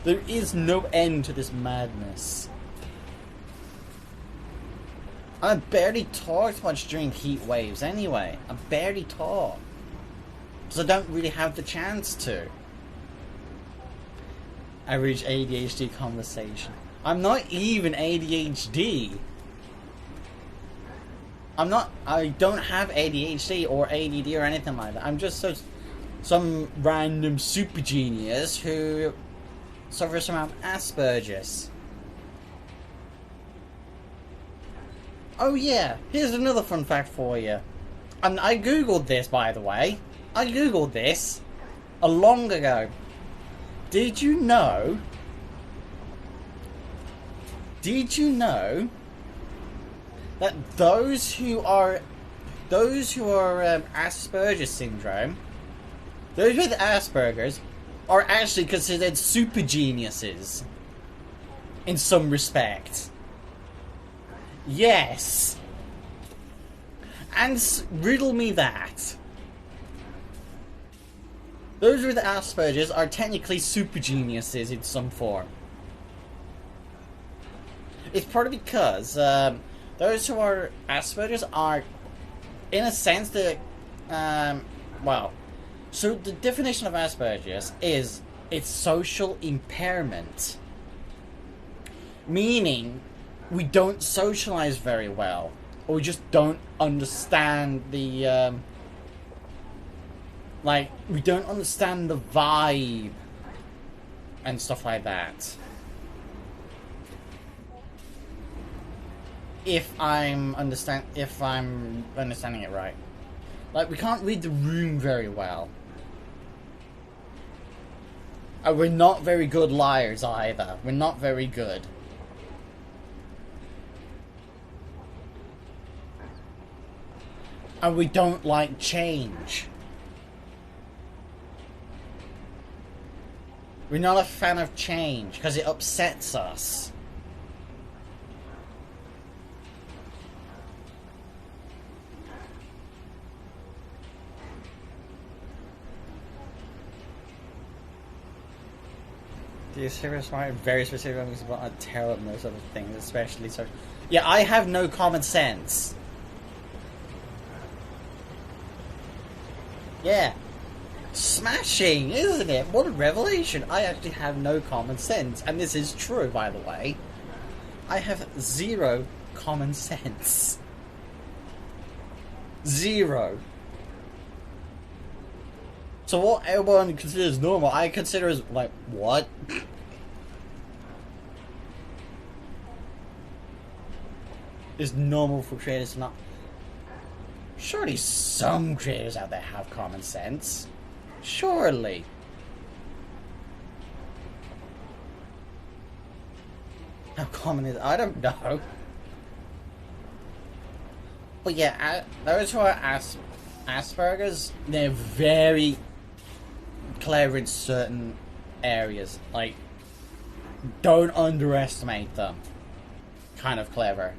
There is no end to this madness. I barely talk much during heat waves anyway. I barely talk. Because I don't really have the chance to. Average ADHD conversation. I'm not even ADHD. I don't have ADHD or ADD or anything like that. I'm just some random super genius who suffers from Asperger's. Oh yeah, here's another fun fact for you. And I googled this, by the way. I googled this a long ago. Did you know that those who are Asperger's syndrome, those with Asperger's, are actually considered super geniuses in some respect? Yes. And riddle me that. Those with Asperger's are technically super geniuses in some form. It's probably because those who are Asperger's are, in a sense, so the definition of Asperger's is it's social impairment. Meaning, we don't socialize very well. Or we just don't understand the, we don't understand the vibe and stuff like that. If I'm understanding it right. Like, we can't read the room very well. And we're not very good liars either. We're not very good. And we don't like change. We're not a fan of change because it upsets us. Do you seriously want very specific things about a terrible and those other things, especially so? Yeah, I have no common sense. Yeah. Smashing, isn't it? What a revelation. I actually have no common sense. And this is true, by the way. I have zero common sense. Zero. So what everyone considers normal, I consider as, like, what? Is normal for creators to not... Surely some creators out there have common sense. Surely. How common is it? I don't know. But yeah, those who are Asperger's, they're very clever in certain areas. Like, don't underestimate them. Kind of clever.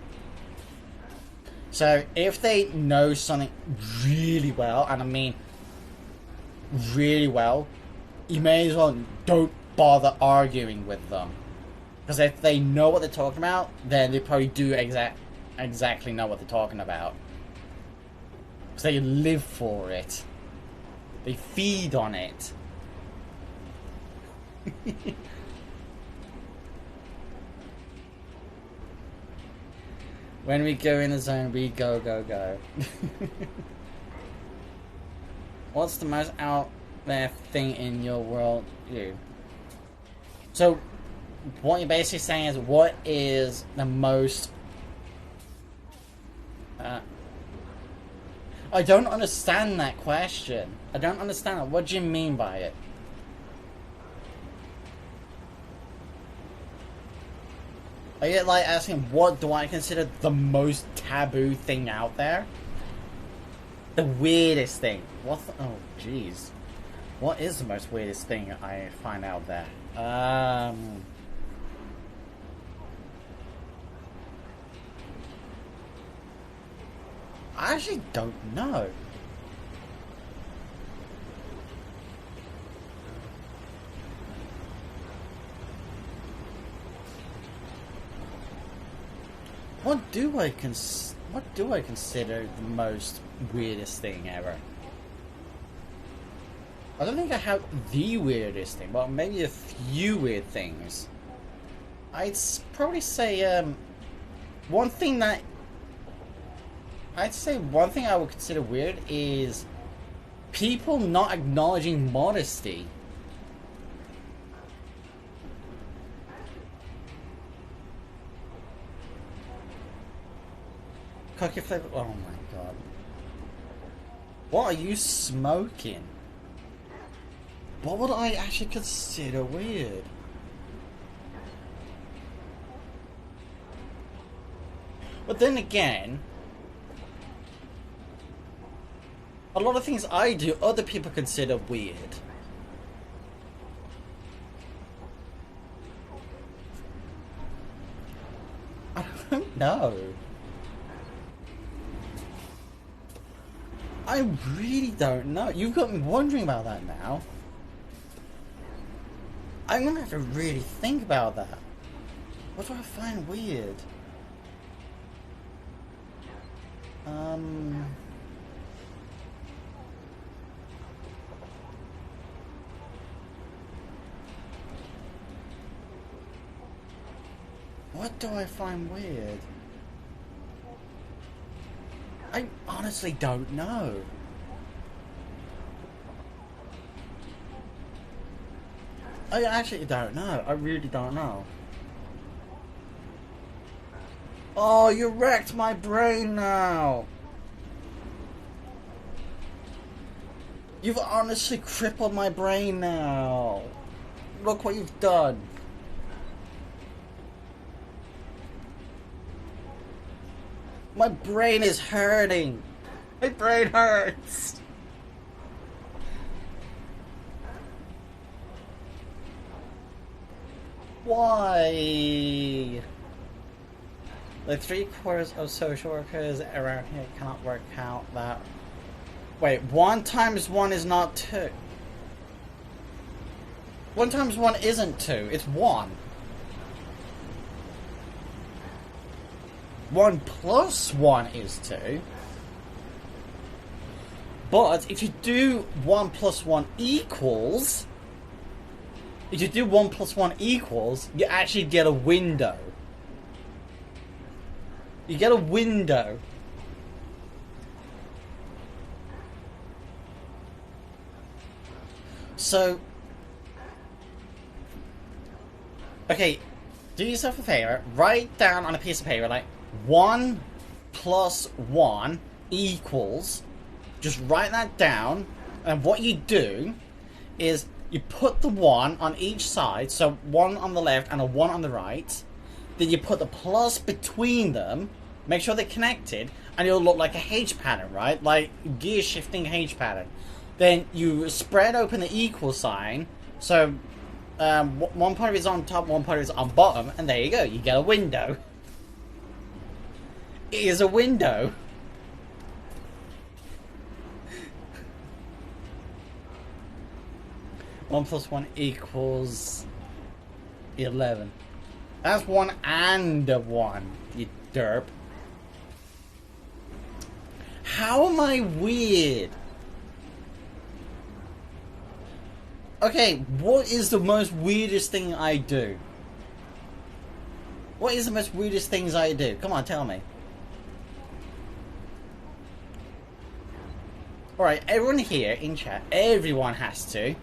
So, if they know something really well, and I mean really well, you may as well don't bother arguing with them. Because if they know what they're talking about, then they probably do exactly know what they're talking about. Because they live for it. They feed on it. When we go in the zone, we go, go, go. What's the most out there thing in your world view? So, what you're basically saying is, what is the most... I don't understand that question. I don't understand it. What do you mean by it? Are you like asking, what do I consider the most taboo thing out there? The weirdest thing. What the, oh jeez. What is the most weirdest thing I find out there? I actually don't know. What do I consider the most weirdest thing ever? I don't think I have the weirdest thing, but maybe a few weird things. I'd probably say one thing I would consider weird is people not acknowledging modesty. Cookie flavor. Oh my god. What are you smoking? What would I actually consider weird? But then again, a lot of things I do, other people consider weird. I don't know. I really don't know. You've got me wondering about that now. I'm gonna have to really think about that. What do I find weird? What do I find weird? I honestly don't know. I actually don't know. I really don't know. Oh, you wrecked my brain now. You've honestly crippled my brain now. Look what you've done. My brain is hurting. My brain hurts. Why? Like 3/4 of social workers around here cannot work out that. Wait, 1 times 1 is not 2. 1 times 1 isn't 2, it's 1. 1 plus 1 is 2. But if you do 1 plus 1 equals... If you do 1 plus 1 equals, you actually get a window. You get a window. So... Okay, do yourself a favor. Write down on a piece of paper, like, 1 plus 1 equals... Just write that down, and what you do is you put the 1 on each side, so 1 on the left and a 1 on the right, then you put the plus between them, make sure they're connected, and it'll look like a H pattern, right? Like gear shifting H pattern. Then you spread open the equal sign, so one part of it is on top, one part of it is on bottom, and there you go, you get a window. It is a window. 1 plus 1 equals 11. That's 1 and a 1, you derp. How am I weird? Okay, what is the most weirdest thing I do? What is the most weirdest things I do? Come on, tell me. Alright, everyone here in chat, everyone has to.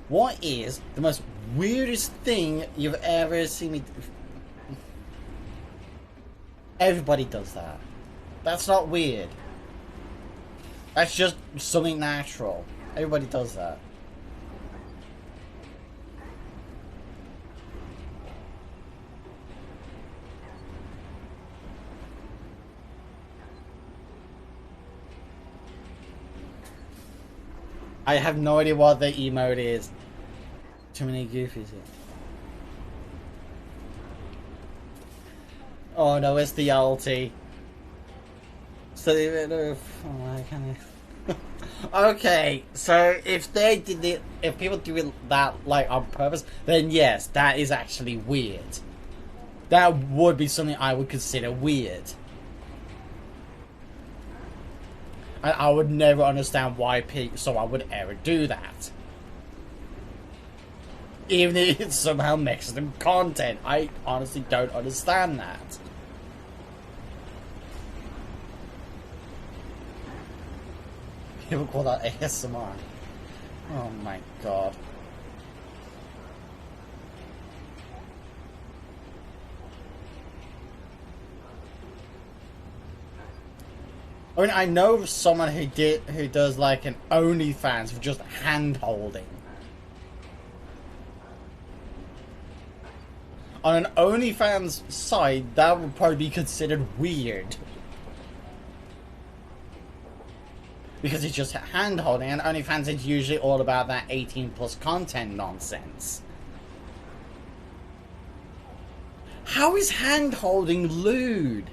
What is the most weirdest thing you've ever seen me do? Everybody does that. That's not weird. That's just something natural. Everybody does that. I have no idea what the emote is. Too many goofies here. Oh no, it's the ulti. So okay, so if they did it, if people do that like on purpose, then yes, that is actually weird. That would be something I would consider weird. And I would never understand why someone would ever do that. Even if it somehow makes them content. I honestly don't understand that. People call that ASMR. Oh my god. I mean, I know someone who does like an OnlyFans for just hand holding. On an OnlyFans site, that would probably be considered weird. Because it's just hand holding, and OnlyFans is usually all about that 18 plus content nonsense. How is hand holding lewd?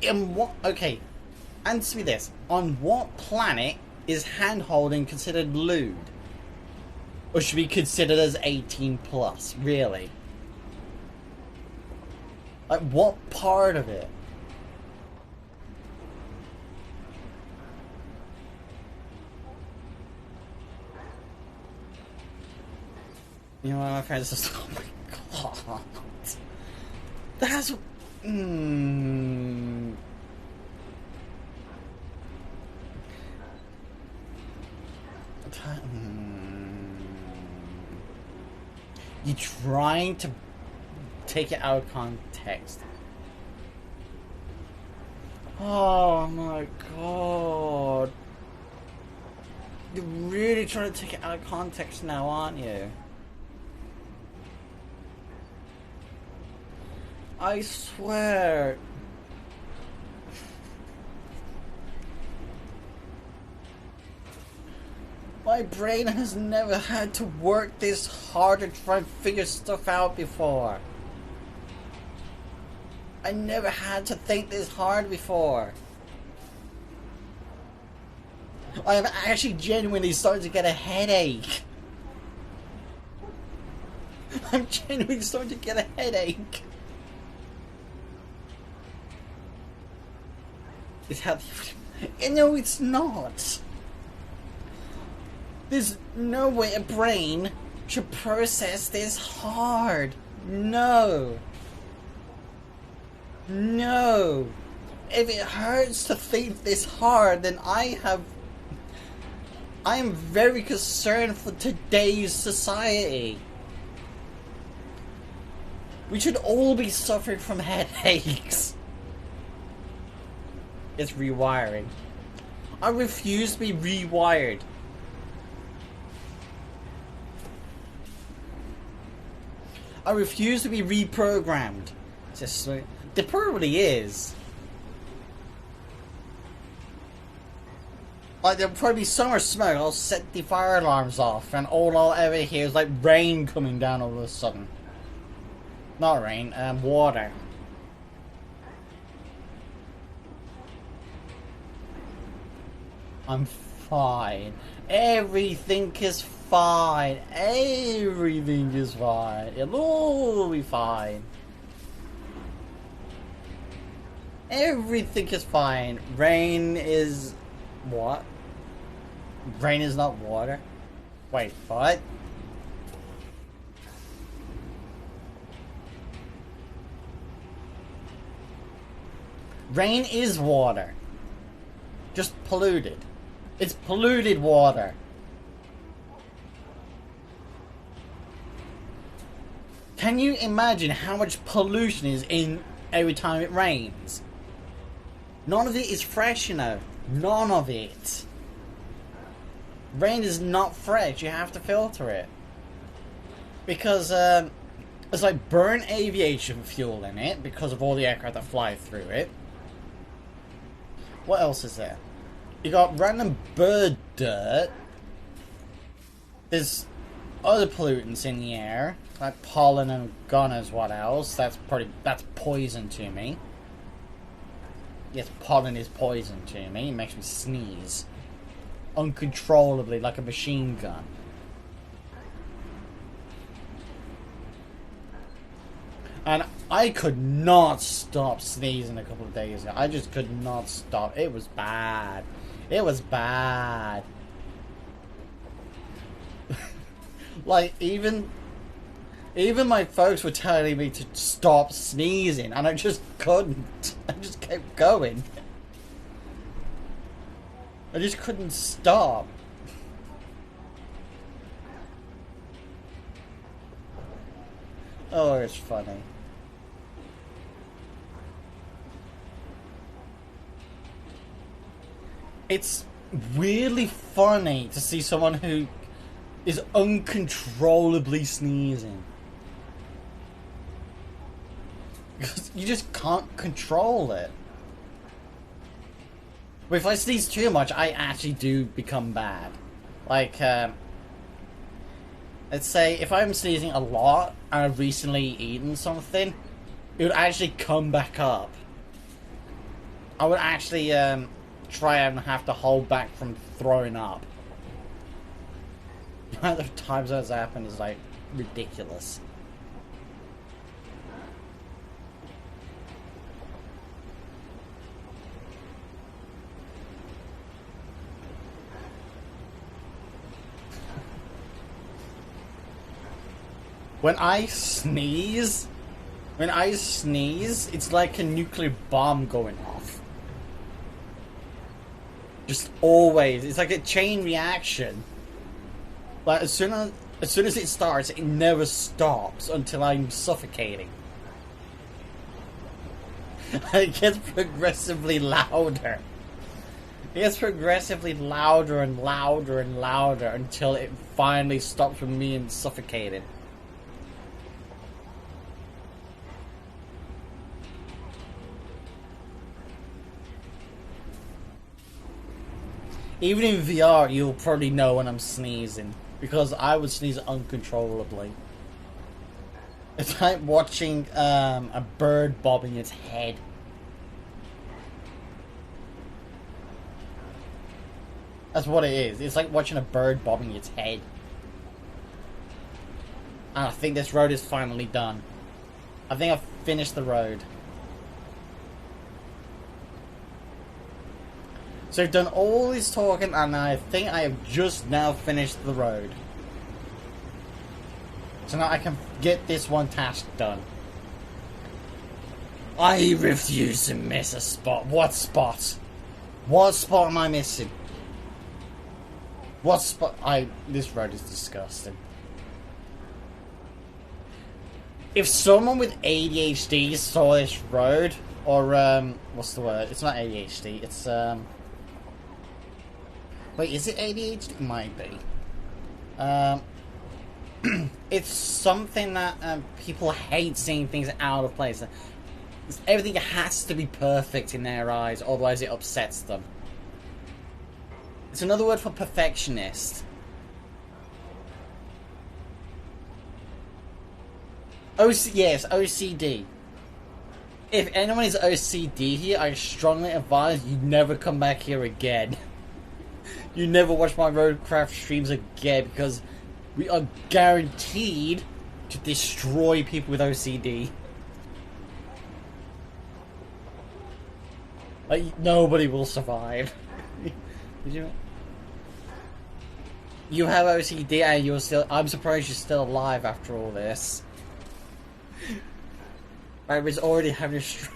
In what? Okay, answer me this. On what planet is hand holding considered lewd? Or should be considered as 18 plus, really? Like, what part of it? You know what, my friends just, oh my god. That's... You're trying to take it out of context. Oh my god. You're really trying to take it out of context now, aren't you? I swear. My brain has never had to work this hard to try and figure stuff out before. I never had to think this hard before. I am actually genuinely starting to get a headache. I'm genuinely starting to get a headache. It's how... No, it's not. There's no way a brain should process this hard. No. No. If it hurts to think this hard, then I am very concerned for today's society. We should all be suffering from headaches. It's rewiring. I refuse to be rewired. I refuse to be reprogrammed. Just like, there probably is. Like, there'll probably be so much smoke, I'll set the fire alarms off, and all I'll ever hear is like rain coming down all of a sudden. Not rain, water. I'm fine. Everything is fine. Everything is fine. It'll all be fine. Everything is fine. Rain is... what? Rain is not water? Wait, what? Rain is water. Just polluted. It's polluted water. Can you imagine how much pollution is in every time it rains? None of it is fresh, you know. None of it. Rain is not fresh. You have to filter it. Because there's like burnt aviation fuel in it because of all the aircraft that fly through it. What else is there? You got random bird dirt. There's other pollutants in the air, like pollen and God knows what else. That's poison to me. Yes, pollen is poison to me. It makes me sneeze uncontrollably, like a machine gun. And I could not stop sneezing a couple of days ago. I just could not stop. It was bad. It was bad. Like, even my folks were telling me to stop sneezing, and I just couldn't. I just kept going. I just couldn't stop. Oh, it's funny. It's weirdly funny to see someone who is uncontrollably sneezing. Because you just can't control it. But if I sneeze too much, I actually do become bad. Like, let's say if I'm sneezing a lot and I've recently eaten something, it would actually come back up. I would actually try and have to hold back from throwing up. The amount of times that's happened is like ridiculous. When I sneeze, it's like a nuclear bomb going off. Just always. It's like a chain reaction. Like, as soon as it starts, it never stops until I'm suffocating. It gets progressively louder. It gets progressively louder and louder and louder until it finally stops with me and suffocating. Even in VR, you'll probably know when I'm sneezing. Because I would sneeze uncontrollably. It's like watching a bird bobbing its head. That's what it is. It's like watching a bird bobbing its head. And I think this road is finally done. I think I've finished the road. So I've done all this talking, and I think I have just now finished the road. So now I can get this one task done. I refuse to miss a spot. What spot? What spot am I missing? What spot? This road is disgusting. If someone with ADHD saw this road, or what's the word? It's not ADHD. It's Wait, is it ADHD? It might be. It's something that people hate seeing things out of place. Everything has to be perfect in their eyes, otherwise it upsets them. It's another word for perfectionist. Yes, OCD. If anyone is OCD here, I strongly advise you never come back here again. You never watch my Roadcraft streams again, because we are guaranteed to destroy people with OCD. Like, nobody will survive. You have OCD and you're still... I'm surprised you're still alive after all this. I was already having a stroke.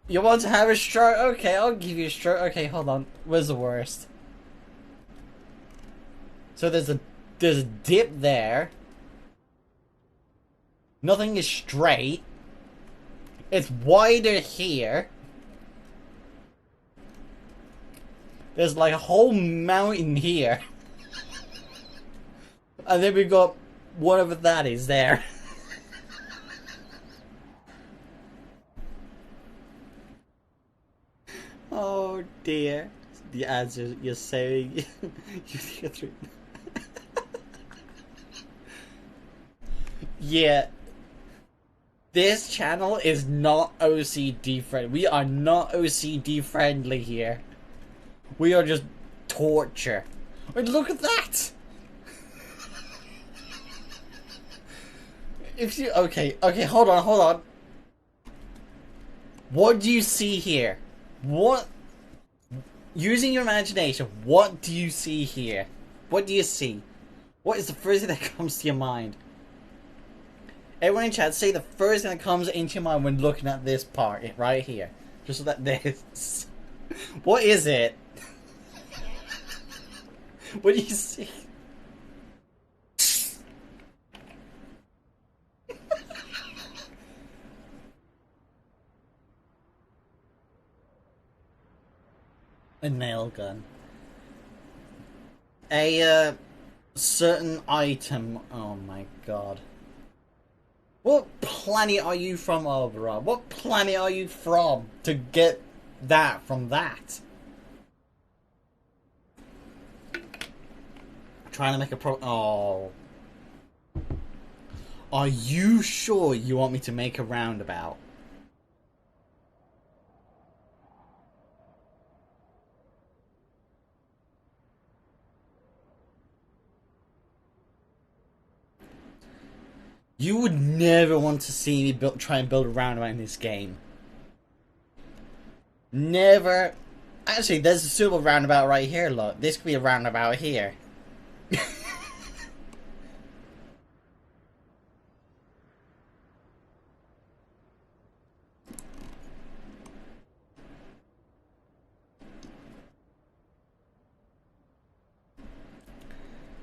You want to have a stroke? Okay, I'll give you a stroke. Okay, hold on. Where's the worst? So there's a dip there. Nothing is straight. It's wider here. There's like a whole mountain here. And then we've got whatever that is there. Oh dear. The answer you're saying. Yeah. This channel is not OCD friendly. We are not OCD friendly here. We are just torture. Wait, look at that! If you okay, hold on. What do you see here? What? Using your imagination, what do you see here? What do you see? What is the first thing that comes to your mind? Everyone in chat, say the first thing that comes into your mind when looking at this part right here. Just like this. What is it? What do you see? A nail gun. A certain item. Oh my god. What planet are you from, Oberon? What planet are you from to get that from that? Trying to make a Oh. Are you sure you want me to make a roundabout? You would never want to see me try and build a roundabout in this game. Never. Actually, there's a suitable roundabout right here, look. This could be a roundabout here.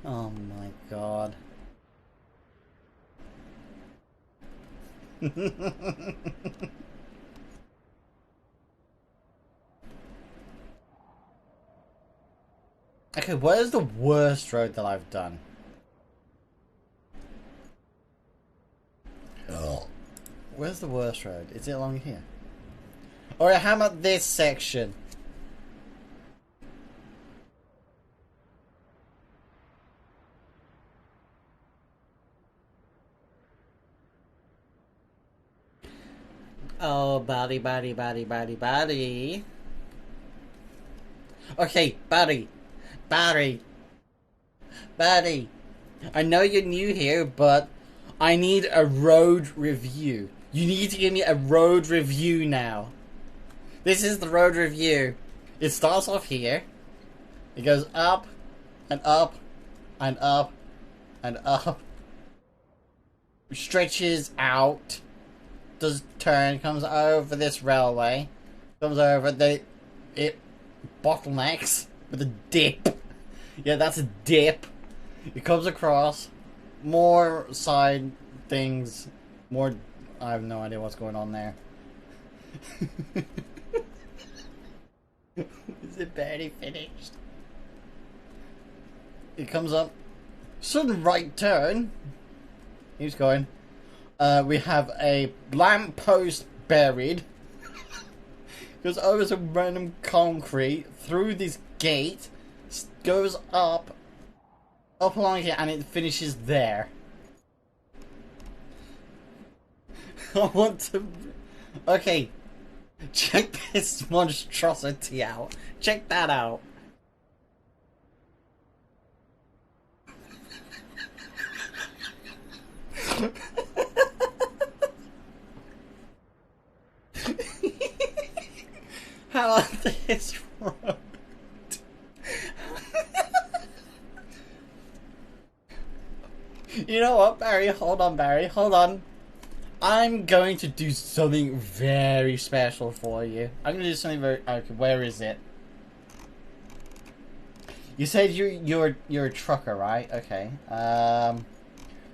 Oh my god. Okay, where's the worst road that I've done? Oh. Where's the worst road? Is it along here? Alright, how about this section? Oh, Barry. Okay, Barry. I know you're new here, but I need a road review. You need to give me a road review now. This is the road review. It starts off here. It goes up, and up, and up, and up. Stretches out. Does turn, comes over this railway, comes over, it bottlenecks with a dip. Yeah, that's a dip. It comes across, more side things, more, I have no idea what's going on there. Is it barely finished? It comes up, sudden right turn, keeps going. We have a lamppost buried. Goes over some random concrete through this gate, goes up along here, and it finishes there. I want to. Okay, check this monstrosity out. Check that out. How about this road? You know what, Barry? Hold on, Barry. Hold on. I'm going to do something very special for you. I'm going to do something very... Okay, where is it? You said you're a trucker, right? Okay.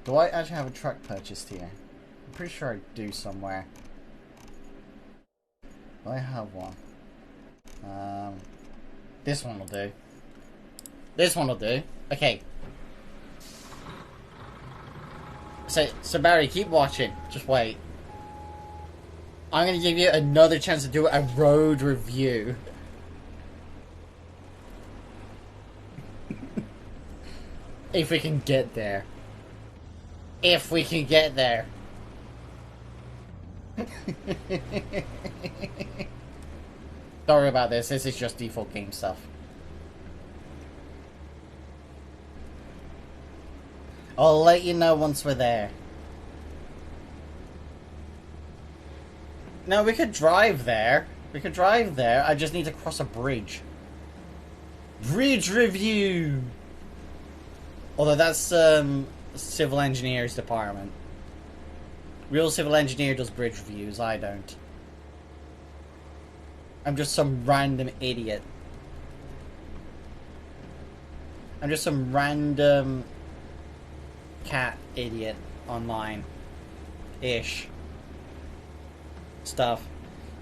Do I actually have a truck purchased here? I'm pretty sure I do somewhere. Do I have one? This one will do. This one will do. Okay. So Barry, keep watching. Just wait. I'm gonna give you another chance to do a road review. If we can get there. If we can get there. Sorry about this. This is just default game stuff. I'll let you know once we're there. No, we could drive there. We could drive there. I just need to cross a bridge. Bridge review! Although that's, civil engineers department. Real civil engineer does bridge reviews, I don't. I'm just some random idiot. I'm just some random cat idiot online. Ish. Stuff.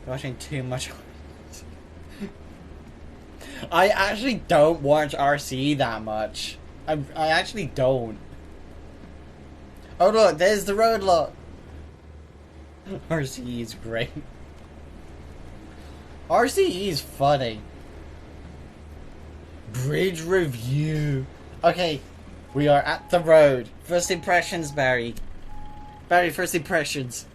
I'm watching too much. I actually don't watch RC that much. I actually don't. Oh look, there's the road, look. RCE is great. RCE is funny. Bridge review. Okay, we are at the road. First impressions, Barry. Barry, first impressions.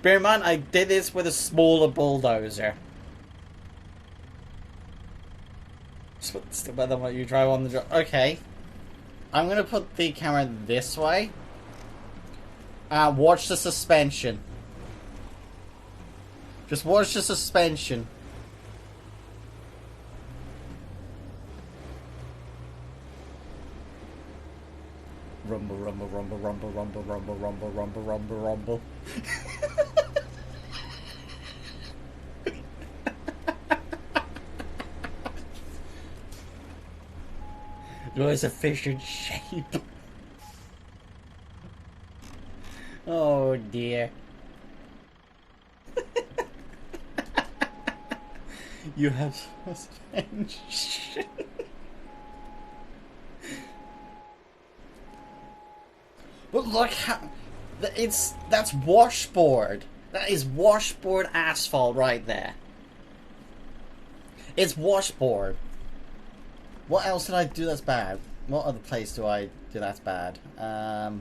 Bear in mind, I did this with a smaller bulldozer. Still better than what you drive on the job. Okay. I'm gonna put the camera this way. Watch the suspension. Just watch the suspension. Rumble, rumble, rumble, rumble, rumble, rumble, rumble, rumble, rumble, rumble. Nice efficient shape. Oh dear. You have suspension. But look how that's washboard. That is washboard asphalt right there. It's washboard. What else did I do that's bad? What other place do I do that's bad? That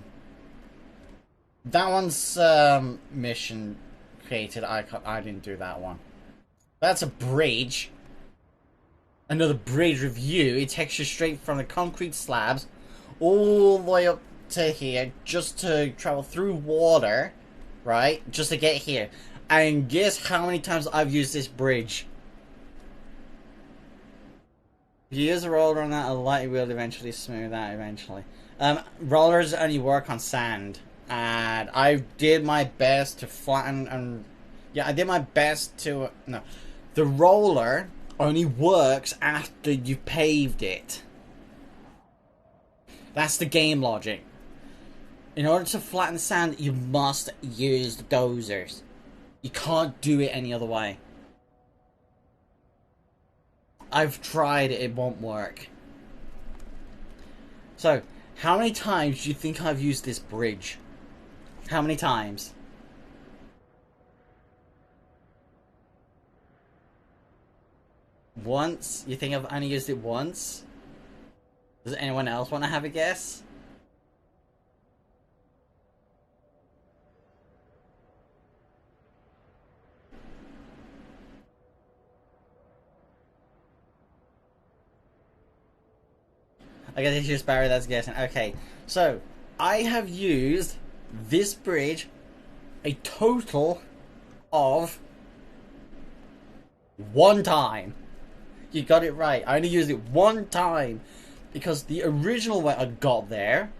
one's mission created. I didn't do that one. That's a bridge. Another bridge review. It takes you straight from the concrete slabs all the way up to here just to travel through water, right? Just to get here. And guess how many times I've used this bridge? If you use a roller on that, a light will eventually smooth out eventually. Rollers only work on sand. And I did my best to flatten and... Yeah, I did my best to... No. The roller only works after you paved it. That's the game logic. In order to flatten sand, you must use the dozers. You can't do it any other way. I've tried it, it won't work. So, how many times do you think I've used this bridge? How many times? Once? You think I've only used it once? Does anyone else want to have a guess? I guess it's just Barry that's guessing. Okay, so I have used this bridge a total of 1 time. You got it right. I only used it 1 time because the original way I got there,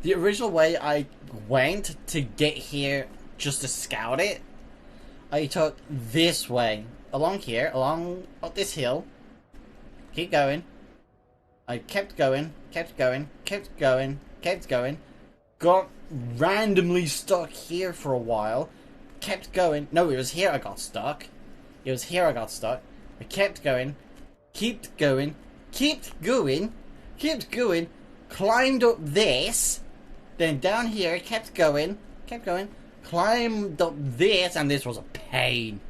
the original way I went to get here just to scout it, I took this way along here, along up this hill. Keep going. I kept going, kept going, kept going, kept going. Got randomly stuck here for a while. Kept going. No, it was here I got stuck. It was here I got stuck. I kept going. Kept going. Kept going. Kept going. Climbed up this. Then down here. Kept going. Kept going. Climbed up this. And this was a pain.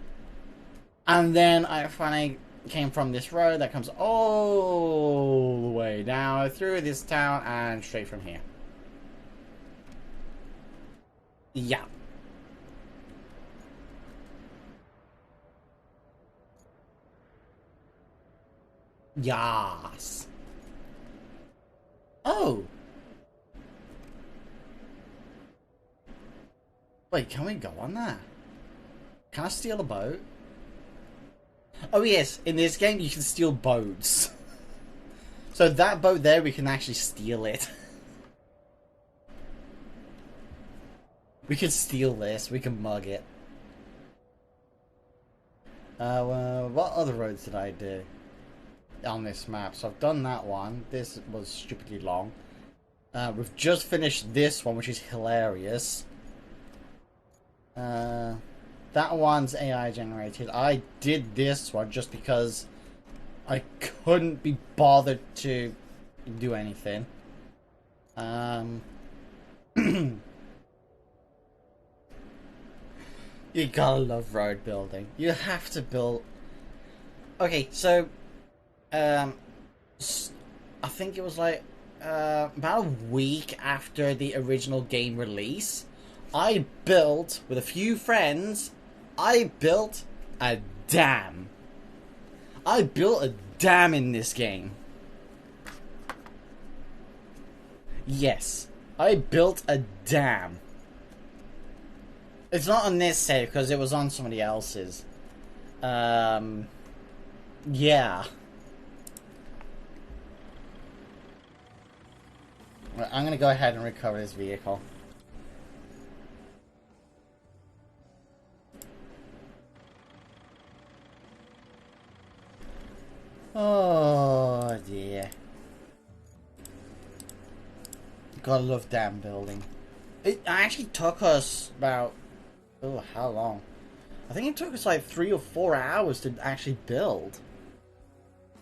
And then I finally came from this road that comes all the way down through this town and straight from here. Yeah. Yas. Oh. Wait, can we go on that? Can I steal a boat? Oh yes, in this game you can steal boats. So that boat there, we can actually steal it. We can steal this, we can mug it. What other roads did I do on this map? So I've done that one. This was stupidly long. We've just finished this one, which is hilarious. That one's AI generated. I did this one just because I couldn't be bothered to do anything. You gotta love road building. You have to build... Okay, so... I think it was like... about a week after the original game release, I built, with a few friends, I built a dam. I built a dam in this game. Yes, I built a dam. It's not on this save because it was on somebody else's. Yeah. Well, I'm gonna go ahead and recover this vehicle. Oh dear. Gotta love dam building. It actually took us about... Oh, how long? I think it took us like 3 or 4 hours to actually build.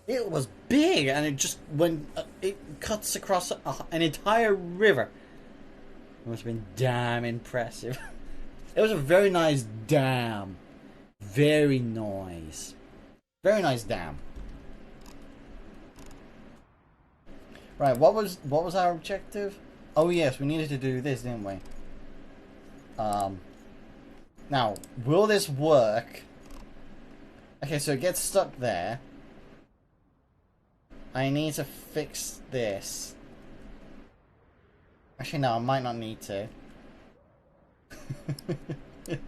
It was big, and it just went... it cuts across an entire river. It must have been damn impressive. It was a very nice dam. Very nice. Very nice dam. Right, what was our objective? Oh yes, we needed to do this, didn't we? Now, will this work? Okay, so it gets stuck there. I need to fix this. Actually, no, I might not need to. Look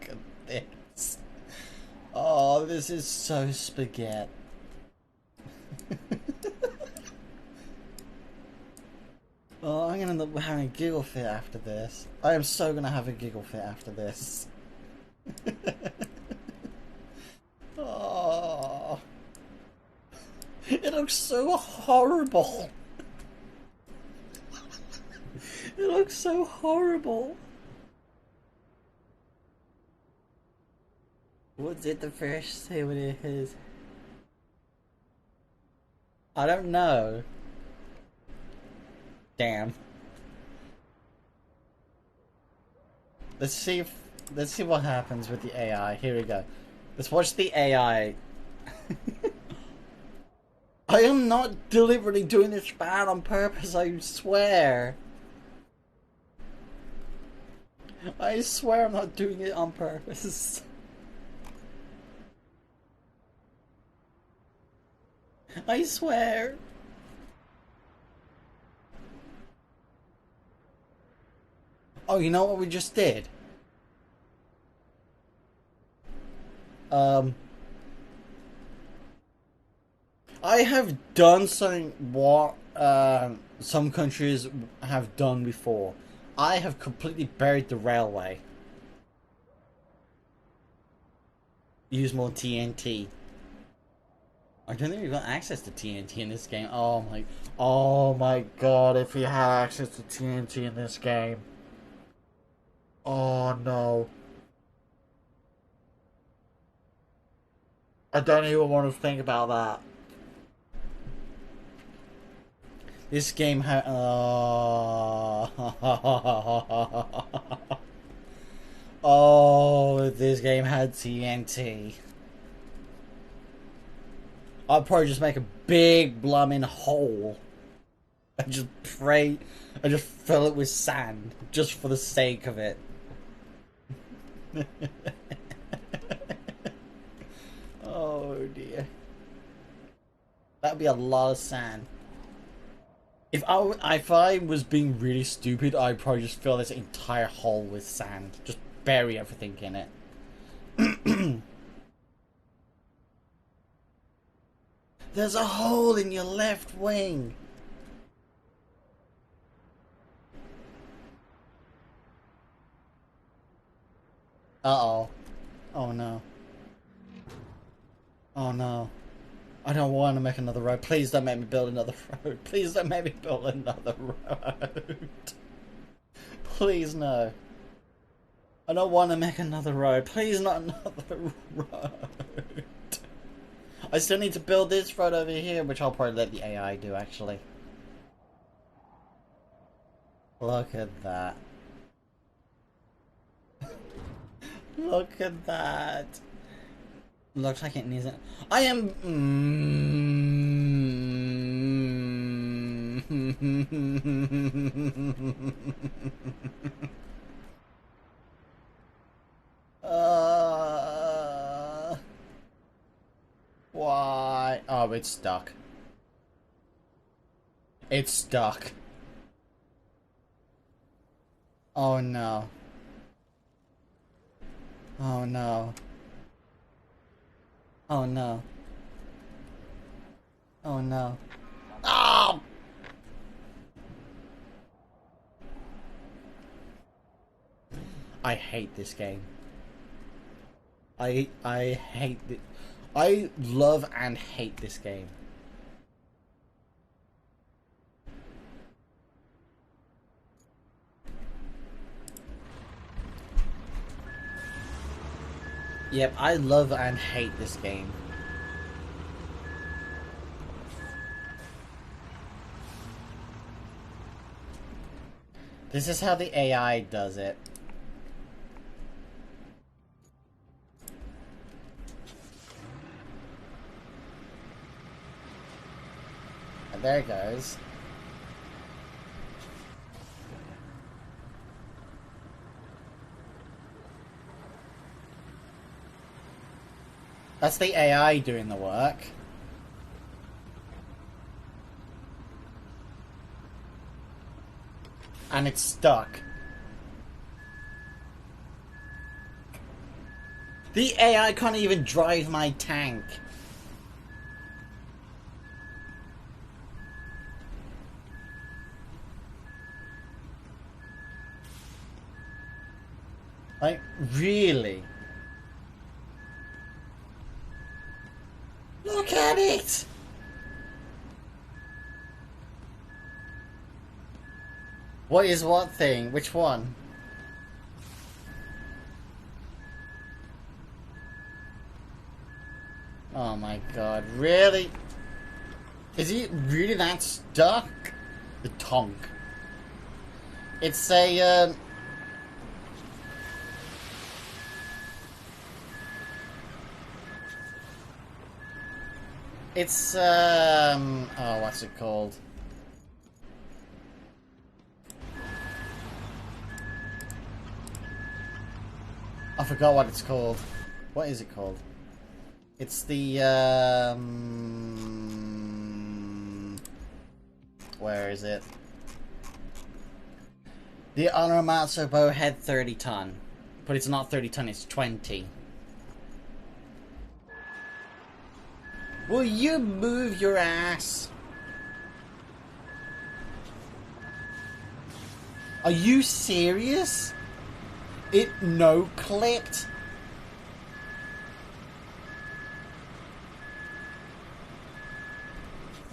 at this. Oh, this is so spaghetti. Oh, I'm gonna end up having a giggle fit after this. I am so gonna have a giggle fit after this. Oh, it looks so horrible. It looks so horrible. Was it the first time when it is? I don't know. Damn. Let's see what happens with the AI. Here we go. Let's watch the AI. I am not deliberately doing this bad on purpose, I swear. I swear I'm not doing it on purpose. I swear. Oh, you know what we just did? I have done something what some countries have done before. I have completely buried the railway. Use more TNT. I don't think we've got access to TNT in this game. Oh my god, if we had access to TNT in this game. Oh no. I don't even want to think about that. This game had... Oh, this game had TNT. I'd probably just make a big blooming hole. I just pray... I just fill it with sand. Just for the sake of it. Oh dear. That would be a lot of sand. If I was being really stupid, I'd probably just fill this entire hole with sand. Just bury everything in it. There's a hole in your left wing. Uh-oh. Oh no. Oh no. I don't want to make another road. Please don't make me build another road. Please don't make me build another road. Please no. I don't want to make another road. Please not another road. I still need to build this road over here, which I'll probably let the AI do, actually. Look at that. Look at that. Looks like it needs it. I am... Why? Oh, it's stuck. It's stuck. Oh no. Oh no. Oh no. Oh no. Oh! I hate this game. I hate it. I love and hate this game. Yep, I love and hate this game. This is how the AI does it. And there it goes. That's the AI doing the work. And it's stuck. The AI can't even drive my tank. Like, really? Look at it! What is what thing? Which one? Oh my god, really? Is he really that stuck? The tonk. It's a, It's, oh, what's it called? I forgot what it's called. What is it called? It's the, where is it? The Oromatsu Bowhead 30 ton. But it's not 30 ton, it's 20. Will you move your ass? Are you serious? It no-clipped?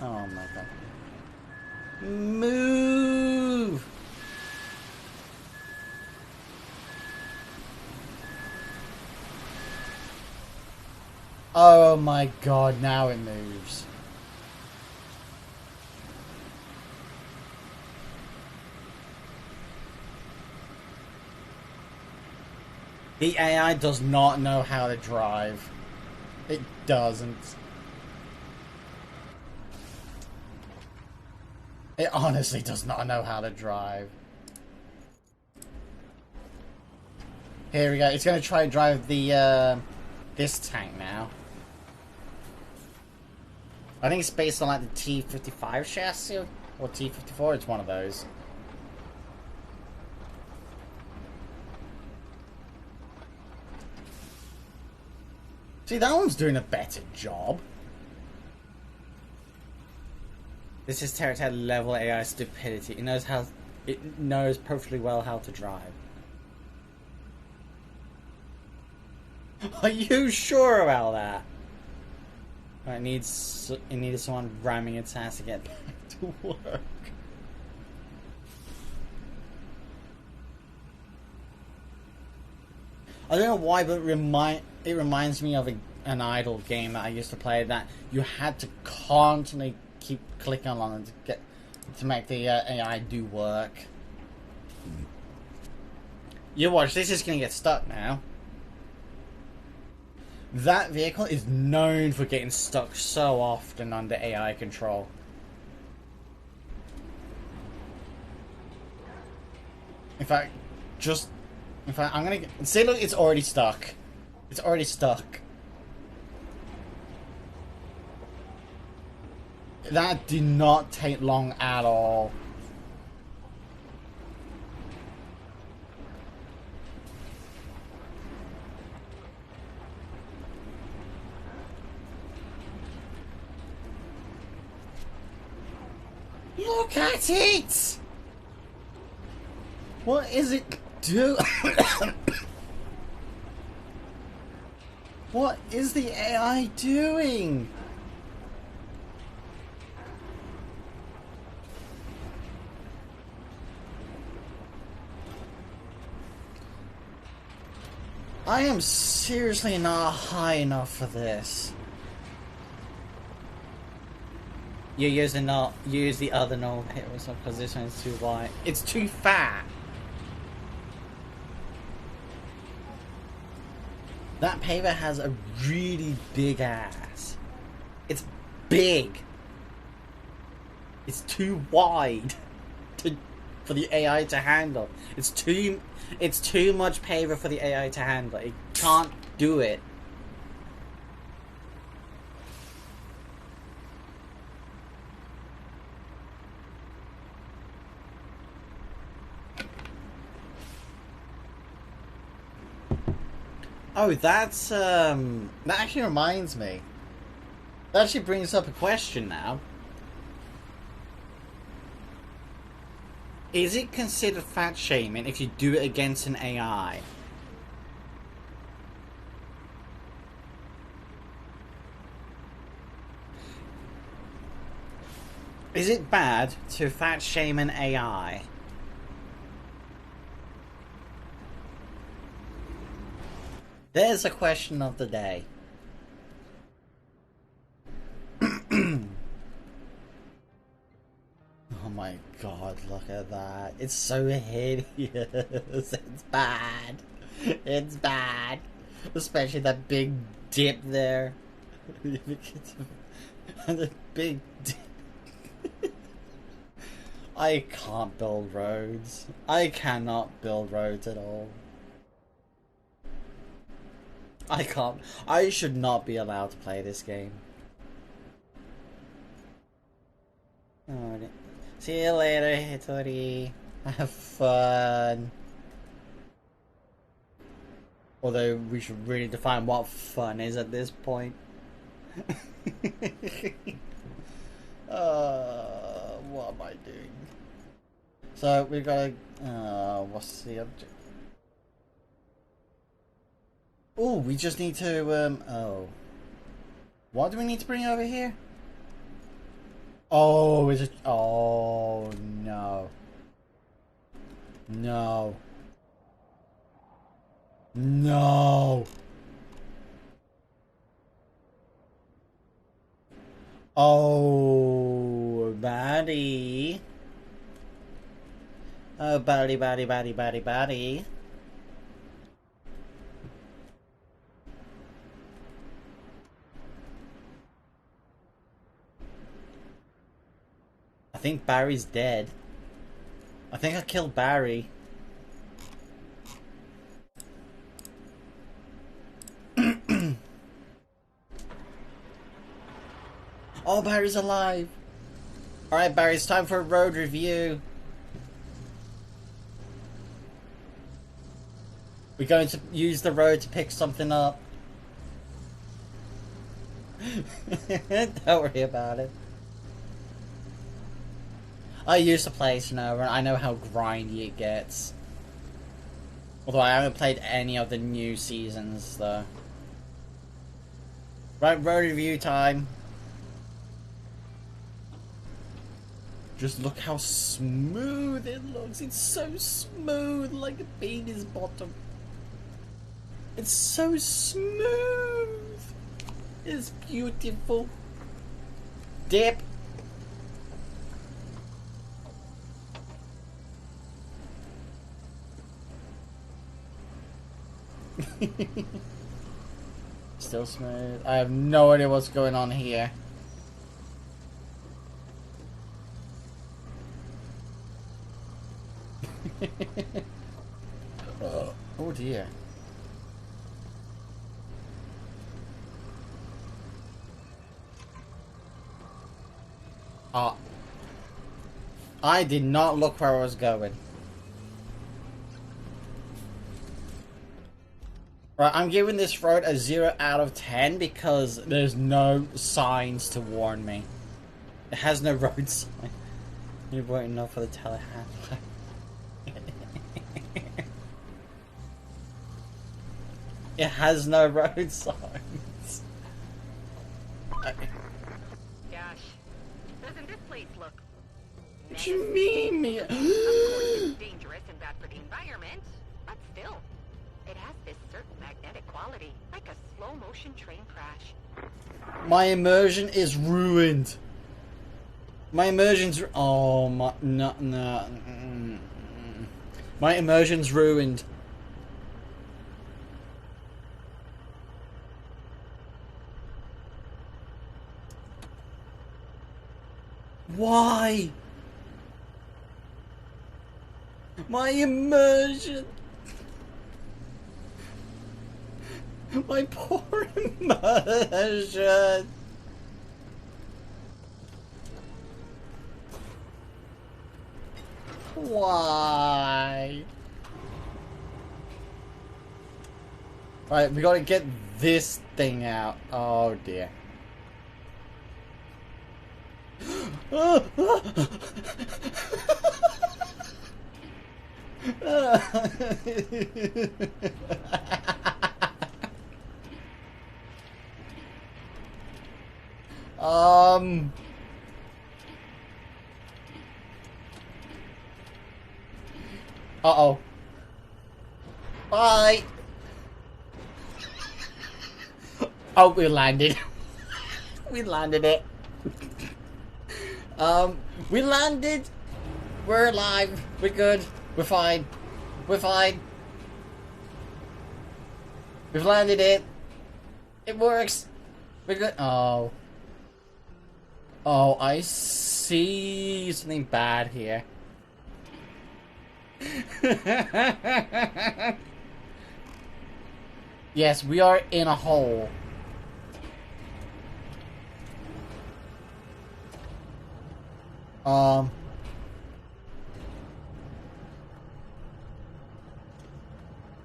Oh my god. Move! Oh my god, now it moves. The AI does not know how to drive. It doesn't. It honestly does not know how to drive. Here we go. It's going to try and drive the, this tank now. I think it's based on like the T-55 chassis or T-54. It's one of those. See, that one's doing a better job. This is Terra level AI stupidity. It knows perfectly well how to drive. Are you sure about that? It needed someone ramming its ass to get back to work. I don't know why, but it reminds me of an idle game that I used to play that you had to constantly keep clicking on it to make the AI do work. You watch, this is gonna get stuck now. That vehicle is known for getting stuck so often under AI control. In fact, I'm gonna see. Look, it's already stuck. It's already stuck. That did not take long at all. Look at it! What is it do? What is the AI doing? I am seriously not high enough for this. You use the other normal heroes because this one's too wide. It's too fat. That paver has a really big ass. It's big. It's too wide for the AI to handle. It's too much paver for the AI to handle. It can't do it. Oh, that's, that actually reminds me. That actually brings up a question now. Is it considered fat shaming if you do it against an AI? Is it bad to fat shame an AI? There's a question of the day. Oh my god, look at that. It's so hideous. It's bad. It's bad. Especially that big dip there. The big dip. I can't build roads. I cannot build roads at all. I can't. I should not be allowed to play this game. Alright. See you later, Hitori. Have fun. Although we should really define what fun is at this point. What am I doing? So we've got to. What's the object? Oh, we just need to, oh. What do we need to bring over here? Oh, is it? Oh, no. No. No. Oh, baddie. Oh, baddie. I think Barry's dead. I think I killed Barry. Oh, Barry's alive. Alright, Barry, it's time for a road review. We're going to use the road to pick something up. Don't worry about it. I used to play Snow, and I know how grindy it gets. Although I haven't played any of the new seasons, though. Right, road review time. Just look how smooth it looks. It's so smooth, like a baby's bottom. It's so smooth. It's beautiful. Dip. Still smooth. I have no idea what's going on here. Oh dear. I did not look where I was going. Right, I'm giving this road a 0 out of 10 because there's no signs to warn me. It has no road sign. You're waiting enough for the telehandler. It has no road signs. Gosh, doesn't this place look... What do you mean? Of course, it's dangerous and bad for the environment, but still, it has this certain magnetic quality, like a slow-motion train crash. My immersion is ruined. My immersion's... Oh, my... No, no. My immersion's ruined. Why? My immersion. My poor immersion. Why? Right, we gotta get this thing out. Oh dear. Uh-oh. Bye. Oh, we landed. We landed it. We landed. We're alive. We're good. We're fine. We're fine. We've landed it. It works. We're good. Oh. Oh, I see something bad here. Yes, we are in a hole.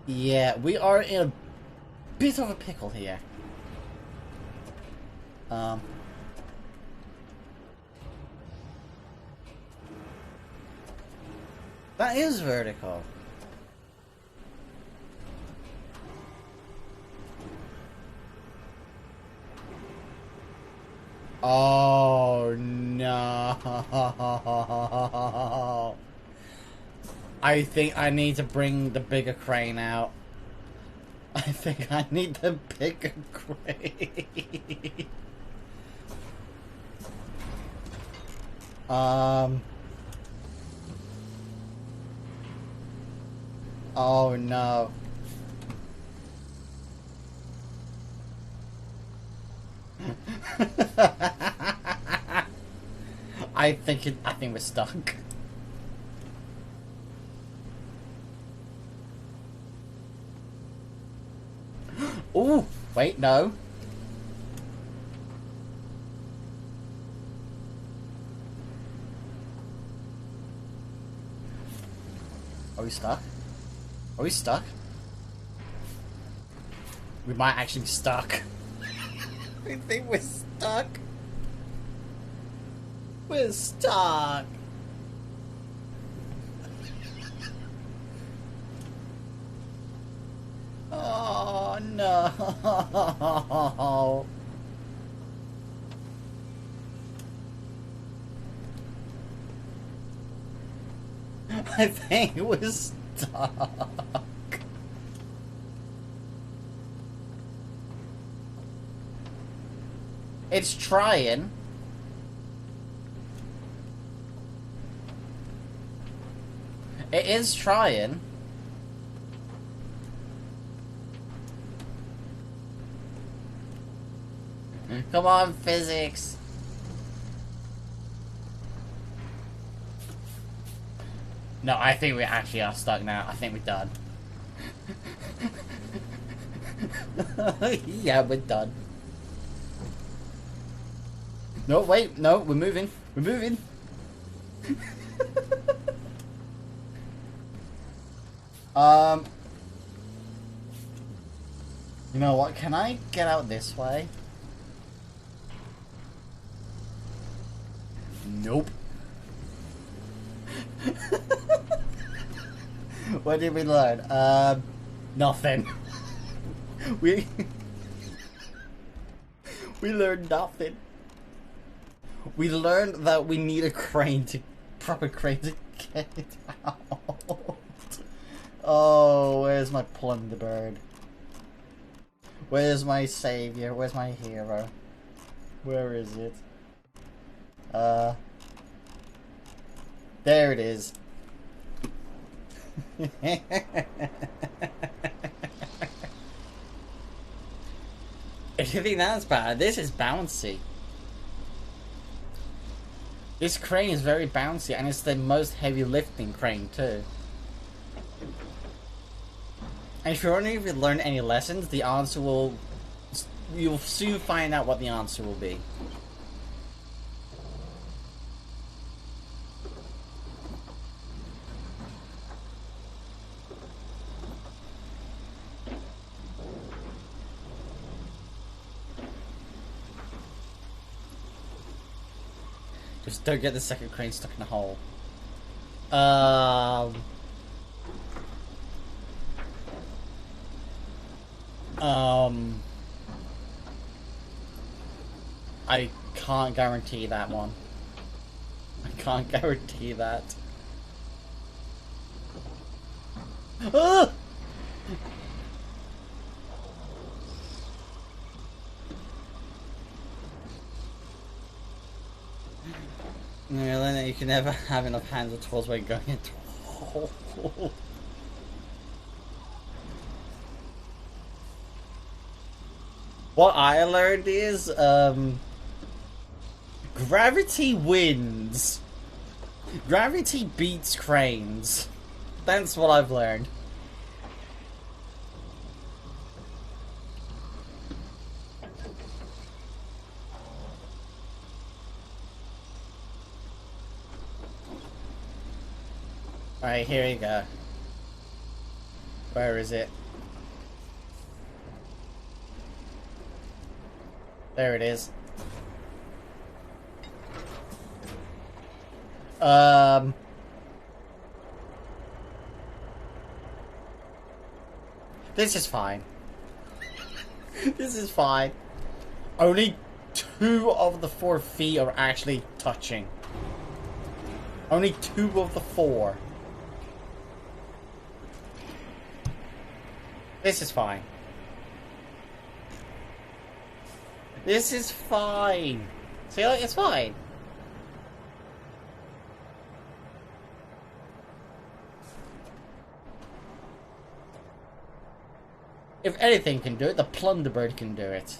Yeah, we are in a bit of a pickle here. That is vertical. Oh no. I think I need to bring the bigger crane out. I think I need the bigger crane. Oh no. I think we're stuck. Ooh, wait, no. Are we stuck? Are we stuck? We might actually be stuck. I think we're stuck. We're stuck. Oh no. I think we're stuck. It's trying. It is trying. Come on, physics. No, I think we actually are stuck now. I think we're done. Yeah, we're done. No, wait, no, we're moving. We're moving. You know what? Can I get out this way? Nope. What did we learn? Nothing. we learned nothing. We learned that we need a crane proper crane to get it out. Oh, where's my plunderbird? Where's my savior? Where's my hero? Where is it? There it is. If you think that's bad, this is bouncy. This crane is very bouncy, and it's the most heavy lifting crane too. And if you're wondering if you learned any lessons, the answer will... You'll soon find out what the answer will be. Just don't get the second crane stuck in a hole. I can't guarantee that one. I can't guarantee that. Ah! You learn that you can never have enough hands or tools when going into a hole. What I learned is, gravity wins. Gravity beats cranes. That's what I've learned. Alright, here we go. Where is it? There it is. This is fine. This is fine. Only 2 of the 4 feet are actually touching. Only 2 of the 4. This is fine. This is fine. See, like, it's fine. If anything can do it, the Plunderbird can do it.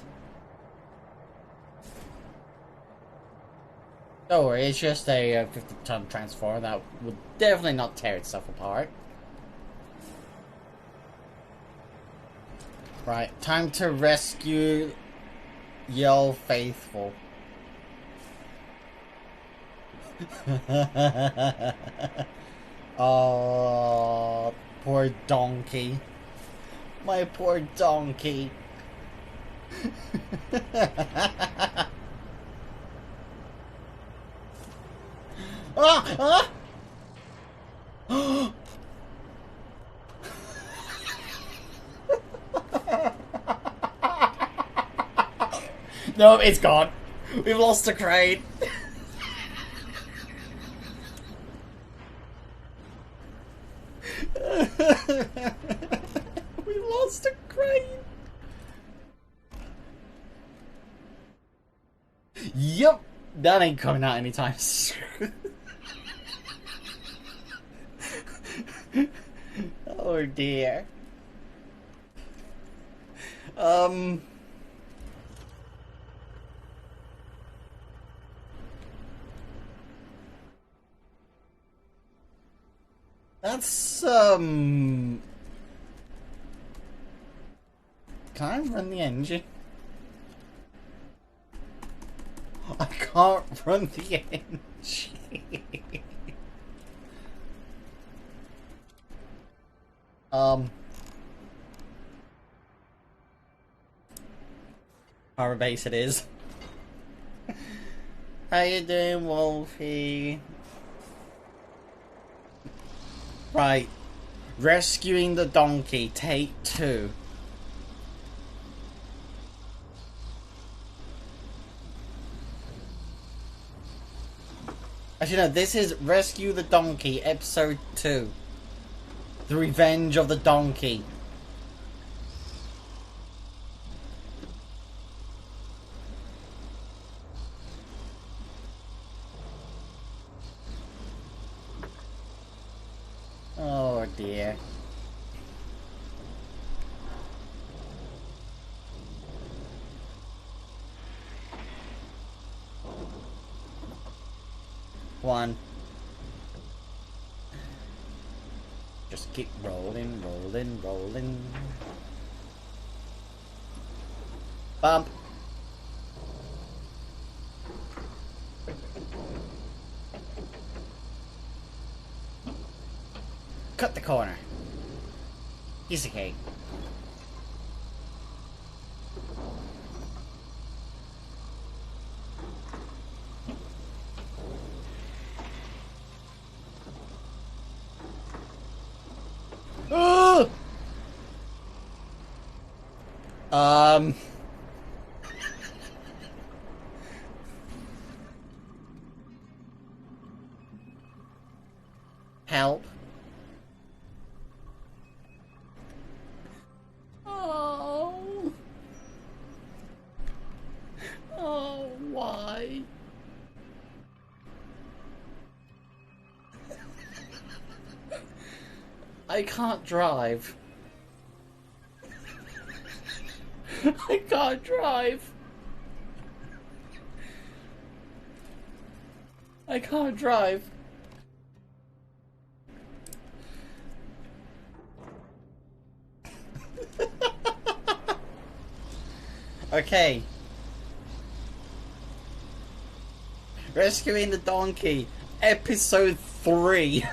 Don't worry, it's just a 50-ton transformer that would definitely not tear itself apart. Right, time to rescue Yell Faithful. Oh, poor donkey. My poor donkey. Ah! Ah! No, it's gone. We've lost the crane. We've lost the crane. Yep, that ain't coming out anytime soon. Oh dear. That's, can I run the engine? I can't run the engine. Power base it is. How you doing, Wolfie? Right. Rescuing the donkey, take 2. Actually, no, this is Rescue the Donkey, episode 2. The Revenge of the Donkey. Oh dear. One. Just keep rolling, rolling, rolling. Bump. Cut the corner. Piece of cake. Oh! Help. Oh. Oh, why? I can't drive. I can't drive. I can't drive. Okay. Rescuing the Donkey, episode 3.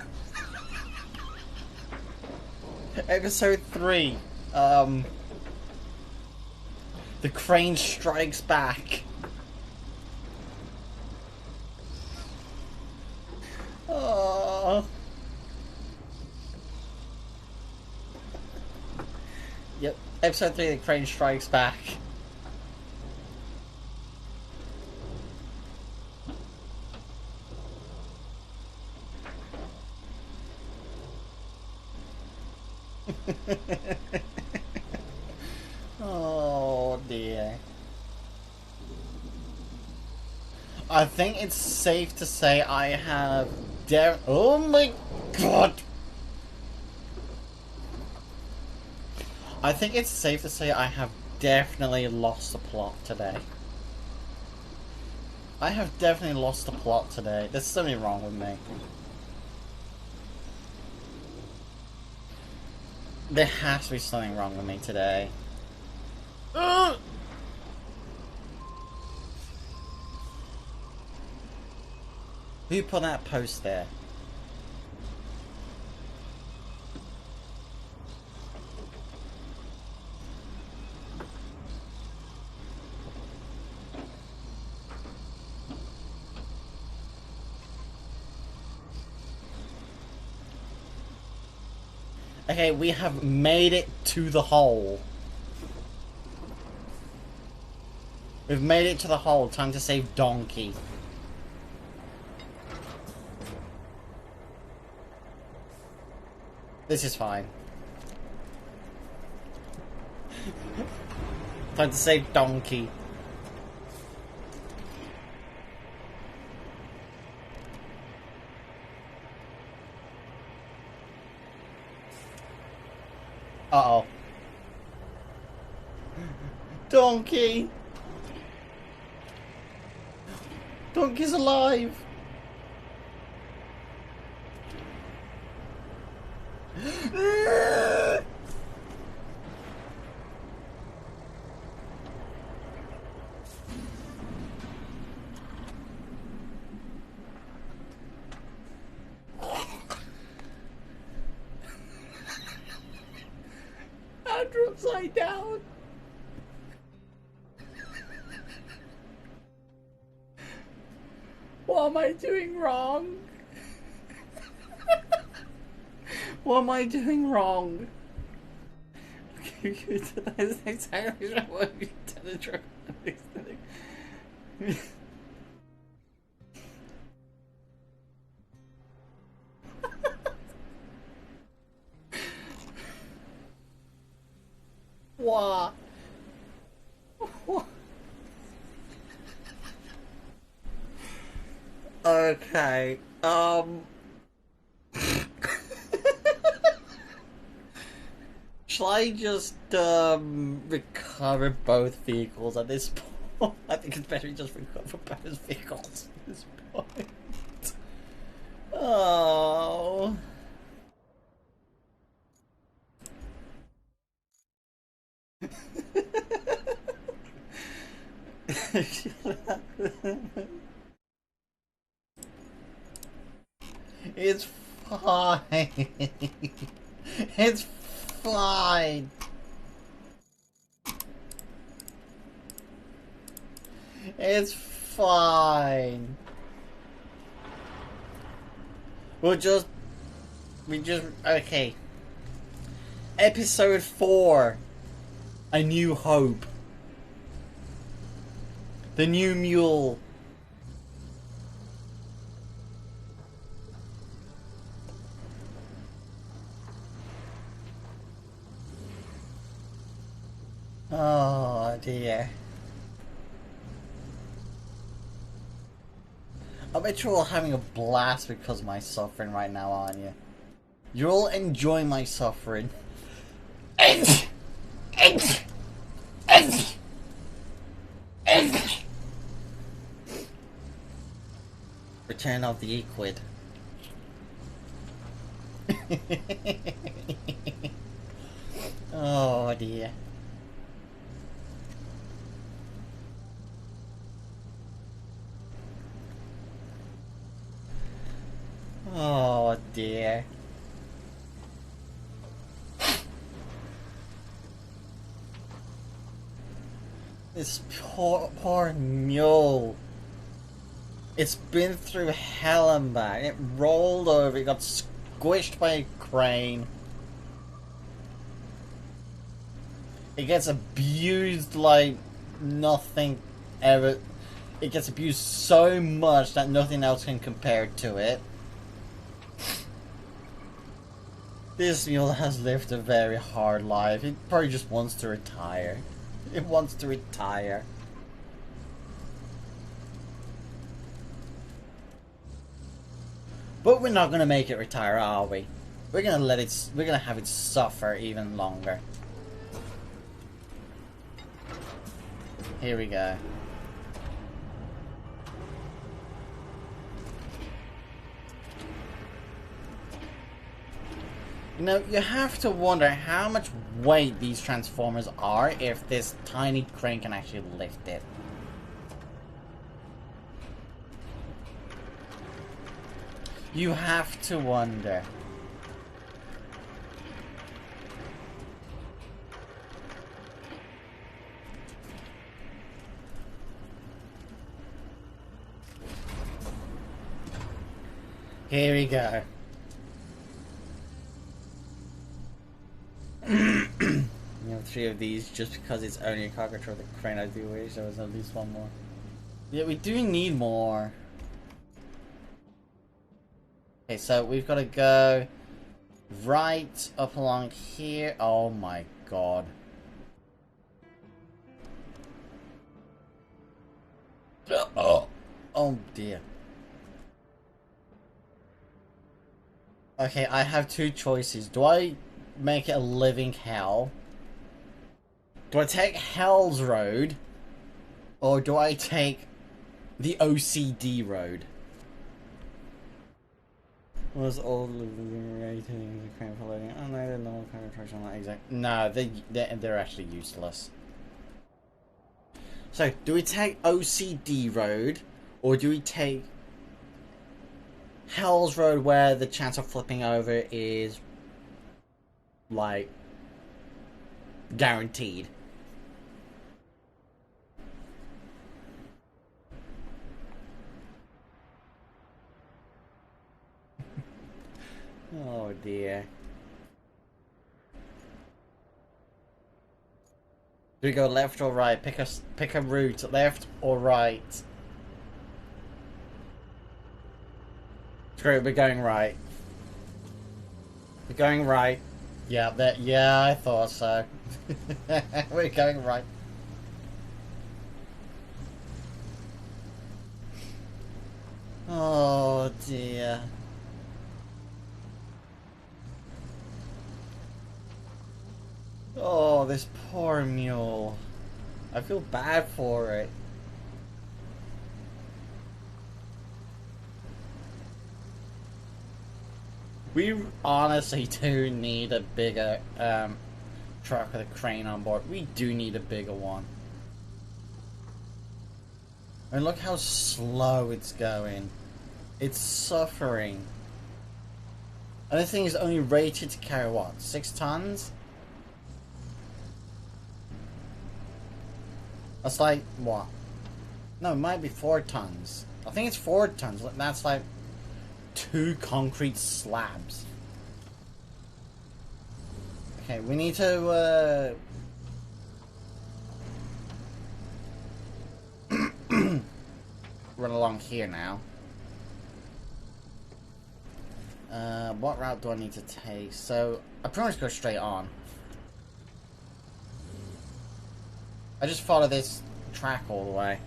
Episode 3. The crane strikes back. Oh. Yep, episode 3, the crane strikes back. Oh dear. I think it's safe to say I have oh my god! I think it's safe to say I have definitely lost the plot today. I have definitely lost the plot today. There's something wrong with me. There has to be something wrong with me today. Who put that post there? Okay, we have made it to the hole. We've made it to the hole. Time to save Donkey. This is fine. Time to save Donkey. Uh-oh. Donkey! Donkey's alive! Andrew upside down! What am I doing wrong? What am I doing wrong? That's exactly what you did. What? What? Okay, shall I just, recover both vehicles at this point? I think it's better to just recover both vehicles at this point. Oh. It's fine. It's fine. It's fine. Okay. Episode 4. A New Hope. The New Mule. Oh dear. I bet you're all having a blast because of my suffering right now, aren't you? You're all enjoying my suffering. Return of the Equid. Oh dear. Oh dear. This poor mule. It's been through hell and back. It rolled over, it got squished by a crane. It gets abused like nothing ever. It gets abused so much that nothing else can compare to it. This mule has lived a very hard life. It probably just wants to retire. It wants to retire. But we're not gonna make it retire, are we? We're gonna have it suffer even longer. Here we go. You know, you have to wonder how much weight these transformers are if this tiny crane can actually lift it. You have to wonder. Here we go. 3 of these just because it's only a cargo truck. The crane, I do wish there was at least one more. Yeah, we do need more. Okay, so we've got to go right up along here. Oh my god. Oh dear. Okay, I have two choices. Do I make it a living hell? Do I take Hell's Road? Or do I take the OCD road? Was all living ratings the crane for loading? Oh no, they're normal kind of trucks on that exact. No, they're actually useless. So, do we take OCD road, or do we take Hell's Road, where the chance of flipping over is like guaranteed? Oh dear. Do we go left or right? Pick a route, left or right. Screw it, we're going right. We're going right. Yeah, yeah, I thought so. We're going right. Oh dear. Oh, this poor mule. I feel bad for it. We honestly do need a bigger truck with a crane on board. We do need a bigger one. And look how slow it's going. It's suffering. And this thing is only rated to carry what? 6 tons? That's like, what? No, it might be 4 tons. I think it's 4 tons. That's like 2 concrete slabs. Okay, we need to, run along here now. What route do I need to take? So, I pretty much go straight on. I just follow this track all the way.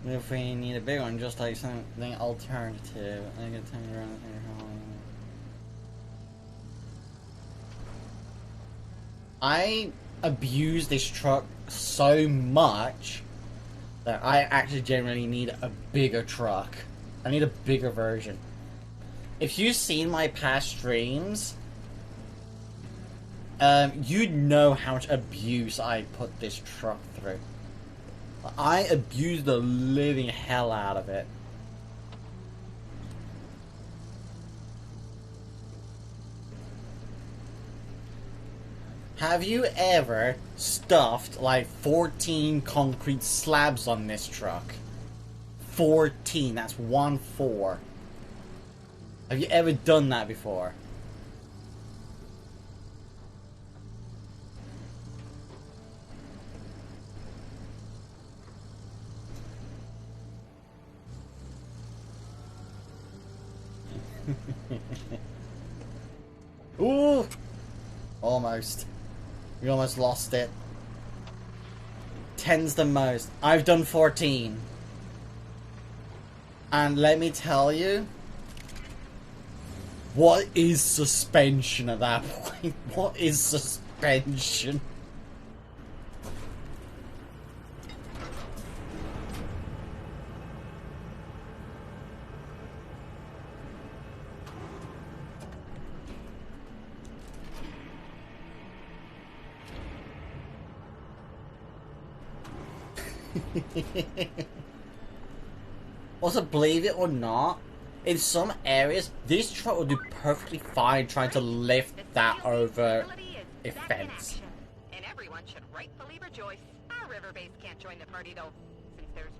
If we need a big one, just like something alternative, I can turn around here. I abuse this truck so much that I actually generally need a bigger truck. I need a bigger version. If you've seen my past streams, you'd know how much abuse I put this truck through. I abused the living hell out of it. Have you ever stuffed like 14 concrete slabs on this truck? 14, that's 1-4. Have you ever done that before? Ooh! Almost. We almost lost it. 10's the most. I've done 14. And let me tell you, what is suspension at that point? What is suspension? Also, believe it or not, in some areas, this truck will do perfectly fine trying to lift that over a fence. And everyone should rightfully rejoice. Our river base can't join the party though, since there's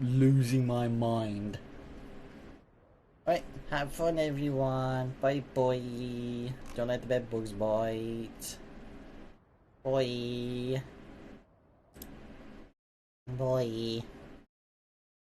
losing my mind. Right, have fun everyone. Bye bye. Don't let the bed bugs bite. Bye. Bye.